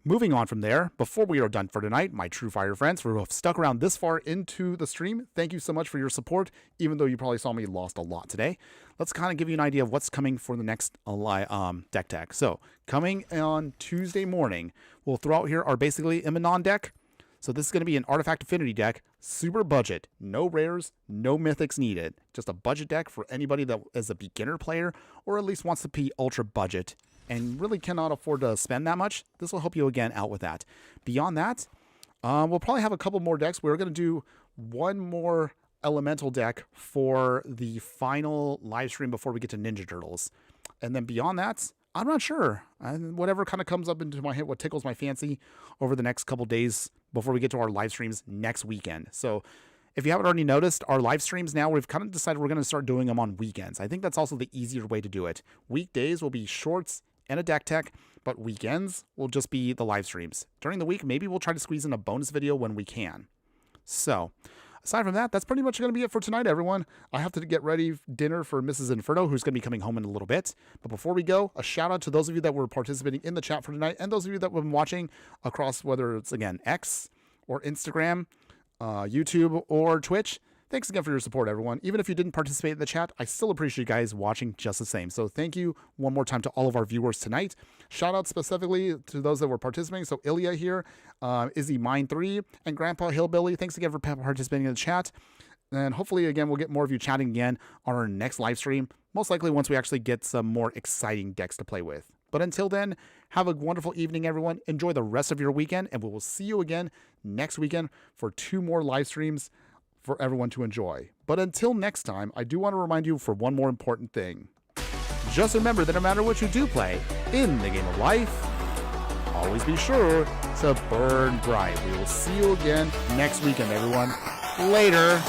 moving on from there, before we are done for tonight, my true fire friends who have stuck around this far into the stream, thank you so much for your support, even though you probably saw me lost a lot today. Let's kind of give you an idea of what's coming for the next deck. So, coming on Tuesday morning, we'll throw out here our basically Infernoman deck. So this is going to be an Artifact Affinity deck, super budget, no rares, no mythics needed. Just a budget deck for anybody that is a beginner player or at least wants to be ultra budget and really cannot afford to spend that much. This will help you again out with that. Beyond that, we'll probably have a couple more decks. We're going to do one more elemental deck for the final live stream before we get to Ninja Turtles. And then beyond that, I'm not sure. Whatever kind of comes up into my head, what tickles my fancy over the next couple days before we get to our live streams next weekend. So if you haven't already noticed, our live streams now, we've kind of decided we're going to start doing them on weekends. I think that's also the easier way to do it. Weekdays will be shorts and a deck tech, but weekends will just be the live streams. During the week, maybe we'll try to squeeze in a bonus video when we can. So aside from that, that's pretty much going to be it for tonight, everyone. I have to get ready dinner for Mrs. Inferno, who's going to be coming home in a little bit. But before we go, a shout out to those of you that were participating in the chat for tonight and those of you that have been watching across whether it's, again, X or Instagram, YouTube or Twitch. thanks again for your support, everyone. Even if you didn't participate in the chat, I still appreciate you guys watching just the same. So thank you one more time to all of our viewers tonight. Shout out specifically to those that were participating. So Ilya here, Izzy Mine 3, and Grandpa Hillbilly. Thanks again for participating in the chat. And hopefully, again, we'll get more of you chatting again on our next live stream. Most likely once we actually get some more exciting decks to play with. But until then, have a wonderful evening, everyone. Enjoy the rest of your weekend, and we will see you again next weekend for 2 more live streams for everyone to enjoy. But until next time, I do want to remind you for one more important thing. Just remember that no matter what you do play in the game of life, always be sure to burn bright. We will see you again next weekend, everyone. Later.